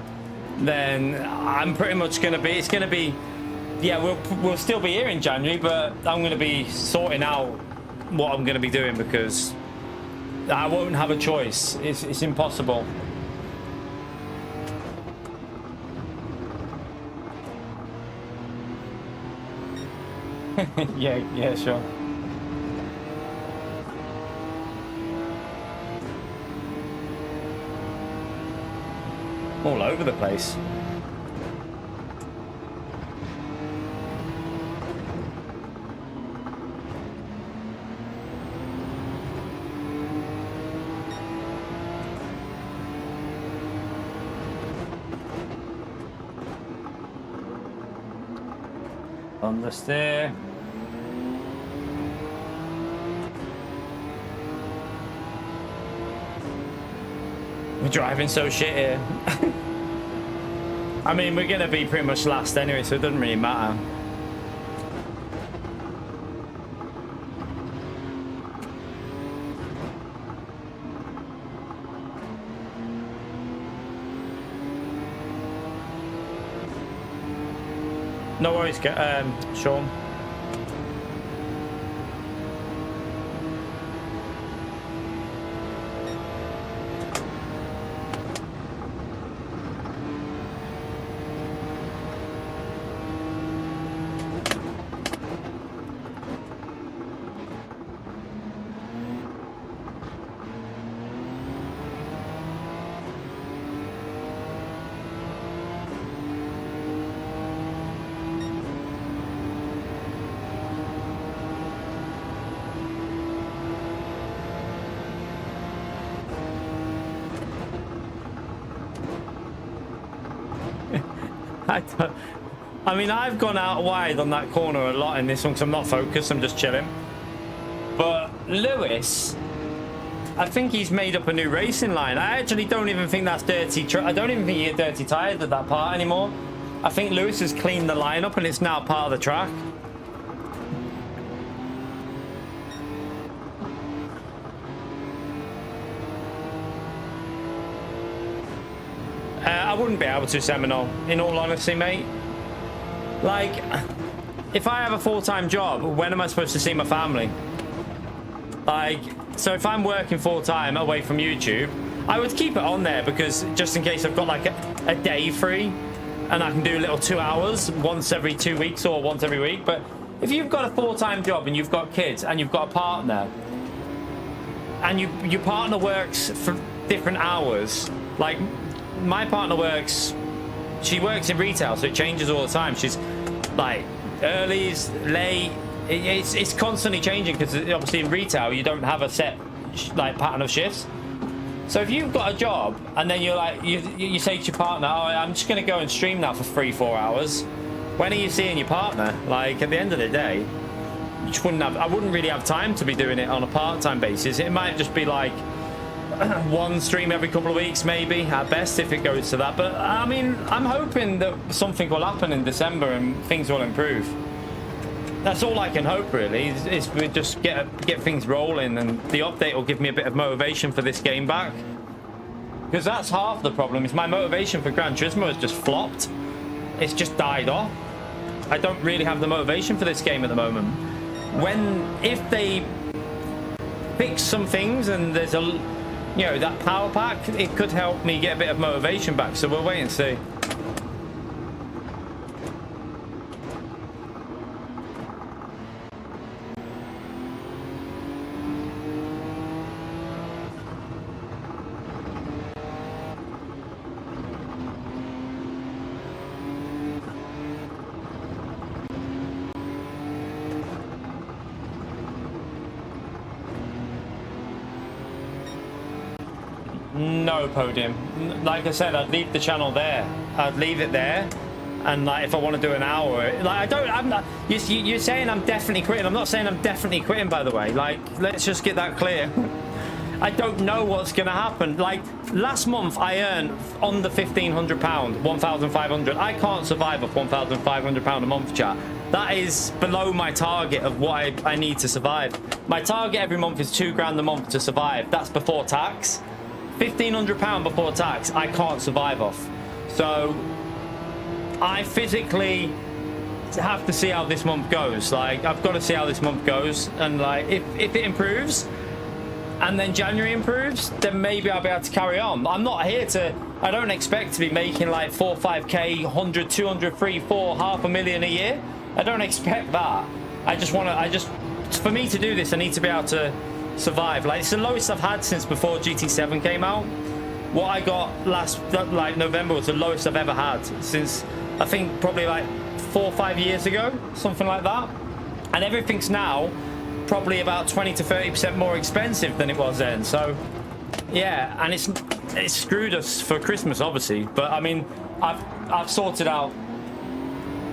then I'm pretty much gonna be. It's gonna be, yeah, we'll still be here in January, but I'm gonna be sorting out what I'm gonna be doing because I won't have a choice. It's impossible. yeah, sure. All over the place. Understeer. We're driving so shit here. I mean, we're going to be pretty much last anyway, so it doesn't really matter. No worries, Sean. I mean, I've gone out wide on that corner a lot in this one because I'm not focused, I'm just chilling. But Lewis, I think he's made up a new racing line. I actually don't even think that's dirty. I don't even think you get dirty tyres at that part anymore. I think Lewis has cleaned the line up and it's now part of the track. I wouldn't be able to, Seminole, in all honesty, mate. Like, if I have a full-time job, when am I supposed to see my family? Like, so if I'm working full-time away from YouTube, I would keep it on there because just in case I've got like a day free and I can do a little 2 hours once every 2 weeks or once every week. But if you've got a full-time job and you've got kids and you've got a partner and your partner works for different hours, like my partner works, she works in retail, so it changes all the time. She's like early's, late, it's constantly changing because obviously in retail you don't have a set like pattern of shifts. So if you've got a job and then you're like you say to your partner, oh, I'm just gonna go and stream now for 3-4 hours, when are you seeing your partner? Like at the end of the day, you just I wouldn't really have time to be doing it on a part-time basis. It might just be like one stream every couple of weeks, maybe at best, if it goes to that. But I mean, I'm hoping that something will happen in December and things will improve. That's all I can hope, really, is we just get things rolling, and the update will give me a bit of motivation for this game back, because that's half the problem. Is my motivation for Gran Turismo has just flopped. It's just died off. I don't really have the motivation for this game at the moment. If they fix some things and there's that power pack, it could help me get a bit of motivation back. So we'll wait and see. No, Podium. Like I said, I'd leave the channel there. I'd leave it there, and like if I want to do an hour, like I'm not. You're saying I'm definitely quitting. I'm not saying I'm definitely quitting, by the way. Like, let's just get that clear. I don't know what's gonna happen. Like last month, I earned on the £1,500, 1,500. I can't survive off £1,500 a month, chat. That is below my target of what I need to survive. My target every month is £2,000 a month to survive. That's before tax. £1,500 before tax, I can't survive off. So I physically have to see how this month goes. Like, I've got to see how this month goes, and like if it improves and then January improves, then maybe I'll be able to carry on. I'm not here to, I don't expect to be making like 4, 5k, 100, 200, 3, 4, half a million a year. I don't expect that. For me to do this, I need to be able to survive. Like, it's the lowest I've had since before GT7 came out. What I got last like November was the lowest I've ever had since, I think, probably like 4 or 5 years ago, something like that. And everything's now probably about 20 to 30% more expensive than it was then. So yeah, and it's screwed us for Christmas, obviously, but I mean, I've sorted out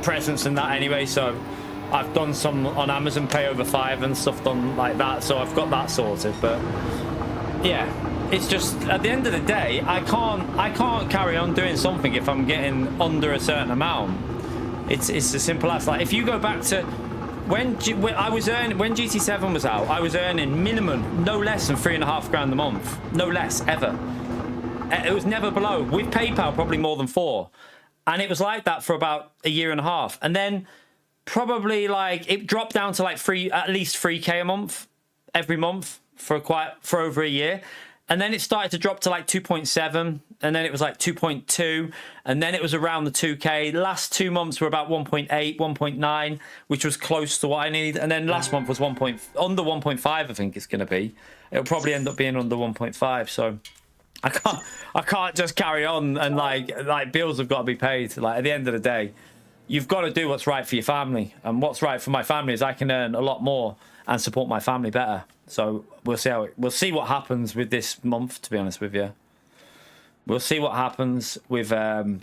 presents and that anyway, so I've done some on Amazon Pay over 5 and stuff done like that, so I've got that sorted. But yeah, it's just at the end of the day, I can't carry on doing something if I'm getting under a certain amount. It's as simple as, like, if you go back to when I was earning, when GT7 was out, I was earning minimum no less than £3.5 grand a month, no less ever. It was never below. With PayPal, probably more than 4, and it was like that for about a year and a half, and then probably like it dropped down to like at least 3k a month every month for over a year. And then it started to drop to like 2.7, and then it was like 2.2, and then it was around the 2k. The last 2 months were about 1.8, 1.9, which was close to what I need. And then last month was under 1.5, I think it's going to be. It'll probably end up being under 1.5. So I can't just carry on, and like bills have got to be paid. Like, at the end of the day, you've got to do what's right for your family. And what's right for my family is I can earn a lot more and support my family better. So we'll see what happens with this month, to be honest with you. We'll see what happens with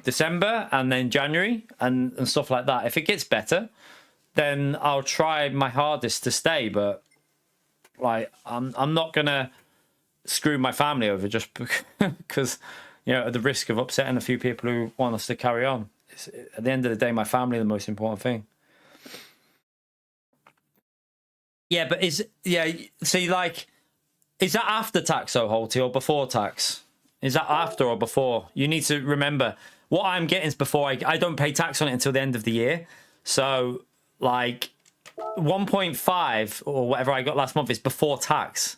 December and then January and stuff like that. If it gets better, then I'll try my hardest to stay. But like, I'm not gonna screw my family over just because, you know, at the risk of upsetting a few people who want us to carry on. At the end of the day, my family is the most important thing. Yeah, but see, like, is that after tax, though, Holty, or before tax? Is that after or before? You need to remember, what I'm getting is before. I don't pay tax on it until the end of the year. So, like, 1.5 or whatever I got last month is before tax.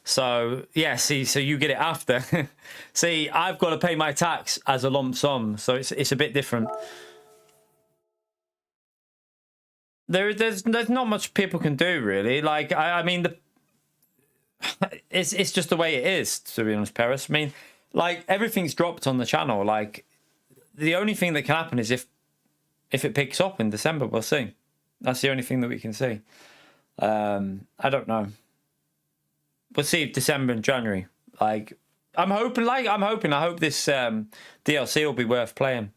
So, yeah, see, so you get it after. See, I've got to pay my tax as a lump sum, so it's a bit different. There's not much people can do, really. Like, I mean, it's just the way it is, to be honest, Paris. I mean, like, everything's dropped on the channel. Like, the only thing that can happen is if it picks up in December. We'll see. That's the only thing that we can see. I don't know. We'll see December and January. Like, I hope this DLC will be worth playing.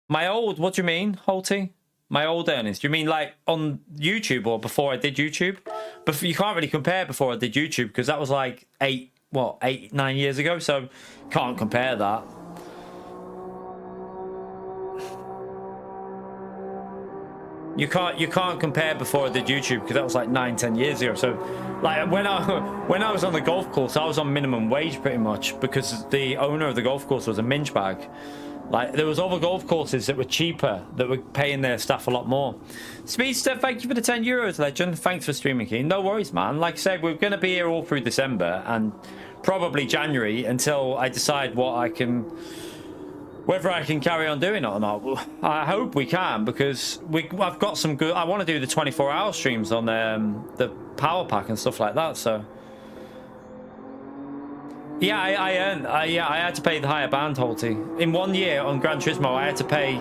My old, what do you mean, Holty? My old earnings? Do you mean like on YouTube or before I did YouTube? But you can't really compare before I did YouTube because that was like 9 years ago. So can't compare that. You can't compare before I did YouTube because that was like 9-10 years ago. So like when I was on the golf course, I was on minimum wage pretty much because the owner of the golf course was a minge bag. Like, there was other golf courses that were cheaper, that were paying their staff a lot more. Speedster, thank you for the €10, legend. Thanks for streaming, Keen. No worries, man. Like I said, we're going to be here all through December and probably January until I decide whether I can carry on doing it or not. I hope we can, because I've got some good. I want to do the 24-hour streams on the power pack and stuff like that. So. Yeah, I had to pay the higher band, Holty. In 1 year on Gran Turismo, I had to pay.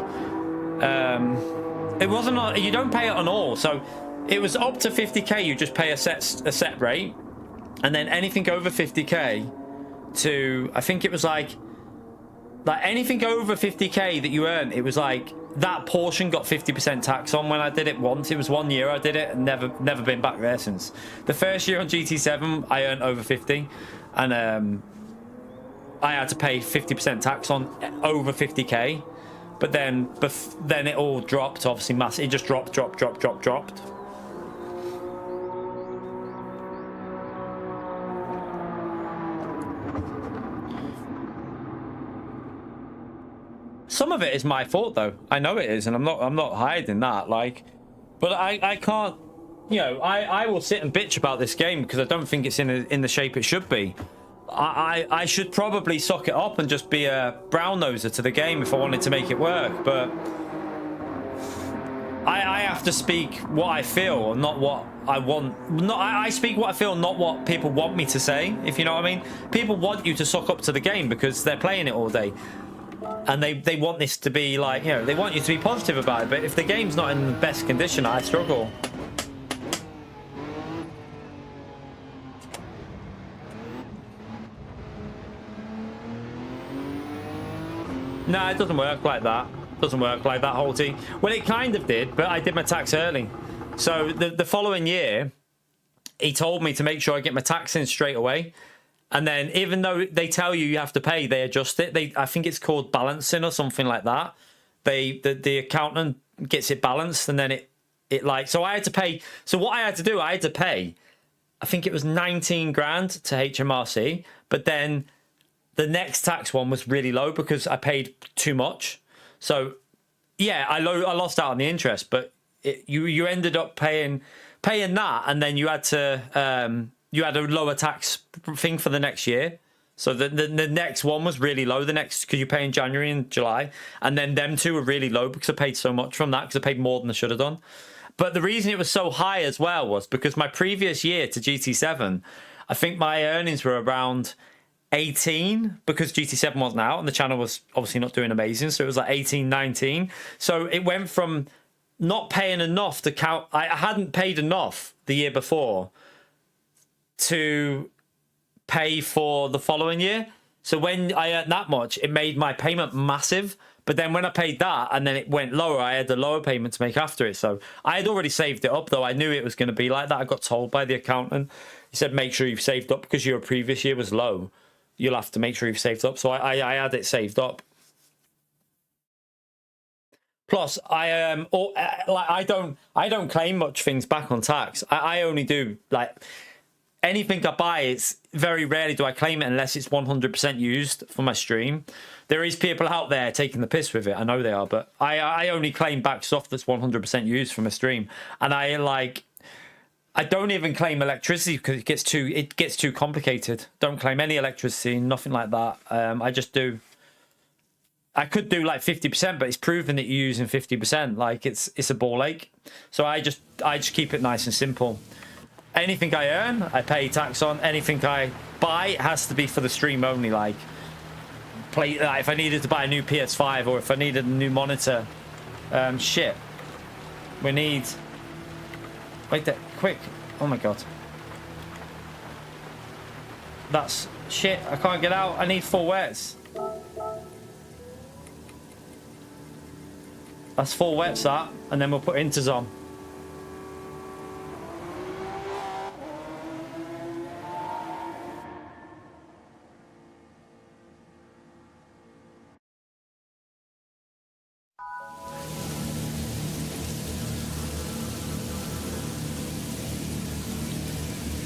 It wasn't on, you don't pay it on all, so it was up to 50k. You just pay a set rate, and then anything over 50k to, I think it was like anything over 50k that you earn, it was like that portion got 50% tax on. When I did it once, it was 1 year I did it, and never been back there since. The first year on GT7, I earned over 50. And I had to pay 50% tax on over 50k, but then it all dropped. Obviously, it just dropped. Some of it is my fault, though. I know it is, and I'm not hiding that. Like, but I can't. You know, I will sit and bitch about this game because I don't think it's in the shape it should be. I should probably suck it up and just be a brown noser to the game if I wanted to make it work. But I have to speak what I feel, not what I want. I speak what I feel, not what people want me to say. If you know what I mean. People want you to suck up to the game because they're playing it all day. And they want this to be like, you know, they want you to be positive about it. But if the game's not in the best condition, I struggle. No, it doesn't work like that. Doesn't work like that, Holty. Well, it kind of did, but I did my tax early. So the following year, he told me to make sure I get my tax in straight away. And then even though they tell you have to pay, they adjust it. I think it's called balancing or something like that. The accountant gets it balanced, and then it like, so I had to pay. So what I had to do, I had to pay, I think it was 19 grand to HMRC, but then the next tax one was really low because I paid too much. So yeah, I lost out on the interest, but you ended up paying that, and then you had to you had a lower tax thing for the next year. So the next one was really low. The next, because you pay in January and July, and then them two were really low because I paid so much from that, because I paid more than I should have done. But the reason it was so high as well was because my previous year to GT7, I think my earnings were around 18, because GT7 wasn't out and the channel was obviously not doing amazing. So it was like 18, 19. So it went from not paying enough to count. I hadn't paid enough the year before to pay for the following year. So when I earned that much, it made my payment massive. But then when I paid that and then it went lower, I had a lower payment to make after it. So I had already saved it up, though. I knew it was going to be like that. I got told by the accountant. He said, make sure you've saved up, because your previous year was low. You'll have to make sure you've saved up. So I had it saved up. Plus, I don't claim much things back on tax. I only do, like, anything I buy, it's very rarely do I claim it unless it's 100% used for my stream. There is people out there taking the piss with it. I know they are, but I only claim back stuff that's 100% used from a stream. And I don't even claim electricity because it gets too complicated. Don't claim any electricity, nothing like that. I just do. I could do like 50%, but it's proven that you're using 50%. Like it's a ball ache. So I just keep it nice and simple. Anything I earn, I pay tax on. Anything I buy has to be for the stream only. Like if I needed to buy a new PS5 or if I needed a new monitor, shit. We need. Wait there, quick! Oh my god. That's shit. I can't get out. I need 4 wets. That's 4 wets, that, and then we'll put inters on.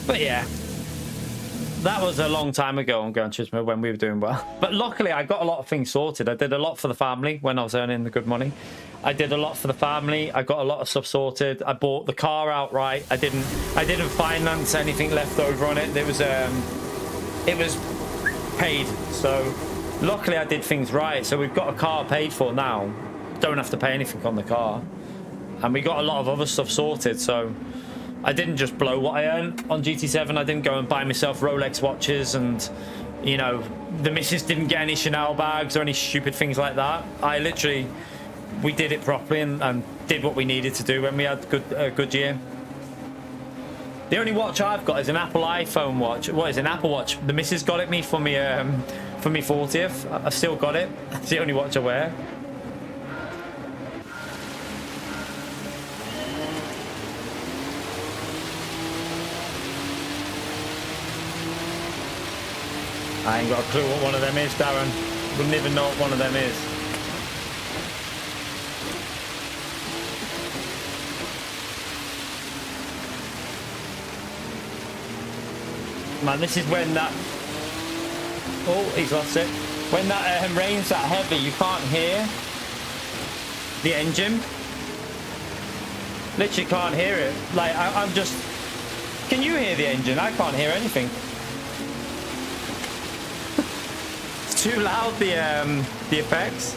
But yeah, that was a long time ago on Gran Turismo when we were doing well. But luckily, I got a lot of things sorted. I did a lot for the family when I was earning the good money. I did a lot for the family. I got a lot of stuff sorted. I bought the car outright. I didn't finance anything left over on it. It was paid. So luckily, I did things right. So we've got a car paid for now. Don't have to pay anything on the car, and we got a lot of other stuff sorted. So I didn't just blow what I earned on GT7. I didn't go and buy myself Rolex watches, and, you know, the missus didn't get any Chanel bags or any stupid things like that. We did it properly and did what we needed to do when we had a good year. The only watch I've got is an Apple iPhone watch. What is an Apple Watch? The missus got it me for me 40th. I've still got it. It's the only watch I wear. I ain't got a clue what one of them is, Darren. Wouldn't even know what one of them is. Man, this is when that... Oh, he's lost it. When that rain's that heavy, you can't hear the engine. Literally can't hear it. Like, I'm just... Can you hear the engine? I can't hear anything. Too loud, the effects.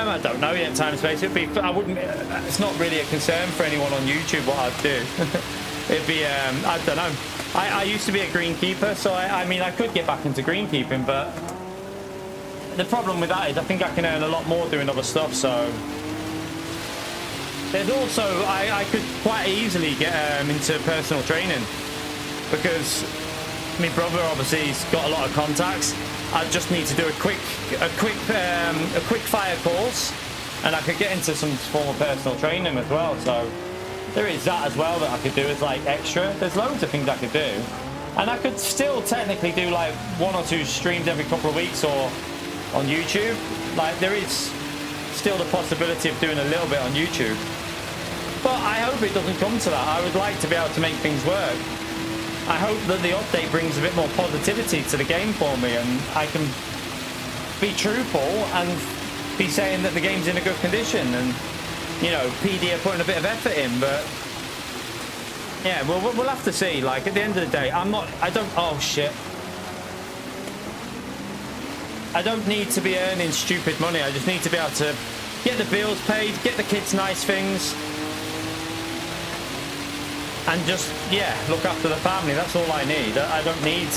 I don't know yet, time and space. I wouldn't. It's not really a concern for anyone on YouTube what I'd do. It'd be. I don't know. I used to be a greenkeeper, so I mean I could get back into greenkeeping, but the problem with that is I think I can earn a lot more doing other stuff. So there's also I could quite easily get into personal training, because my brother obviously has got a lot of contacts. I just need to do a quick fire course, and I could get into some form of personal training as well. So there is that as well that I could do as like extra. There's loads of things I could do, and I could still technically do like 1 or 2 streams every couple of weeks or on YouTube. Like there is still the possibility of doing a little bit on YouTube, but I hope it doesn't come to that. I would like to be able to make things work. I hope that the update brings a bit more positivity to the game for me, and I can be truthful and be saying that the game's in a good condition, and you know, PD are putting a bit of effort in. But yeah, we'll have to see. Like at the end of the day, oh shit, I don't need to be earning stupid money. I just need to be able to get the bills paid, get the kids nice things, and just, yeah, look after the family. That's all I need. I don't need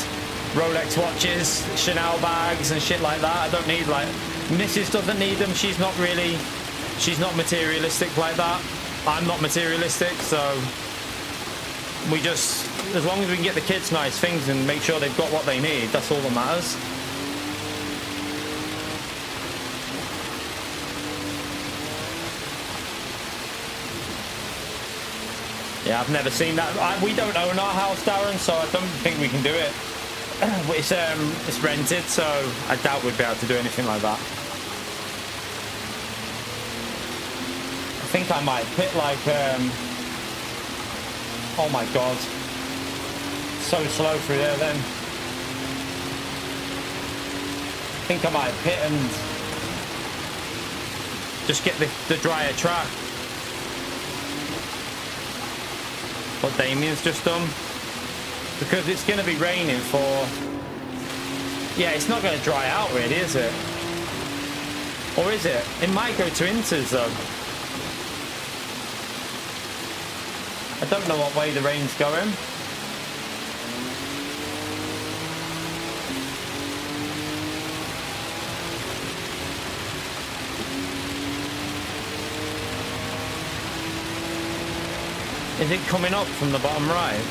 Rolex watches, Chanel bags and shit like that. I don't need, like, Mrs. doesn't need them. She's not materialistic like that. I'm not materialistic, so we just, as long as we can get the kids nice things and make sure they've got what they need, that's all that matters. Yeah, I've never seen that. We don't own our house, Darren, so I don't think we can do it. It's rented, so I doubt we'd be able to do anything like that. I think I might pit like, oh my god, so slow through there then. I think I might pit and just get the drier track. What Damien's just done, because it's going to be raining for, yeah, it's not going to dry out really, is it? Or is it? It might go to inters though. I don't know what way the rain's going. Is it coming up from the bottom right?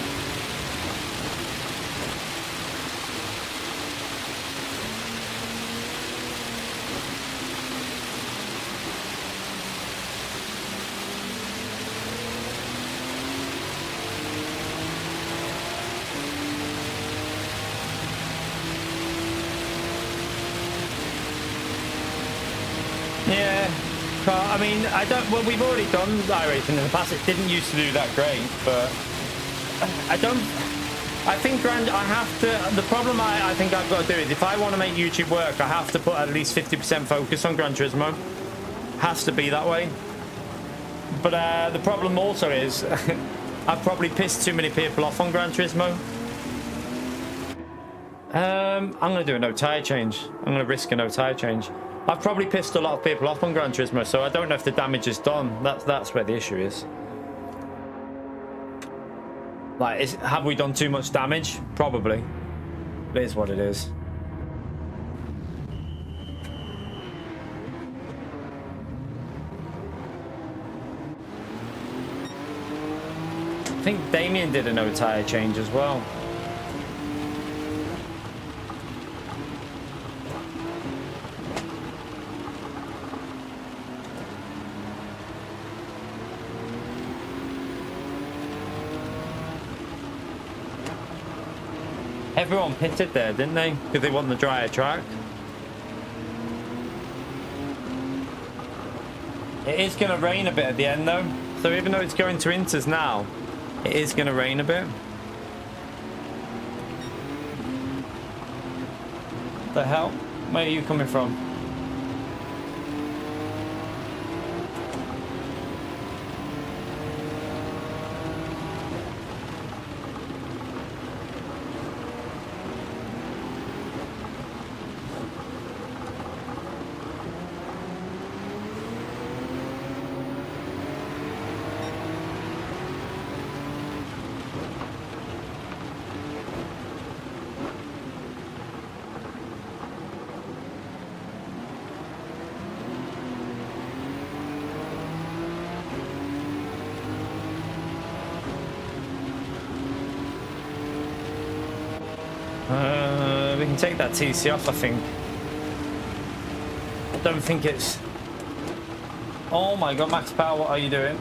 Yeah. I mean, well, we've already done iRacing in the past. It didn't used to do that great, but I think the problem I think I've got to do is, if I want to make YouTube work, I have to put at least 50% focus on Gran Turismo. Has to be that way. But the problem also is, I've probably pissed too many people off on Gran Turismo. I'm going to do a no tyre change. I'm going to risk a no tyre change. I've probably pissed a lot of people off on Gran Turismo, so I don't know if the damage is done. That's where the issue is. Like, have we done too much damage? Probably. It is what it is. I think Damien did a no tyre change as well. Everyone pitted there, didn't they? Because they want the drier track. It is going to rain a bit at the end though. So even though it's going to inters now, it is going to rain a bit. The hell? Where are you coming from? we can take that TC off, I think. I don't think it's... Oh my god, Max Power, what are you doing?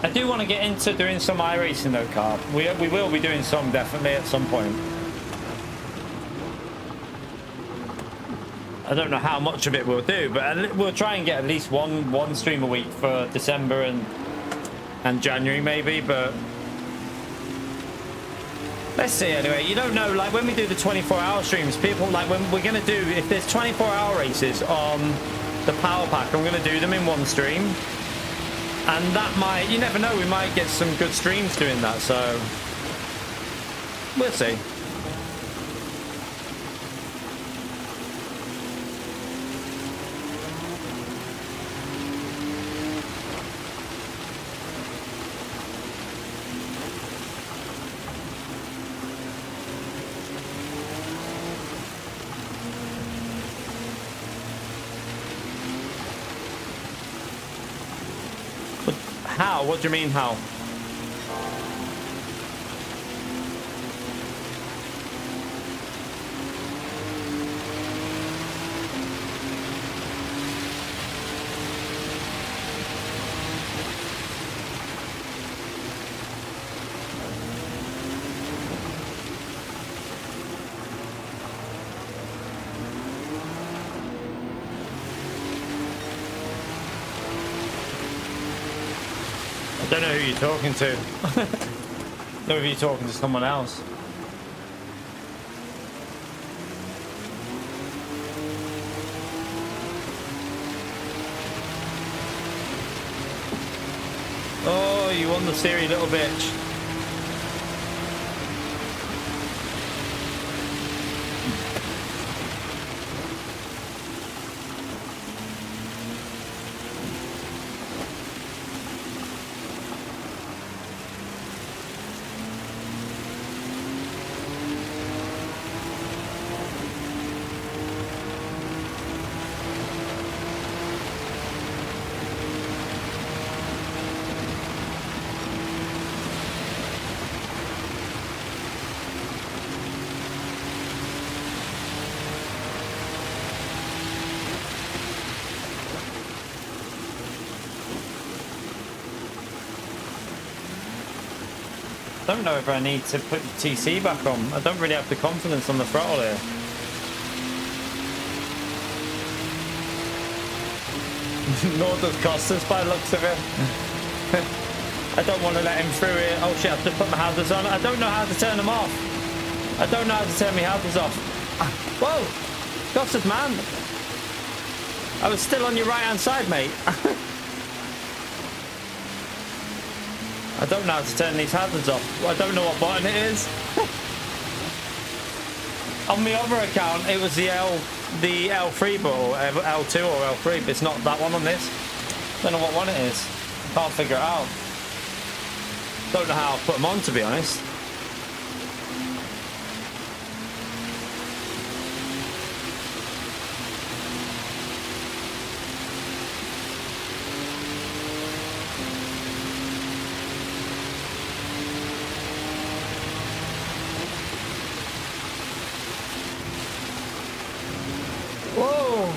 I do want to get into doing some iRacing though, Carb. We will be doing some definitely at some point. I don't know how much of it we'll do, but we'll try and get at least one stream a week for December and January maybe, but let's see anyway. You don't know, like when we do the 24-hour streams, people like when we're going to do, if there's 24-hour races on the Power Pack, I'm going to do them in one stream. And that might, you never know, we might get some good streams doing that, so we'll see. How? What do you mean, how? I don't know who you're talking to. I don't know if you're talking to someone else. Oh, you won the series, little bitch. I don't know if I need to put the TC back on. I don't really have the confidence on the throttle here. Nor does Costas by the looks of it. I don't want to let him through here. Oh shit, I've just put my hazards on. I don't know how to turn them off. I don't know how to turn my hazards off. Whoa! Costas, man! I was still on your right hand side, mate. I don't know how to turn these hazards off. I don't know what button it is. On the other account, it was the L3 button, or L2 or L3, but it's not that one on this. Don't know what one it is. Can't figure it out. Don't know how I'll put them on, to be honest.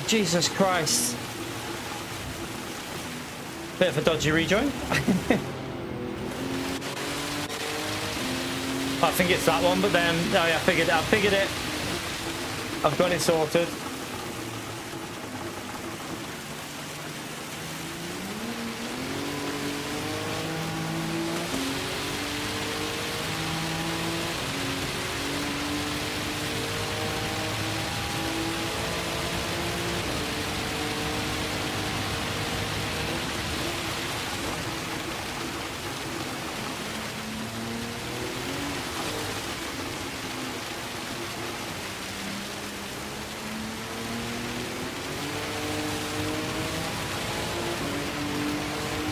Jesus Christ. Bit of a dodgy rejoin. I think it's that one, but then oh yeah, I figured it. I've got it sorted.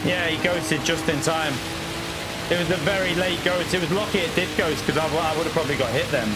Yeah, he ghosted just in time. It was a very late ghost. It was lucky it did ghost because I would have probably got hit then.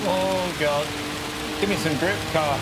Oh god. Give me some grip, car.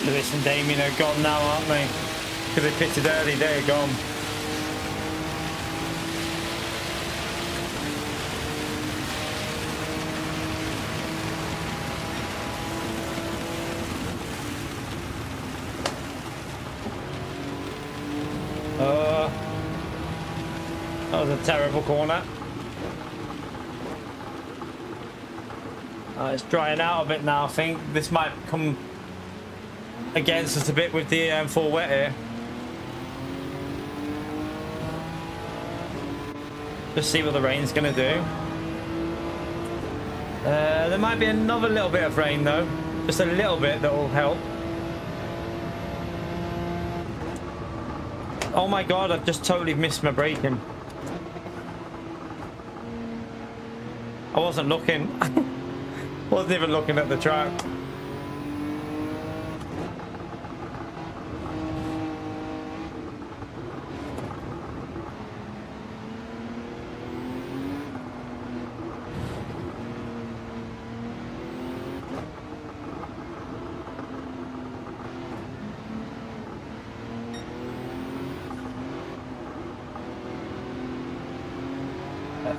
Lewis and Damien are gone now, aren't they? Because they pitted early, they're gone. That was a terrible corner. It's drying out a bit now, I think. This might come against us a bit with the full wet here. Just see what the rain's going to do. There might be another little bit of rain though. Just a little bit that will help. Oh my god, I've just totally missed my braking. I wasn't looking. Wasn't even looking at the track.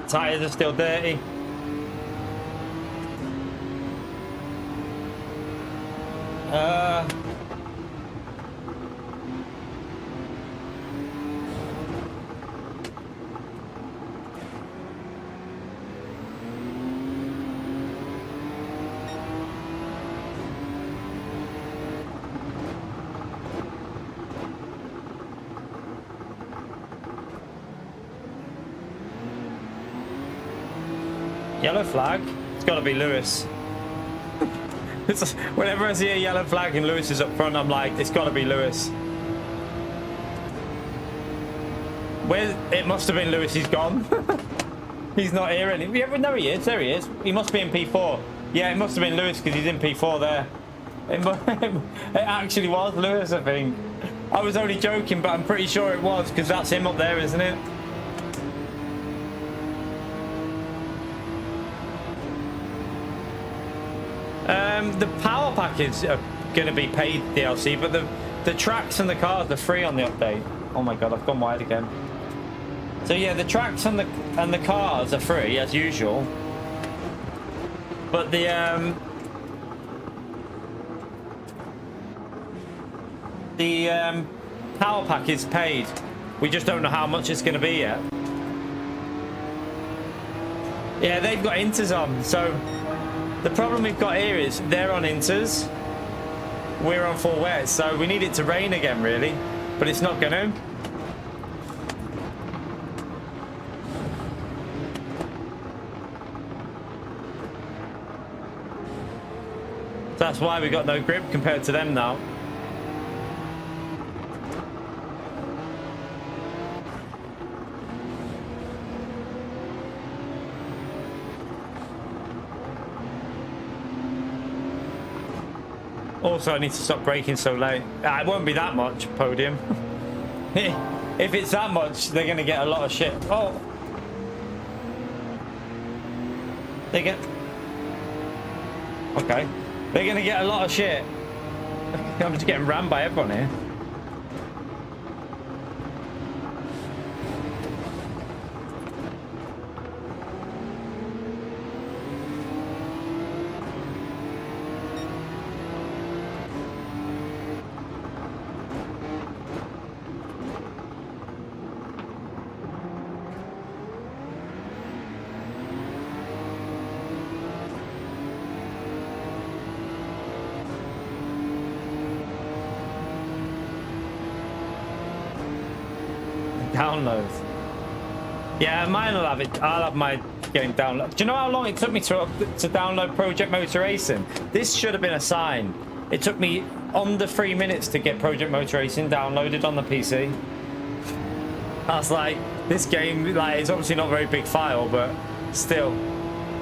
Tires are still dirty. Yellow flag? It's got to be Lewis. Whenever I see a yellow flag and Lewis is up front, I'm like, it's got to be Lewis. Where? It must have been Lewis. He's gone. He's not here anymore. Yeah, no, he is. There he is. He must be in P4. Yeah, it must have been Lewis because he's in P4 there. It actually was Lewis, I think. I was only joking, but I'm pretty sure it was because that's him up there, isn't it? The power package are going to be paid DLC, but the tracks and the cars are free on the update. Oh my god, I've gone wide again. So yeah, the tracks and the cars are free as usual, but The power pack is paid. We just don't know how much it's going to be yet. Yeah, they've got inters on. So the problem we've got here is they're on inters. We're on full wet. So we need it to rain again, really. But it's not going to. That's why we got no grip compared to them now. Also, I need to stop braking so late. It won't be that much, podium. If it's that much, they're going to get a lot of shit. Oh. They get... Okay. They're going to get a lot of shit. I'm just getting rammed by everyone here. Download. Yeah, mine will have it. I'll have my game download. Do you know how long it took me to download Project Motor Racing? This should have been a sign. It took me under 3 minutes to get Project Motor Racing downloaded on the PC. I was like, this game, like, it's obviously not a very big file, but still,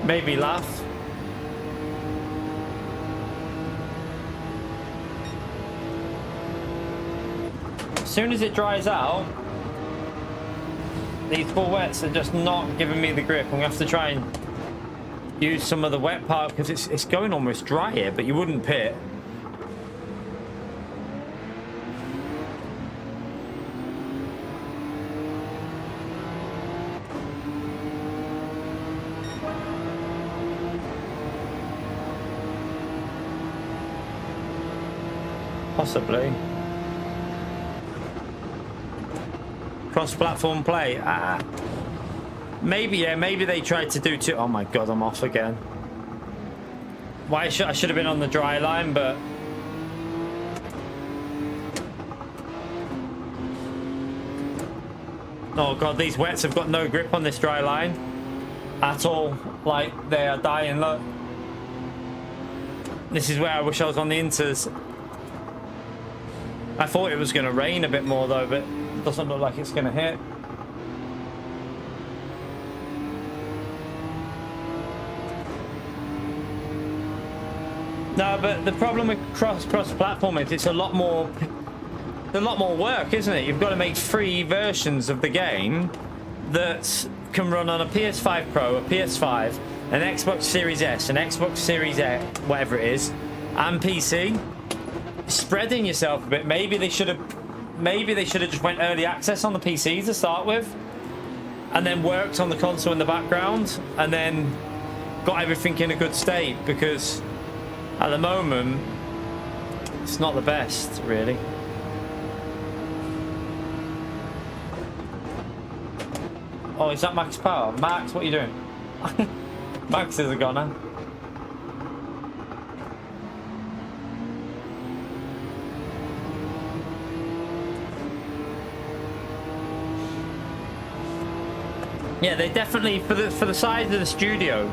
made me laugh. As soon as it dries out, these full wets are just not giving me the grip. I'm going to have to try and use some of the wet part because it's going almost dry here, but you wouldn't pit. Possibly. Cross-platform play. Maybe, yeah, maybe they tried to do two. Oh my god, I'm off again. Why I should have been on the dry line, but oh god, these wets have got no grip on this dry line at all. Like, they are dying. Look, this is where I wish I was on the inters. I thought it was going to rain a bit more though, but it doesn't look like it's going to hit. No, but the problem with cross-platform is it's a lot more work, isn't it? You've got to make 3 versions of the game that can run on a PS5 Pro, a PS5, an Xbox Series S, an Xbox Series X, whatever it is, and PC. Spreading yourself a bit. Maybe they should have just went early access on the PC to start with, and then worked on the console in the background, and then got everything in a good state, because at the moment it's not the best, really. Oh, is that max power? Max, what are you doing? Max is a goner. Yeah, they definitely, for the size of the studio,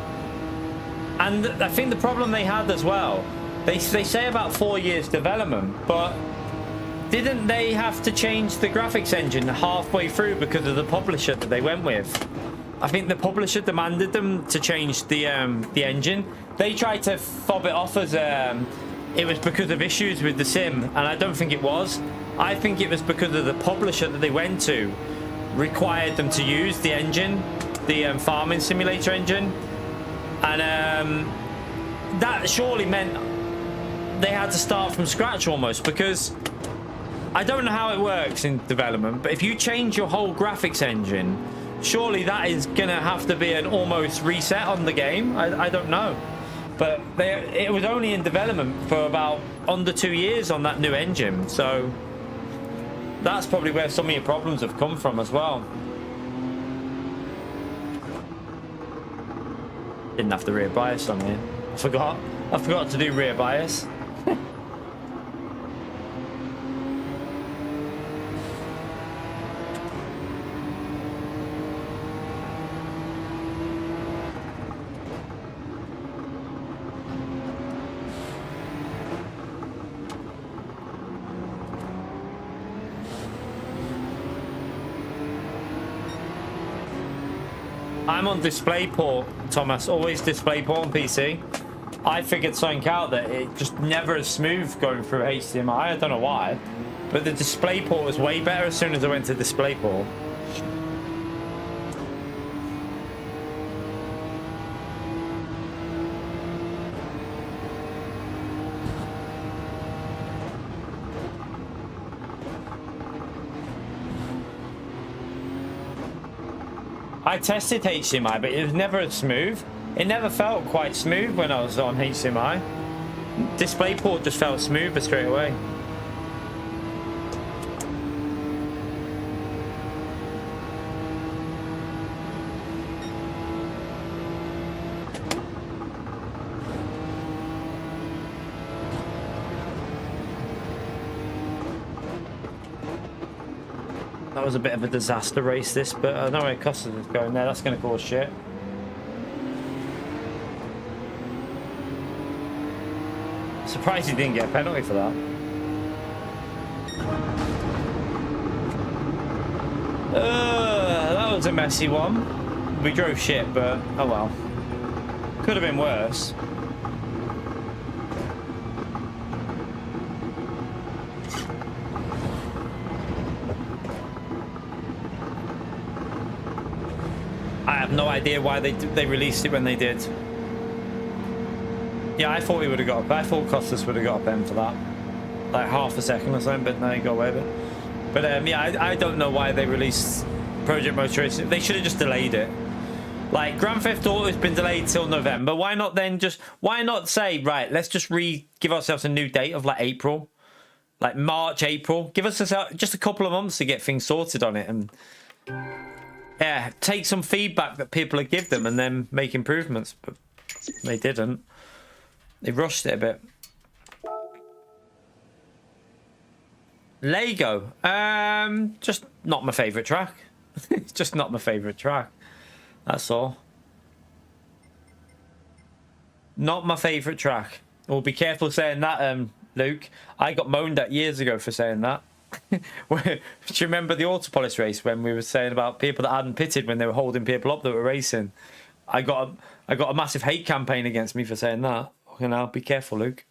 and I think the problem they had as well, they say about 4 years development, but didn't they have to change the graphics engine halfway through because of the publisher that they went with? I think the publisher demanded them to change the engine. They tried to fob it off as it was because of issues with the sim, and I don't think it was. I think it was because of the publisher that they went to required them to use the engine, the farming simulator engine, and that surely meant they had to start from scratch almost, because I don't know how it works in development, but if you change your whole graphics engine, surely that is gonna have to be an almost reset on the game. I don't know, but it was only in development for about under 2 years on that new engine, so That's probably where some of your problems have come from as well. Didn't have the rear bias on here. I forgot to do rear bias. I'm on DisplayPort, Thomas. Always DisplayPort on PC. I figured something out that it just never is smooth going through HDMI. I don't know why, but the DisplayPort was way better as soon as I went to DisplayPort. I tested HDMI, but it was never as smooth. It never felt quite smooth when I was on HDMI. DisplayPort just felt smoother straight away. That was a bit of a disaster race, this, but I know where Costas is going there. That's going to cause shit. Surprised he didn't get a penalty for that. That was a messy one. We drove shit, but oh well. Could have been worse. I have no idea why they released it when they did. Yeah, I thought he would have got. I thought Costas would have got a pen for that, like half a second or something. But no, he got away with it. But yeah, I don't know why they released Project Motor Racing. They should have just delayed it. Like Grand Theft Auto has been delayed till November. Why not then just? Why not say right? Let's just give ourselves a new date of like April, like March, April. Give us just a couple of months to get things sorted on it and. Yeah, take some feedback that people have give them and then make improvements. But they didn't. They rushed it a bit. Lego. Just not my favourite track. It's just not my favourite track. That's all. Not my favourite track. Well, be careful saying that, Luke. I got moaned at years ago for saying that. Do you remember the Autopolis race when we were saying about people that hadn't pitted when they were holding people up that were racing? I got a massive hate campaign against me for saying that. You know, be careful, Luke.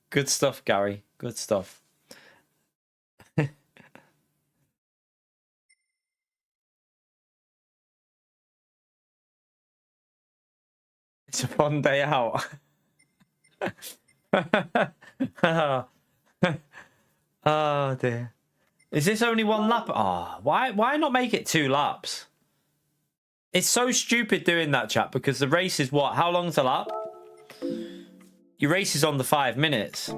Good stuff, Gary. Good stuff. It's a fun day out. Oh dear. Is this only one lap? Why not make it 2 laps? It's so stupid doing that, chat, because the race is what? How long's a lap? Your race is on the 5 minutes.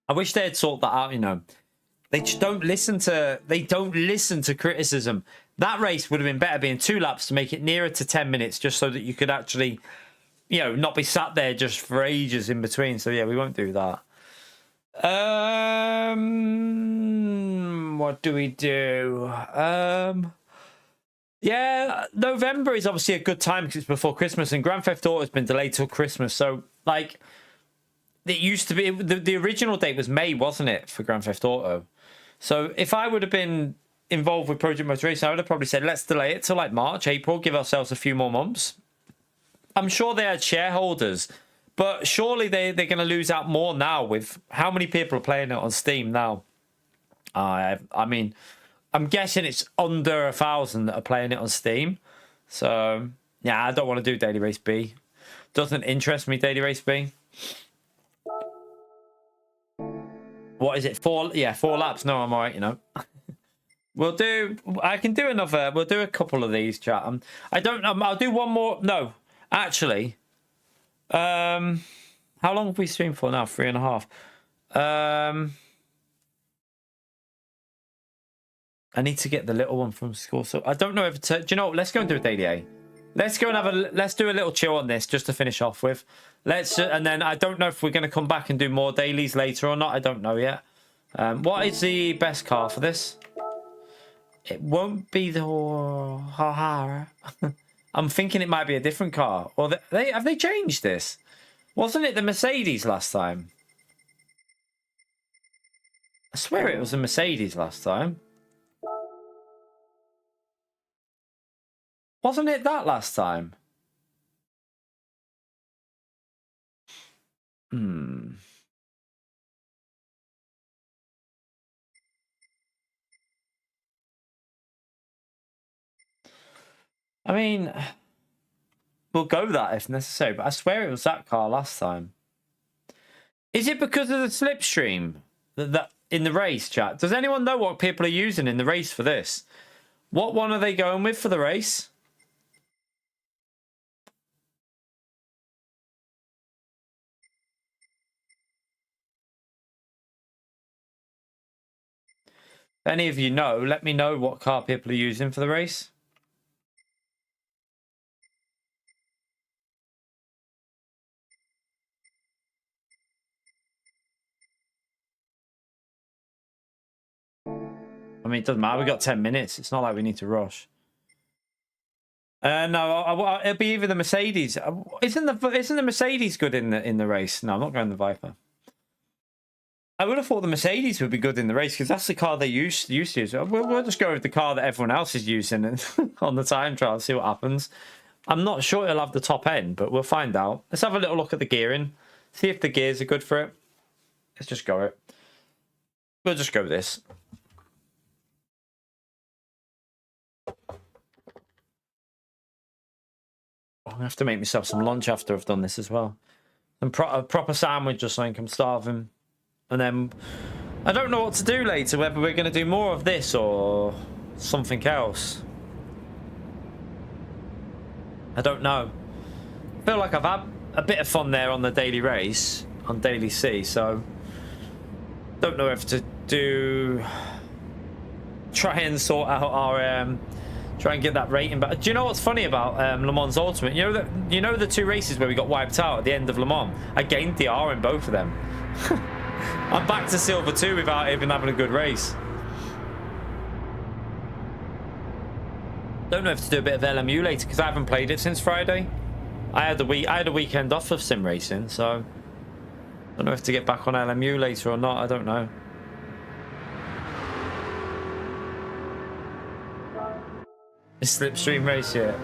I wish they'd sort that out, you know. They just don't listen to criticism. That race would have been better being 2 laps to make it nearer to 10 minutes, just so that you could actually, you know, not be sat there just for ages in between. So yeah, we won't do that. What do we do? Yeah, November is obviously a good time because it's before Christmas, and Grand Theft Auto has been delayed till Christmas. So, like, it used to be the original date was May, wasn't it, for Grand Theft Auto? So, if I would have been involved with Project Motor Racing, I would have probably said, let's delay it till like March, April, give ourselves a few more months. I'm sure they had shareholders, but surely they're going to lose out more now with how many people are playing it on Steam now. I mean, I'm guessing it's under 1,000 that are playing it on Steam. So, yeah, I don't want to do Daily Race B. Doesn't interest me, Daily Race B. What is it? 4 laps. No, I'm all right, you know. I can do another. We'll do a couple of these, chat. I'll do one more. No, actually. How long have we streamed for now? 3.5. I need to get the little one from school. So I don't know if it's... do you know what? Let's go and do a daily A. Let's go and have a... Let's do a little chill on this just to finish off with. And then I don't know if we're going to come back and do more dailies later or not. I don't know yet. What is the best car for this? It won't be the... I'm thinking it might be a different car. Or have they changed this? Wasn't it the Mercedes last time? I swear it was a Mercedes last time. Wasn't it that last time? I mean, we'll go that if necessary, but I swear it was that car last time. Is it because of the slipstream that in the race, chat? Does anyone know what people are using in the race for this? What one are they going with for the race? If any of you know, let me know what car people are using for the race. I mean, it doesn't matter. We've got 10 minutes. It's not like we need to rush. No, it'll be either the Mercedes. Isn't the Mercedes good in the race? No, I'm not going the Viper. I would have thought the Mercedes would be good in the race because that's the car they used to use. We'll just go with the car that everyone else is using on the time trial, see what happens. I'm not sure it'll have the top end, but we'll find out. Let's have a little look at the gearing. See if the gears are good for it. Let's just go it. We'll just go with this. I'm going to have to make myself some lunch after I've done this as well. And a proper sandwich or something. I'm starving. And then I don't know what to do later, whether we're going to do more of this or something else. I don't know. I feel like I've had a bit of fun there on the daily race, on daily C, so don't know if to try and sort out our try and get that rating. But do you know what's funny about Le Mans Ultimate? You know the two races where we got wiped out at the end of Le Mans? I gained the R in both of them. I'm back to silver 2 without even having a good race. Don't know if to do a bit of LMU later because I haven't played it since Friday. I had a weekend off of sim racing, so don't know if to get back on LMU later or not. I don't know. A slipstream race yet?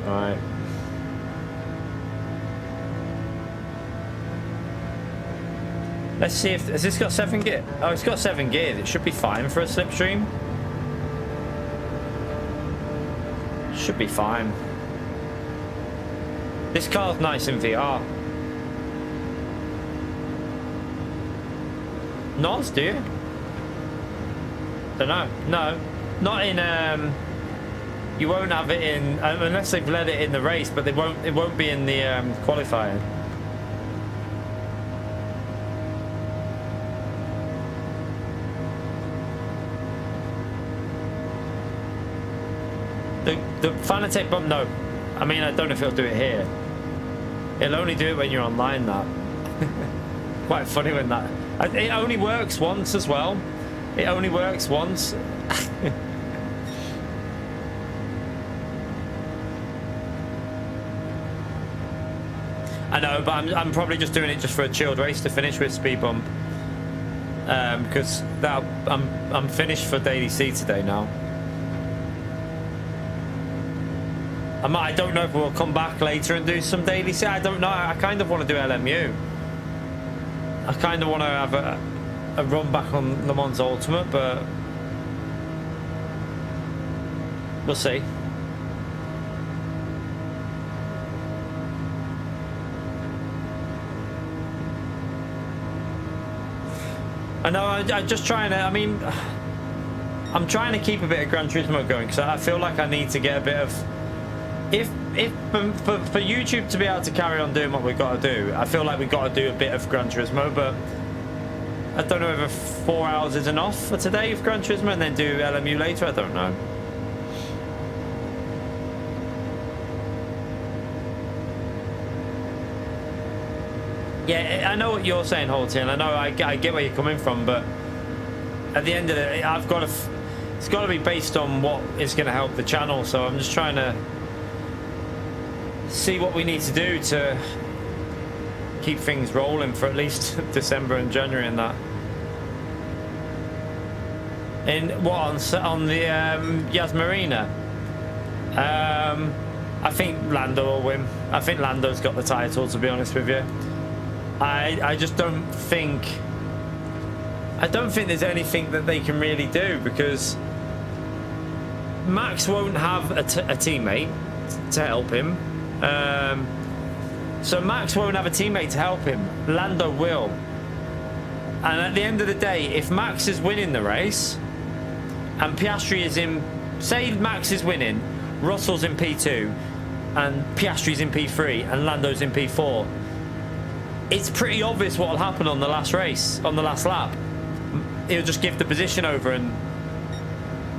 Alright. Let's see if... Has this got 7 gear? Oh, it's got 7 gears. It should be fine for a slipstream. Should be fine. This car's nice in VR. NOS, do you? Don't know. No. Not in... You won't have it in... unless they've let it in the race, but it won't be in the qualifying. The Fanatec bump, no. I mean, I don't know if it'll do it here. It'll only do it when you're online, that. Quite funny when that... It only works once as well. It only works once. I know, but I'm probably just doing it just for a chilled race to finish with speed bump. Because I'm finished for daily C today now. I don't know if we'll come back later and do some daily C. I don't know. I kind of want to do LMU. I kind of want to have a run back on Le Mans Ultimate, but we'll see. I know. I'm just trying to. I mean, I'm trying to keep a bit of Gran Turismo going because I feel like I need to get a bit of. If for YouTube to be able to carry on doing what we've got to do, I feel like we've got to do a bit of Gran Turismo, but I don't know if 4 hours is enough for today of Gran Turismo and then do LMU later. I don't know. Yeah, I know what you're saying, Holty, and I know I get where you're coming from, but at the end of it, I've got to. It's got to be based on what is going to help the channel. So I'm just trying to see what we need to do to keep things rolling for at least December and January and that. In what on the Yas Marina? I think Lando will win. I think Lando's got the title, to be honest with you. I just don't think. I don't think there's anything that they can really do because Max won't have a teammate to help him. So Max won't have a teammate to help him. Lando will. And at the end of the day, if Max is winning the race and Piastri is in, say Max is winning, Russell's in P2 and Piastri's in P3 and Lando's in P4, it's pretty obvious what will happen on the last race, on the last lap. He'll just give the position over and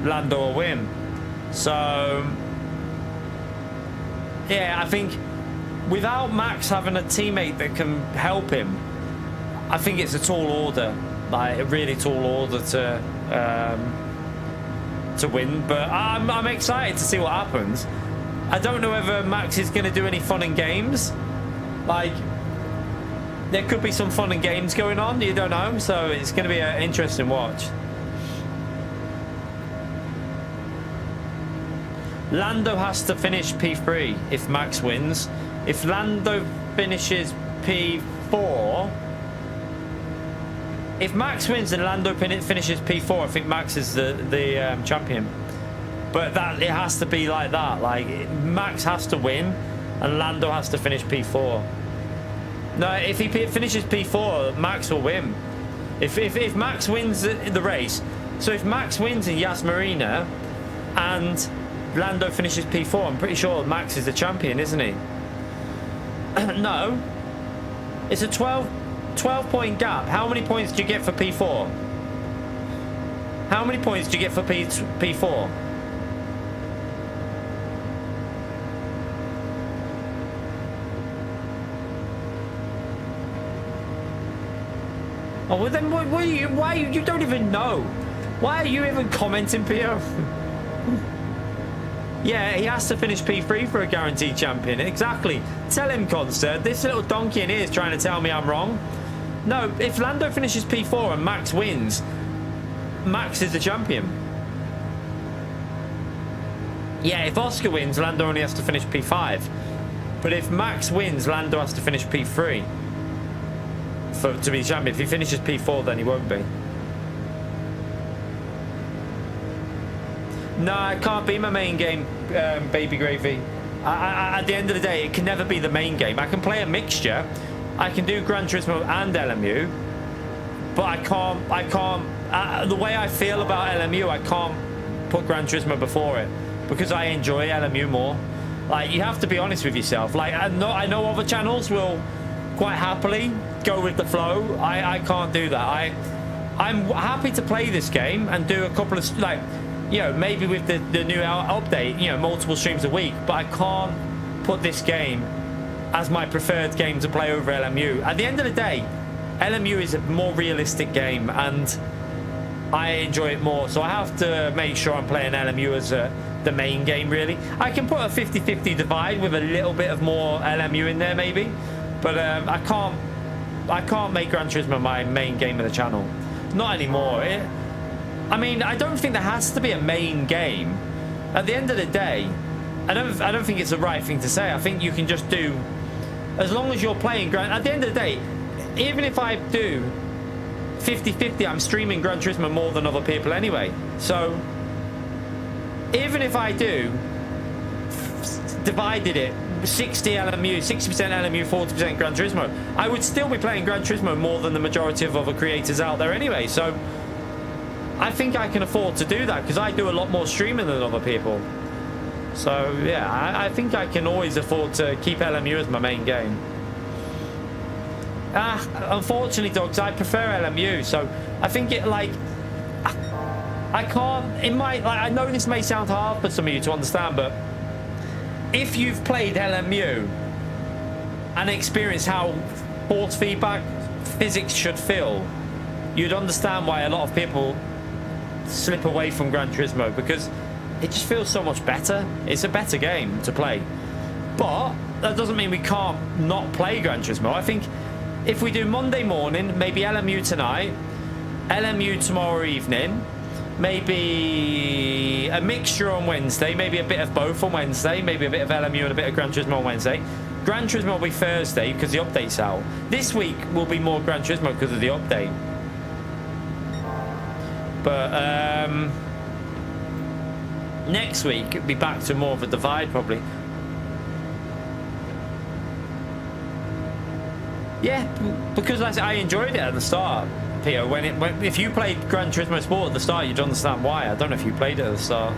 Lando will win. So yeah, I think without Max having a teammate that can help him, I think it's a tall order, like a really tall order to win. But I'm excited to see what happens. I don't know whether Max is going to do any fun and games. Like, there could be some fun and games going on, you don't know, so it's going to be an interesting watch. Lando has to finish P3 if Max wins. If Lando finishes P4, if Max wins and Lando finishes P4, I think Max is the champion. But that it has to be like that. Like Max has to win and Lando has to finish P4. No, if he finishes P4, Max will win. If Max wins the race, so if Max wins in Yas Marina and Lando finishes P4, I'm pretty sure Max is the champion, isn't he? No, it's a 12 point gap. How many points do you get for P4? How many points do you get for P4? Oh, well then why you don't even know? Why are you even commenting, Pio? Yeah, he has to finish P3 for a guaranteed champion. Exactly. Tell him, Conster. This little donkey in here is trying to tell me I'm wrong. No, if Lando finishes P4 and Max wins, Max is the champion. Yeah, if Oscar wins, Lando only has to finish P5. But if Max wins, Lando has to finish P3 to be champion. If he finishes P4, then he won't be. No, it can't be my main game, Baby Gravy. At the end of the day, it can never be the main game. I can play a mixture. I can do Gran Turismo and LMU, but I can't. The way I feel about LMU, I can't put Gran Turismo before it because I enjoy LMU more. Like, you have to be honest with yourself. Like, I know other channels will quite happily go with the flow. I can't do that. I'm happy to play this game and do a couple of, like, you know, maybe with the new update, you know, multiple streams a week, but I can't put this game as my preferred game to play over LMU. At the end of the day, LMU is a more realistic game and I enjoy it more, so I have to make sure I'm playing LMU as the main game, really. I can put a 50-50 divide with a little bit of more LMU in there, maybe, but I can't make Gran Turismo my main game of the channel. Not anymore. I mean, I don't think there has to be a main game. At the end of the day, I don't think it's the right thing to say. I think you can just do, as long as you're playing at the end of the day, even if I do 50-50, I'm streaming Gran Turismo more than other people anyway. So even if I do divided it 60 LMU, 60% LMU, 40% Gran Turismo, I would still be playing Gran Turismo more than the majority of other creators out there anyway. So I think I can afford to do that because I do a lot more streaming than other people. So yeah, I think I can always afford to keep LMU as my main game. Unfortunately, dogs, I prefer LMU. So I think it like I can't. It might. Like, I know this may sound hard for some of you to understand, but if you've played LMU and experienced how force feedback physics should feel, you'd understand why a lot of people slip away from Gran Turismo, because it just feels so much better. It's a better game to play. But that doesn't mean we can't not play Gran Turismo. I think if we do Monday morning, maybe LMU tonight, LMU tomorrow evening, maybe a mixture on Wednesday, maybe a bit of both on Wednesday, maybe a bit of LMU and a bit of Gran Turismo on Wednesday. Gran Turismo will be Thursday because the update's out. This week will be more Gran Turismo because of the update. But next week it'll be back to more of a divide probably. Yeah, because I enjoyed it at the start, Peter. If you played Gran Turismo Sport at the start, you'd understand why. I don't know if you played it at the start.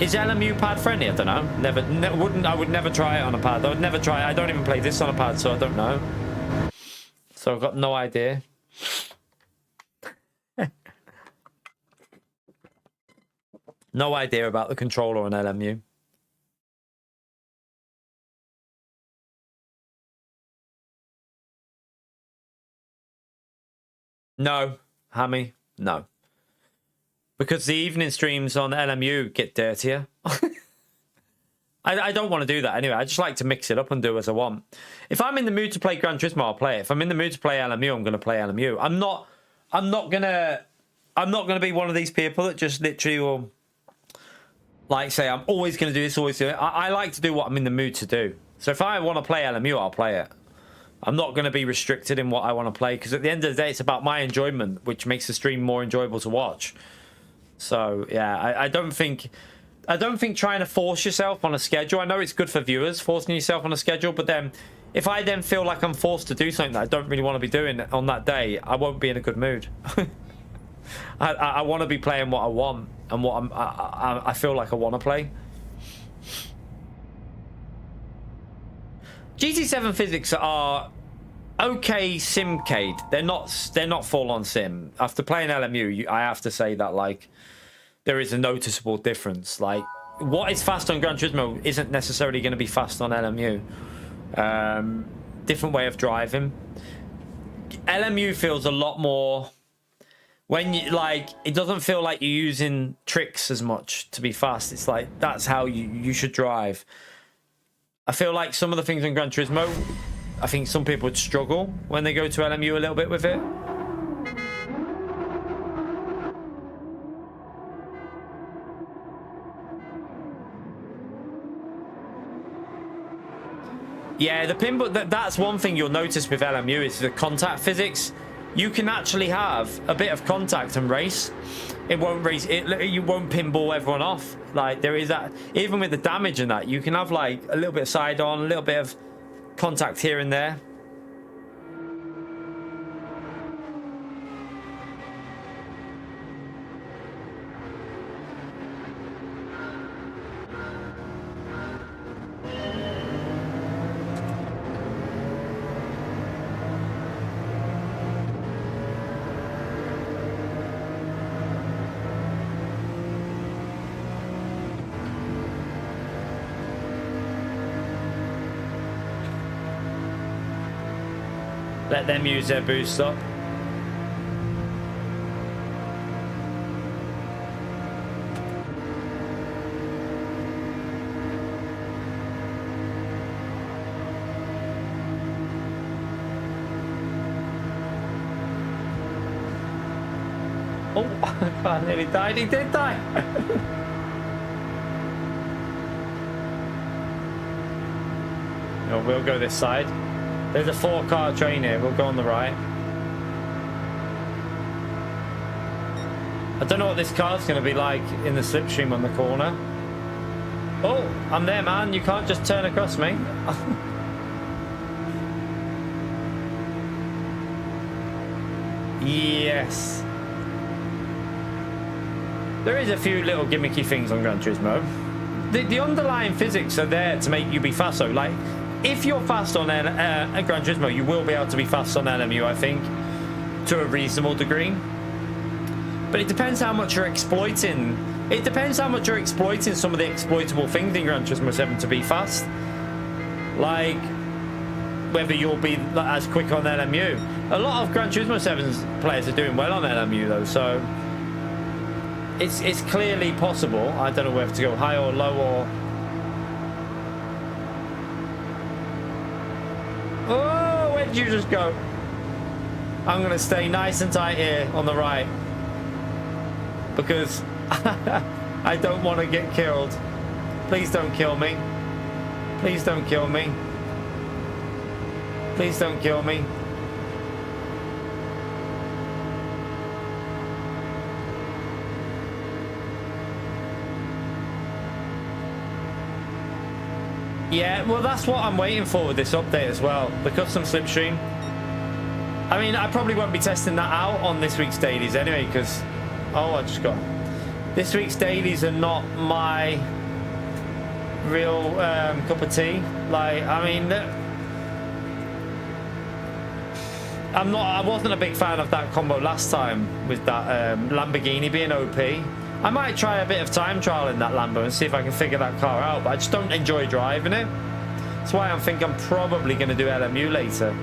Is LMU pad friendly? I don't know. I would never try it on a pad. I would never try it. I don't even play this on a pad, so I don't know. So I've got no idea. No idea about the controller on LMU. No, Hammy, no. Because the evening streams on LMU get dirtier. I don't want to do that anyway. I just like to mix it up and do as I want. If I'm in the mood to play Gran Turismo, I'll play it. If I'm in the mood to play LMU, I'm going to play LMU. I'm not gonna be one of these people that just literally will like say I'm always going to do this, always do it. I like to do what I'm in the mood to do. So if I want to play LMU, I'll play it. I'm not going to be restricted in what I want to play, because at the end of the day, it's about my enjoyment, which makes the stream more enjoyable to watch. So yeah, I don't think trying to force yourself on a schedule. I know it's good for viewers, forcing yourself on a schedule, but then if I then feel like I'm forced to do something that I don't really want to be doing on that day, I won't be in a good mood. I want to be playing what I want and what I feel like I want to play. GT7 physics are okay simcade. They're not full on sim. After playing LMU, I have to say that like there is a noticeable difference. Like what is fast on Gran Turismo isn't necessarily going to be fast on LMU. Different way of driving. LMU feels a lot more when you like. It doesn't feel like you're using tricks as much to be fast. It's like that's how you should drive. I feel like some of the things in Gran Turismo, I think some people would struggle when they go to LMU a little bit with it. Yeah, the pinball, that's one thing you'll notice with LMU is the contact physics. You can actually have a bit of contact and race. It won't race it. You won't pinball everyone off. Like there is that. Even with the damage and that, you can have like a little bit of side on, a little bit of contact here and there. Let them use their boost up. Oh, I nearly died. He did die. No, we'll go this side. There's a 4-car train here. We'll go on the right. I don't know what this car's going to be like in the slipstream on the corner. Oh, I'm there, man. You can't just turn across me. Yes. There is a few little gimmicky things on Gran Turismo. The underlying physics are there to make you be fast. So, like, if you're fast on Gran Turismo, you will be able to be fast on LMU, I think, to a reasonable degree. But it depends how much you're exploiting. It depends how much you're exploiting some of the exploitable things in Gran Turismo 7 to be fast. Like, whether you'll be as quick on LMU. A lot of Gran Turismo 7's players are doing well on LMU, though, so it's clearly possible. I don't know whether to go high or low or... Oh, where did you just go? I'm going to stay nice and tight here on the right, because I don't want to get killed. Please don't kill me. Please don't kill me. Please don't kill me. Yeah, well, that's what I'm waiting for with this update as well. The custom slipstream. I mean, I probably won't be testing that out on this week's dailies anyway, because... Oh, I just got... This week's dailies are not my real cup of tea. Like, I mean... I wasn't a big fan of that combo last time with that Lamborghini being OP. I might try a bit of time trial in that Lambo and see if I can figure that car out, but I just don't enjoy driving it. That's why I'm thinking I'm probably going to do LMU later.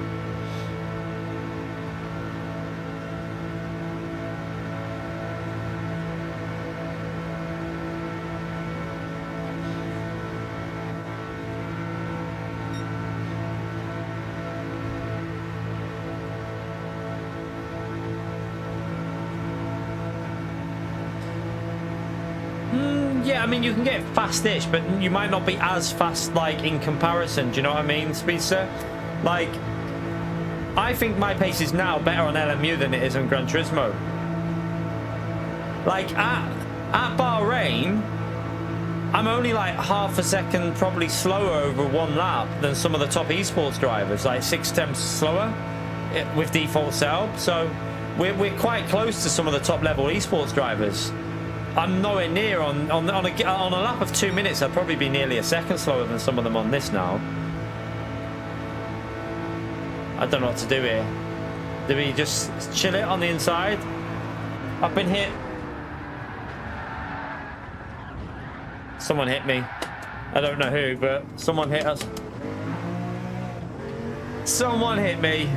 Yeah, I mean, you can get fast-ish, but you might not be as fast, like, in comparison. Do you know what I mean, Speedster? Like, I think my pace is now better on LMU than it is on Gran Turismo. Like, at Bahrain, I'm only, like, half a second probably slower over one lap than some of the top esports drivers, like 6 tenths slower with default setup. So we're quite close to some of the top-level esports drivers. I'm nowhere near on a lap of 2 minutes. I'd probably be nearly a second slower than some of them on this now. I don't know what to do here. Do we just chill it on the inside? I've been hit. Someone hit me. I don't know who, but someone hit us. Someone hit me.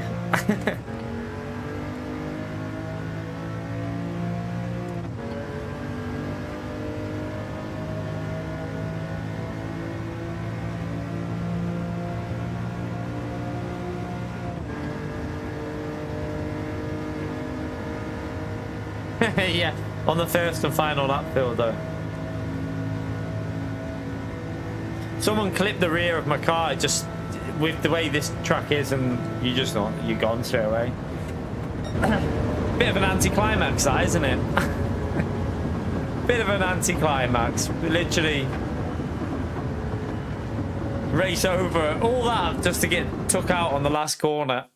Yeah, on the first and final lap field though. Someone clipped the rear of my car just with the way this track is, and you're gone straight away. Bit of an anticlimax, that, isn't it? Bit of an anticlimax. Literally race over all that just to get took out on the last corner.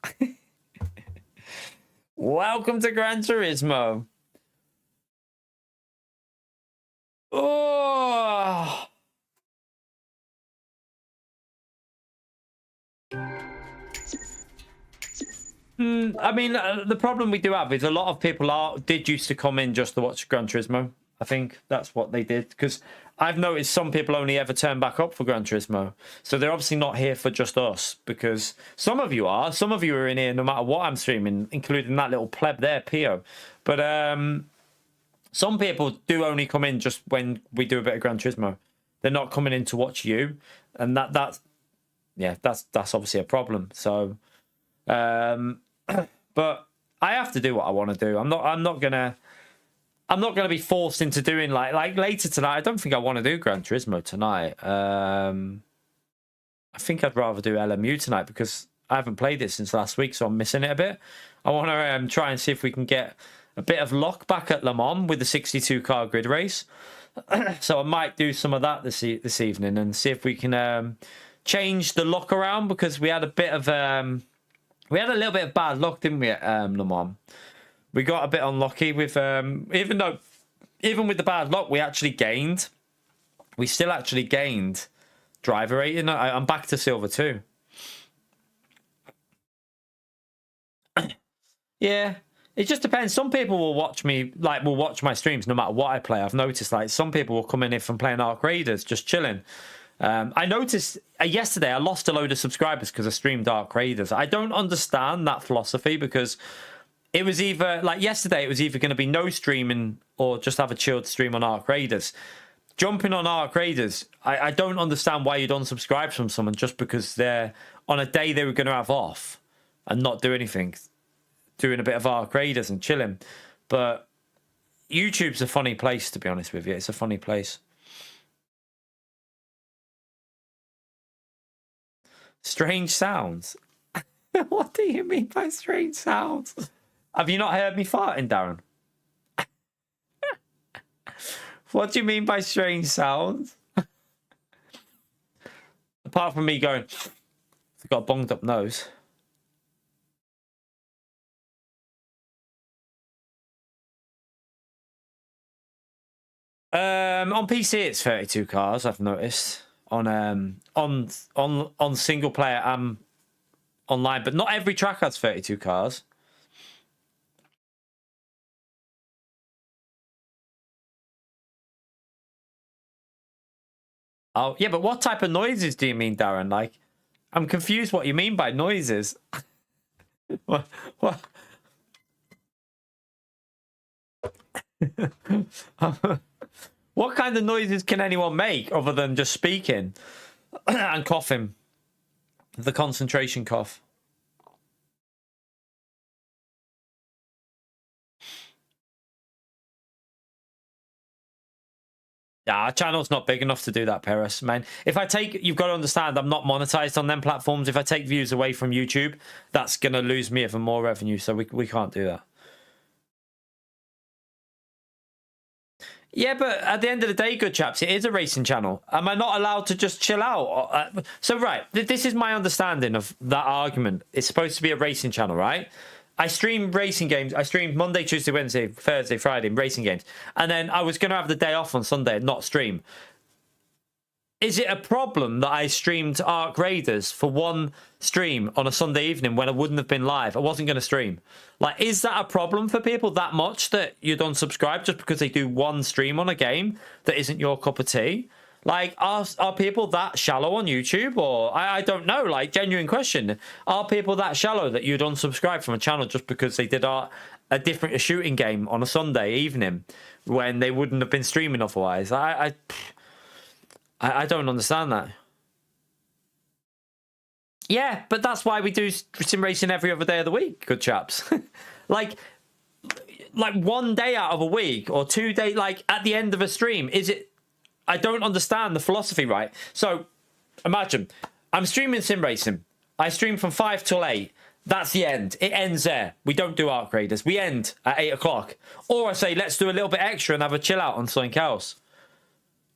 Welcome to Gran Turismo. Oh. I mean, the problem we do have is a lot of people did used to come in just to watch Gran Turismo. I think that's what they did, because I've noticed some people only ever turn back up for Gran Turismo. So they're obviously not here for just us, because some of you are. Some of you are in here no matter what I'm streaming, including that little pleb there, Pio. But some people do only come in just when we do a bit of Gran Turismo. They're not coming in to watch you, and that's obviously a problem. So, but I have to do what I want to do. I'm not gonna be forced into doing like later tonight. I don't think I want to do Gran Turismo tonight. I think I'd rather do LMU tonight because I haven't played it since last week, so I'm missing it a bit. I want to try and see if we can get a bit of luck back at Le Mans with the 62 car grid race. So I might do some of that this evening and see if we can change the luck around, because we had a bit of we had a little bit of bad luck, didn't we, at Le Mans? We got a bit unlucky with even with the bad luck, we actually gained. We still actually gained driver rating. I'm back to silver too. Yeah, it just depends. Some people will watch me, like, will watch my streams no matter what I play. I've noticed, like, some people will come in if I'm playing Arc Raiders, just chilling. I noticed yesterday I lost a load of subscribers because I streamed Arc Raiders. I don't understand that philosophy, because it was either, like yesterday, it was either going to be no streaming or just have a chilled stream on Arc Raiders. Jumping on Arc Raiders, I don't understand why you'd unsubscribe from someone just because they're on a day they were going to have off and not do anything, doing a bit of Arc Raiders and chilling. But YouTube's a funny place, to be honest with you. It's a funny place. Strange sounds? What do you mean by strange sounds? Have you not heard me farting, Darren? What do you mean by strange sounds? Apart from me going, I've got a bonged up nose. On PC it's 32 cars, I've noticed. On single player online, but not every track has 32 cars. Oh, yeah, but what type of noises do you mean, Darren? Like, I'm confused what you mean by noises. What? What kind of noises can anyone make other than just speaking and coughing? The concentration cough. Yeah, our channel's not big enough to do that, Paris, man. If I take, you've got to understand, I'm not monetized on them platforms. If I take views away from YouTube, that's going to lose me even more revenue. So we can't do that. Yeah, but at the end of the day, good chaps, it is a racing channel. Am I not allowed to just chill out? So, right, this is my understanding of that argument. It's supposed to be a racing channel, right? I stream racing games. I stream Monday, Tuesday, Wednesday, Thursday, Friday racing games. And then I was going to have the day off on Sunday and not stream. Is it a problem that I streamed Arc Raiders for one stream on a Sunday evening when I wouldn't have been live? I wasn't going to stream. Like, is that a problem for people that much that you'd unsubscribe just because they do one stream on a game that isn't your cup of tea? Like, are people that shallow on YouTube? Or, I don't know, like, genuine question. Are people that shallow that you'd unsubscribe from a channel just because they did a shooting game on a Sunday evening when they wouldn't have been streaming otherwise? I don't understand that. Yeah, but that's why we do sim racing every other day of the week, good chaps. like 1 day out of a week or 2 days, like at the end of a stream, is it? I don't understand the philosophy, right? So imagine I'm streaming sim racing. I stream from 5 till 8. That's the end. It ends there. We don't do Arc Raiders. We end at 8 o'clock. Or I say, let's do a little bit extra and have a chill out on something else.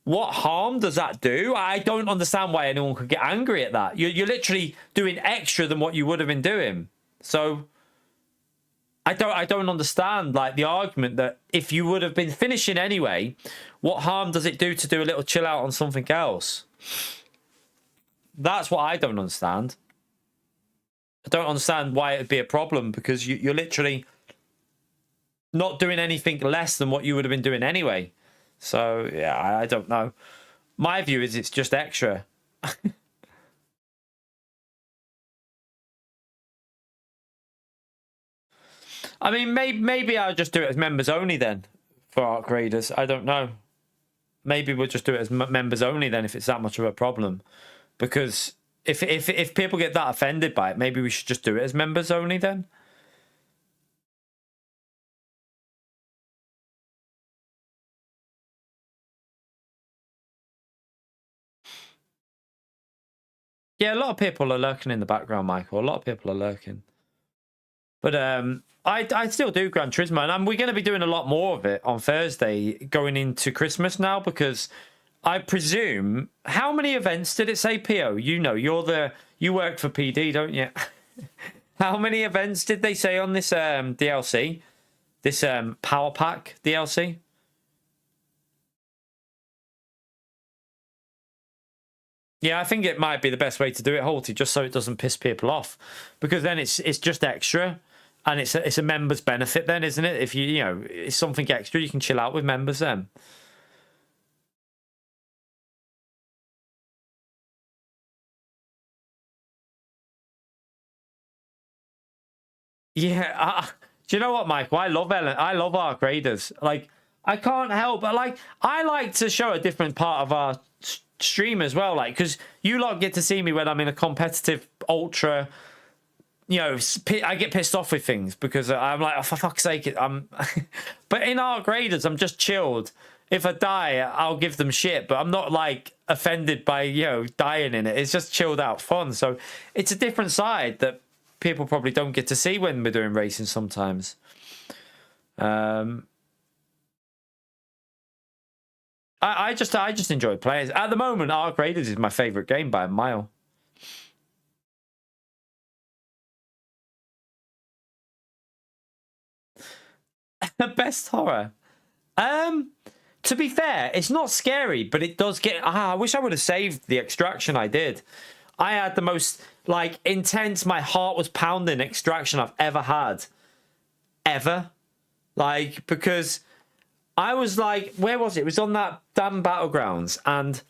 What harm does that do? I don't understand why anyone could get angry at that. You're literally doing extra than what you would have been doing. So I don't understand, like, the argument that if you would have been finishing anyway, what harm does it do to do a little chill out on something else? That's what I don't understand. I don't understand why it'd be a problem, because you're literally not doing anything less than what you would have been doing anyway. So, yeah, I don't know. My view is it's just extra. I mean, maybe I'll just do it as members only then for Arc Raiders. I don't know. Maybe we'll just do it as members only then if it's that much of a problem. Because if people get that offended by it, maybe we should just do it as members only then. Yeah, a lot of people are lurking in the background, Michael. A lot of people are lurking. But I still do Gran Turismo, and we're going to be doing a lot more of it on Thursday going into Christmas now, because I presume, how many events did it say, PO? You know, you work for PD, don't you? How many events did they say on this DLC? This Power Pack DLC? Yeah, I think it might be the best way to do it, Holty, just so it doesn't piss people off, because then it's just extra, and it's a members benefit then, isn't it? If you know it's something extra, you can chill out with members then. Yeah, do you know what, Michael? I love Ellen. I love our graders. Like, I can't help but like I like to show a different part of our stream as well, like, because you lot get to see me when I'm in a competitive ultra. You know, I get pissed off with things because I'm like, oh, for fuck's sake, I'm. But in our graders, I'm just chilled. If I die, I'll give them shit, but I'm not like offended by, you know, dying in it. It's just chilled out fun. So it's a different side that people probably don't get to see when we're doing racing sometimes. I just enjoy playing. At the moment, Arc Raiders is my favorite game by a mile. Best horror. To be fair, it's not scary, but it does get. I wish I would have saved the extraction. I did. I had the most like intense. My heart was pounding extraction I've ever had, ever. Like, because I was like, where was it? It was on that damn battlegrounds, and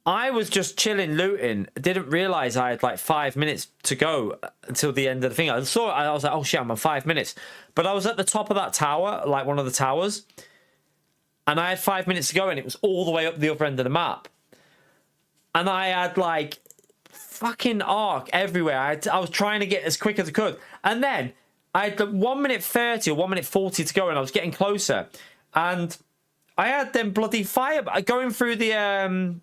I was just chilling, looting. Didn't realize I had like 5 minutes to go until the end of the thing. I saw it. I was like, oh shit, I'm on 5 minutes. But I was at the top of that tower, like one of the towers, and I had 5 minutes to go, and it was all the way up the other end of the map. And I had like fucking arc everywhere. I was trying to get as quick as I could, and then I had 1 minute 30 or 1 minute 40 to go, and I was getting closer, and I had them bloody fire going through the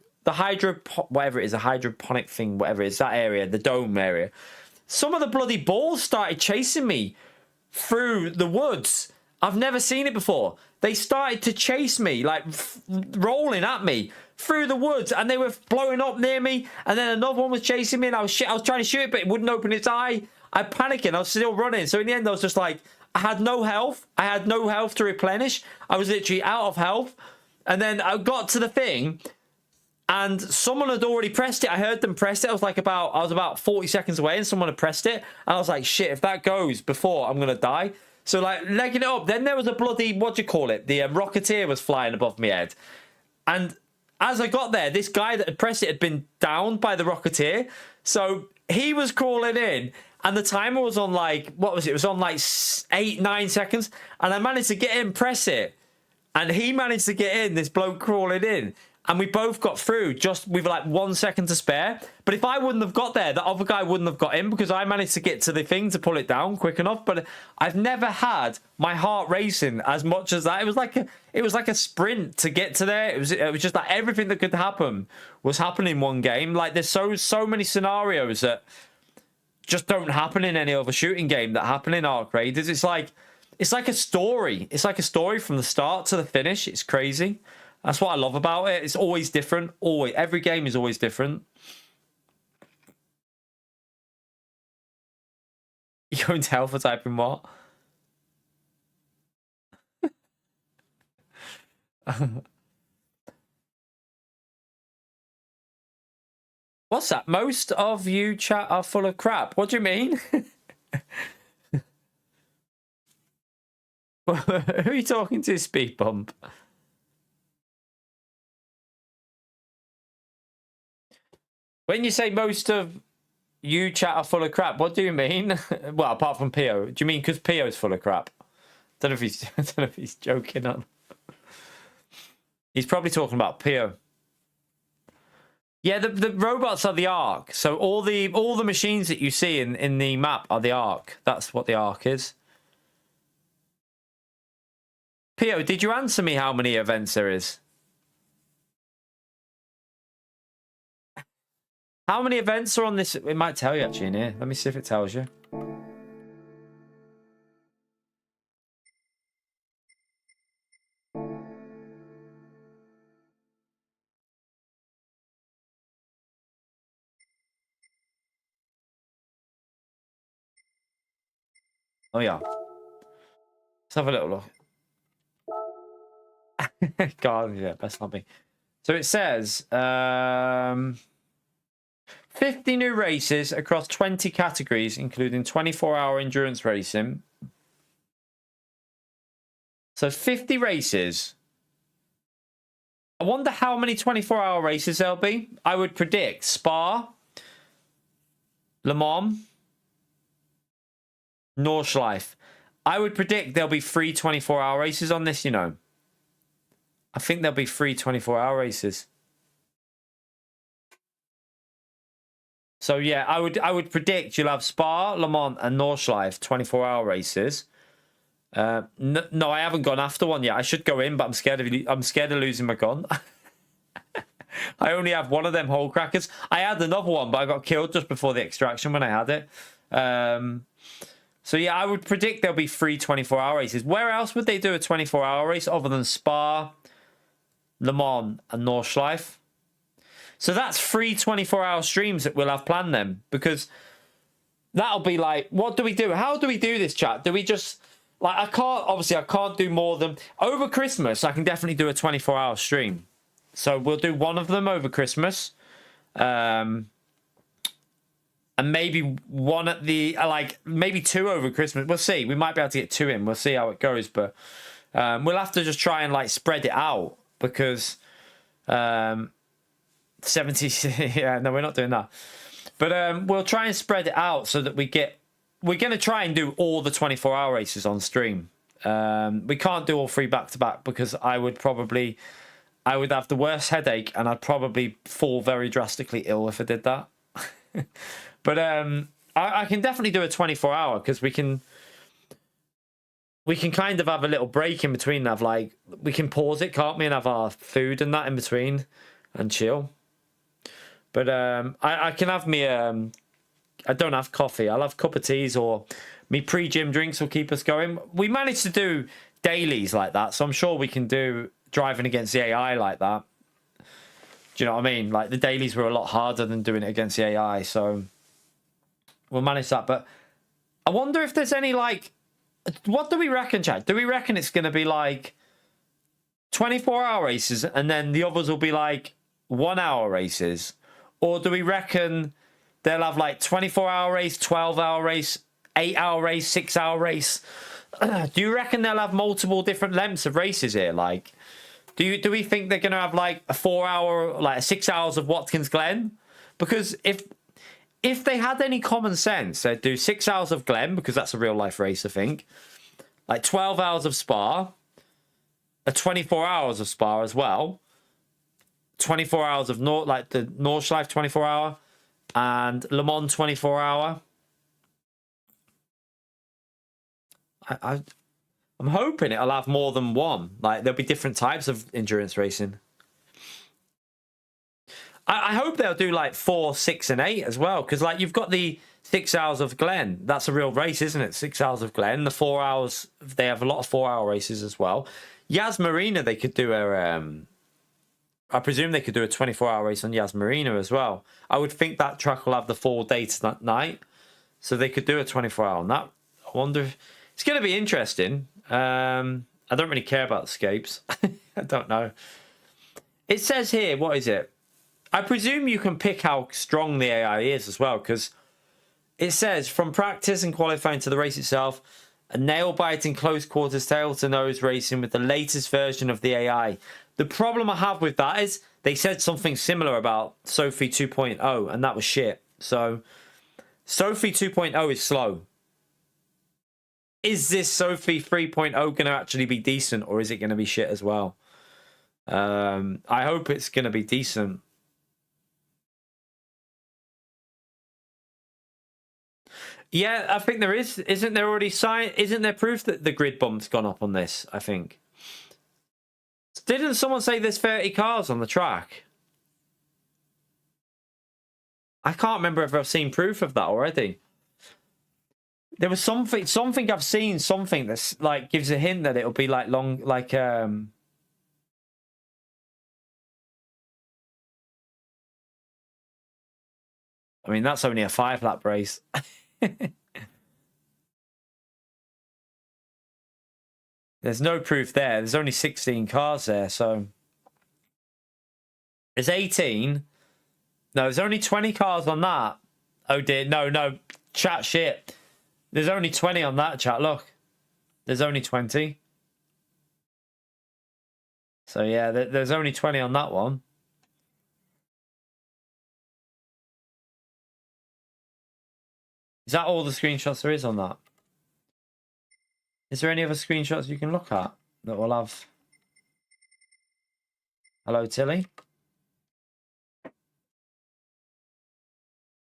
whatever it is, a hydroponic thing, whatever it is, that area, the dome area. Some of the bloody balls started chasing me through the woods. I've never seen it before. They started to chase me, like rolling at me through the woods, and they were blowing up near me. And then another one was chasing me, and I was trying to shoot it, but it wouldn't open its eye. I panicked, and I was still running. So in the end, I was just like, I had no health. I had no health to replenish. I was literally out of health. And then I got to the thing, and someone had already pressed it. I heard them press it. I was about 40 seconds away, and someone had pressed it. And I was like, shit, if that goes before, I'm going to die. So, like, legging it up. Then there was a bloody, what do you call it? The Rocketeer was flying above my head. And as I got there, this guy that had pressed it had been downed by the Rocketeer. So he was crawling in, and the timer was on like, what was it? It was on like 8-9 seconds. And I managed to get in, press it. And he managed to get in, this bloke crawling in. And we both got through just with like 1 second to spare. But if I wouldn't have got there, the other guy wouldn't have got in, because I managed to get to the thing to pull it down quick enough. But I've never had my heart racing as much as that. It was like a sprint to get to there. It was just like everything that could happen was happening in one game. Like, there's so many scenarios that just don't happen in any other shooting game that happen in Arc Raiders. It's like a story. It's like a story from the start to the finish. It's crazy. That's what I love about it. It's always different. Always. Every game is always different. You're going to hell for typing what? What's that? Most of you chat are full of crap. What do you mean? Who are you talking to, Speed Bump? When you say most of you chat are full of crap, what do you mean? Well, apart from Pio. Do you mean because Pio's full of crap? I don't know if he's joking on. He's probably talking about Pio. Yeah, the robots are the Ark. So all the machines that you see in the map are the Ark. That's what the Ark is. Pio, did you answer me how many events there is? How many events are on this? It might tell you actually in here. Let me see if it tells you. Oh, yeah. Let's have a little look. God, yeah, best not be. So it says 50 new races across 20 categories, including 24-hour endurance racing. So 50 races. I wonder how many 24-hour races there'll be. I would predict Spa, Le Mans, Nordschleife. I would predict there'll be 3 24-hour races on this, you know. I think there'll be 3 24-hour races. So yeah, I would predict you'll have Spa, Le Mans, and Nordschleife 24-hour races. No, I haven't gone after one yet. I should go in, but I'm scared of losing my gun. I only have one of them hole crackers. I had another one, but I got killed just before the extraction when I had it. So yeah, I would predict there'll be 3 24-hour races. Where else would they do a 24-hour race other than Spa, Le Mans, and Nordschleife? So that's 3 24-hour streams that we'll have planned then, because that'll be like, what do we do? How do we do this, chat? Do we just, like, I can't do more than, over Christmas, I can definitely do a 24-hour stream. So we'll do one of them over Christmas. And maybe one at the, like, maybe 2 over Christmas. We'll see. We might be able to get 2 in. We'll see how it goes. But we'll have to just try and, like, spread it out, because 70, yeah, no, we're not doing that. But we'll try and spread it out so that we're going to try and do all the 24-hour races on stream. We can't do all 3 back-to-back, because I would have the worst headache, and I'd probably fall very drastically ill if I did that. But I can definitely do a 24-hour, because we can kind of have a little break in between. Have, like, we can pause it, can't we, and have our food and that in between and chill. But I can have me. I don't have coffee. I'll have a cup of teas, or me pre-gym drinks will keep us going. We managed to do dailies like that, so I'm sure we can do driving against the AI like that. Do you know what I mean? Like, the dailies were a lot harder than doing it against the AI, so we'll manage that. But I wonder if there's any, like, what do we reckon, Chad? Do we reckon it's going to be like 24-hour races, and then the others will be like 1-hour races? Or do we reckon they'll have like 24-hour race, 12-hour race, 8-hour race, 6-hour race? Do you reckon they'll have multiple different lengths of races here? Like, do we think they're going to have like a 4-hour, like 6 hours of Watkins Glen? Because if they had any common sense, they'd do 6 hours of Glen, because that's a real life race, I think. Like 12 hours of Spa, a 24 hours of Spa as well. 24 hours of like the Nordschleife 24-hour, and Le Mans 24-hour. I'm hoping it'll have more than one. Like, there'll be different types of endurance racing. I hope they'll do like 4, 6, and 8 as well, because, like, you've got the 6 hours of Glen. That's a real race, isn't it? 6 hours of Glen. The 4 hours, they have a lot of 4-hour races as well. Yas Marina, they could do I presume they could do a 24-hour race on Yas Marina as well. I would think that track will have the 4 dates that night, so they could do a 24-hour on that. I wonder if it's going to be interesting. I don't really care about escapes. I don't know. It says here, what is it? I presume you can pick how strong the AI is as well, because it says, from practice and qualifying to the race itself, a nail-biting close quarters tail-to-nose racing with the latest version of the AI. The problem I have with that is they said something similar about Sophie 2.0, and that was shit. So Sophie 2.0 is slow. Is this Sophie 3.0 going to actually be decent, or is it going to be shit as well? I hope it's going to be decent. Yeah, I think there is. Isn't there already Isn't there proof that the grid bump's gone up on this? I think. Didn't someone say there's 30 cars on the track? I can't remember if I've seen proof of that already. There was something I've seen, something that's like gives a hint that it'll be like long, like I mean, that's only a 5-lap race. There's no proof there. There's only 16 cars there, so there's 18. No, there's only 20 cars on that. Oh dear, no, chat shit. There's only 20 on that, chat. Look, there's only 20. So yeah, there's only 20 on that one. Is that all the screenshots there is on that? Is there any other screenshots you can look at that will have... Hello, Tilly?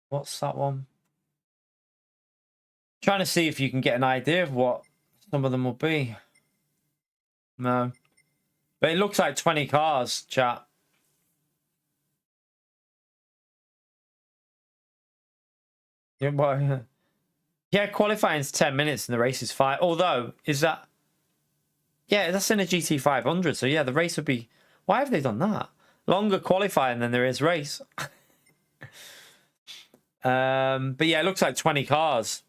What's that one? Trying to see if you can get an idea of what some of them will be. No. But it looks like 20 cars, chat. Yeah, well, yeah, qualifying's 10 minutes and the race is 5. Although, is that... Yeah, that's in a GT500. So yeah, the race would be... Why have they done that? Longer qualifying than there is race. But yeah, it looks like 20 cars.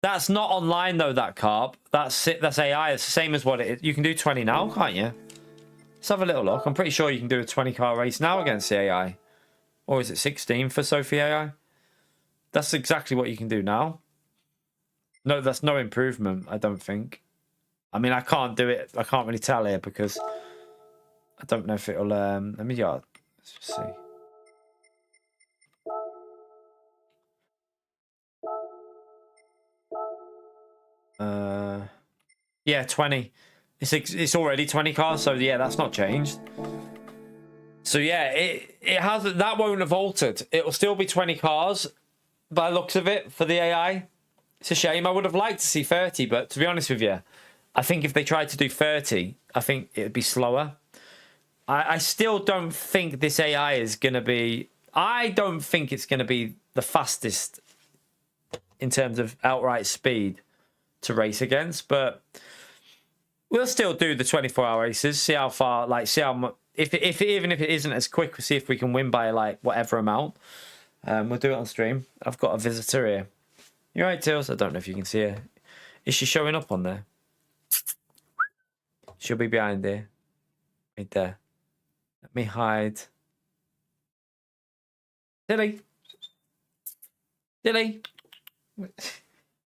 That's not online though, that carb. That's AI. It's the same as what it is. You can do 20 now, can't you? Let's have a little look. I'm pretty sure you can do a 20 car race now against the AI. Or is it 16 for Sophie AI? That's exactly what you can do now. No, that's no improvement, I don't think. I mean, I can't do it. I can't really tell here because I don't know if it'll... let me let's just see. Yeah, 20. It's already 20 cars, so yeah, that's not changed. So yeah, it hasn't. That won't have altered. It will still be 20 cars by the looks of it for the AI. It's a shame. I would have liked to see 30, but to be honest with you, I think if they tried to do 30, I think it'd be slower. I still don't think this AI is going to be... I don't think it's going to be the fastest in terms of outright speed to race against, but we'll still do the 24-hour races, see how far, like, see how much, even if it isn't as quick, we'll see if we can win by, like, whatever amount. We'll do it on stream. I've got a visitor here. You right, Tails? I don't know if you can see her. Is she showing up on there? She'll be behind there. Right there. Let me hide. Dilly. Dilly.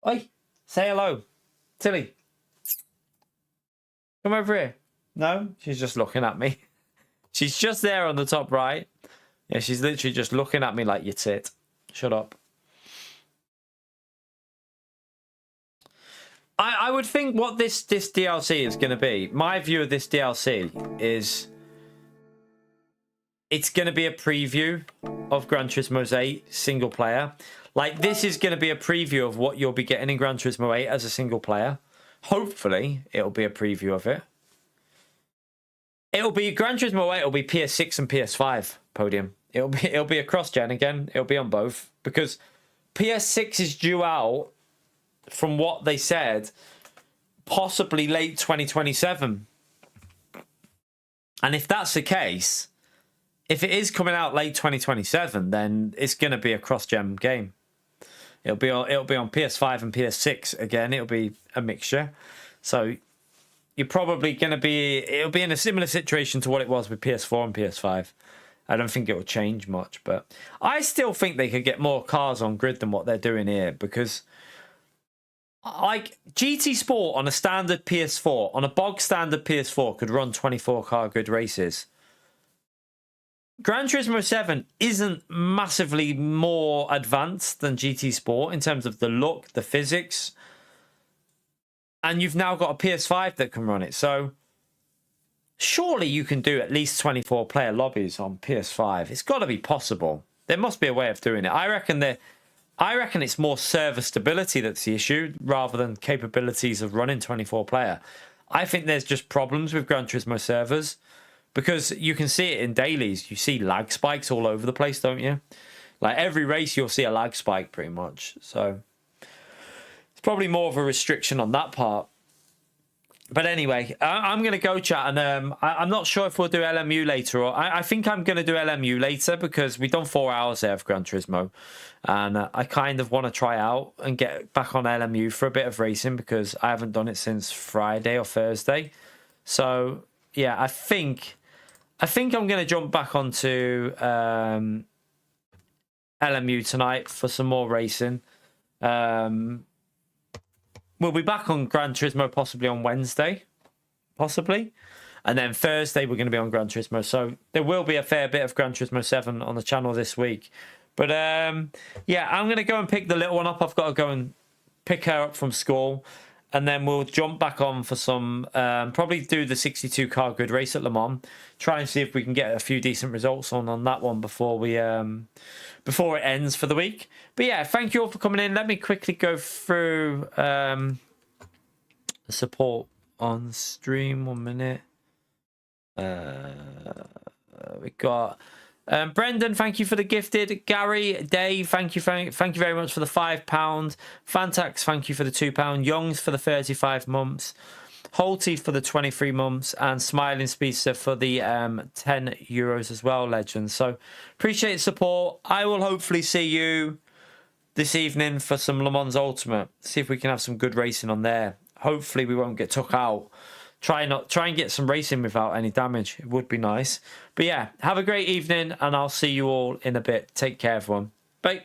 Oi. Say hello. Tilly. Come over here. No? She's just looking at me. She's just there on the top right. Yeah, she's literally just looking at me like you tit. Shut up. I would think what this DLC is going to be, my view of this DLC is it's going to be a preview of Gran Turismo 8 single player. Like, this is going to be a preview of what you'll be getting in Gran Turismo 8 as a single player. Hopefully, it'll be a preview of it. It'll be Gran Turismo 8. It'll be PS6 and PS5 podium. It'll be a cross-gen again. It'll be on both because PS6 is due out, from what they said, possibly late 2027. And if that's the case, if it is coming out late 2027, then it's going to be a cross-gen game. It'll be on PS5 and PS6 again. It'll be a mixture. So you're probably going to be... It'll be in a similar situation to what it was with PS4 and PS5. I don't think it will change much, but I still think they could get more cars on grid than what they're doing here because, like, GT Sport on a standard PS4, on a bog standard PS4, could run 24 car grid races. Gran Turismo 7 isn't massively more advanced than GT Sport in terms of the look, the physics. And you've now got a PS5 that can run it. So surely you can do at least 24 player lobbies on PS5. It's got to be possible. There must be a way of doing it. I reckon it's more server stability that's the issue rather than capabilities of running 24 player. I think there's just problems with Gran Turismo servers. Because you can see it in dailies. You see lag spikes all over the place, don't you? Like every race, you'll see a lag spike pretty much. So it's probably more of a restriction on that part. But anyway, I'm going to go, chat, and I'm not sure if we'll do LMU later, or I think I'm going to do LMU later because we've done 4 hours there of Gran Turismo, and I kind of want to try out and get back on LMU for a bit of racing because I haven't done it since Friday or Thursday. So yeah, I think I'm going to jump back onto LMU tonight for some more racing. We'll be back on Gran Turismo possibly on Wednesday, possibly. And then Thursday, we're going to be on Gran Turismo. So there will be a fair bit of Gran Turismo 7 on the channel this week. But yeah, I'm going to go and pick the little one up. I've got to go and pick her up from school. And then we'll jump back on for some, probably do the 62 car grid race at Le Mans. Try and see if we can get a few decent results on that one before we before it ends for the week. But yeah, thank you all for coming in. Let me quickly go through the support on stream. 1 minute. We got Brendan, thank you for the gifted. Gary, Dave, thank you very much for the £5. Fantax, thank you for the £2. Youngs for the 35 months. Holty for the 23 months, and Smiling Speedster for the €10 as well, legends. So appreciate the support. I will hopefully see you this evening for some Le Mans Ultimate. See if we can have some good racing on there. Hopefully we won't get took out. Try and get some racing without any damage. It would be nice. But yeah, have a great evening, and I'll see you all in a bit. Take care, everyone. Bye.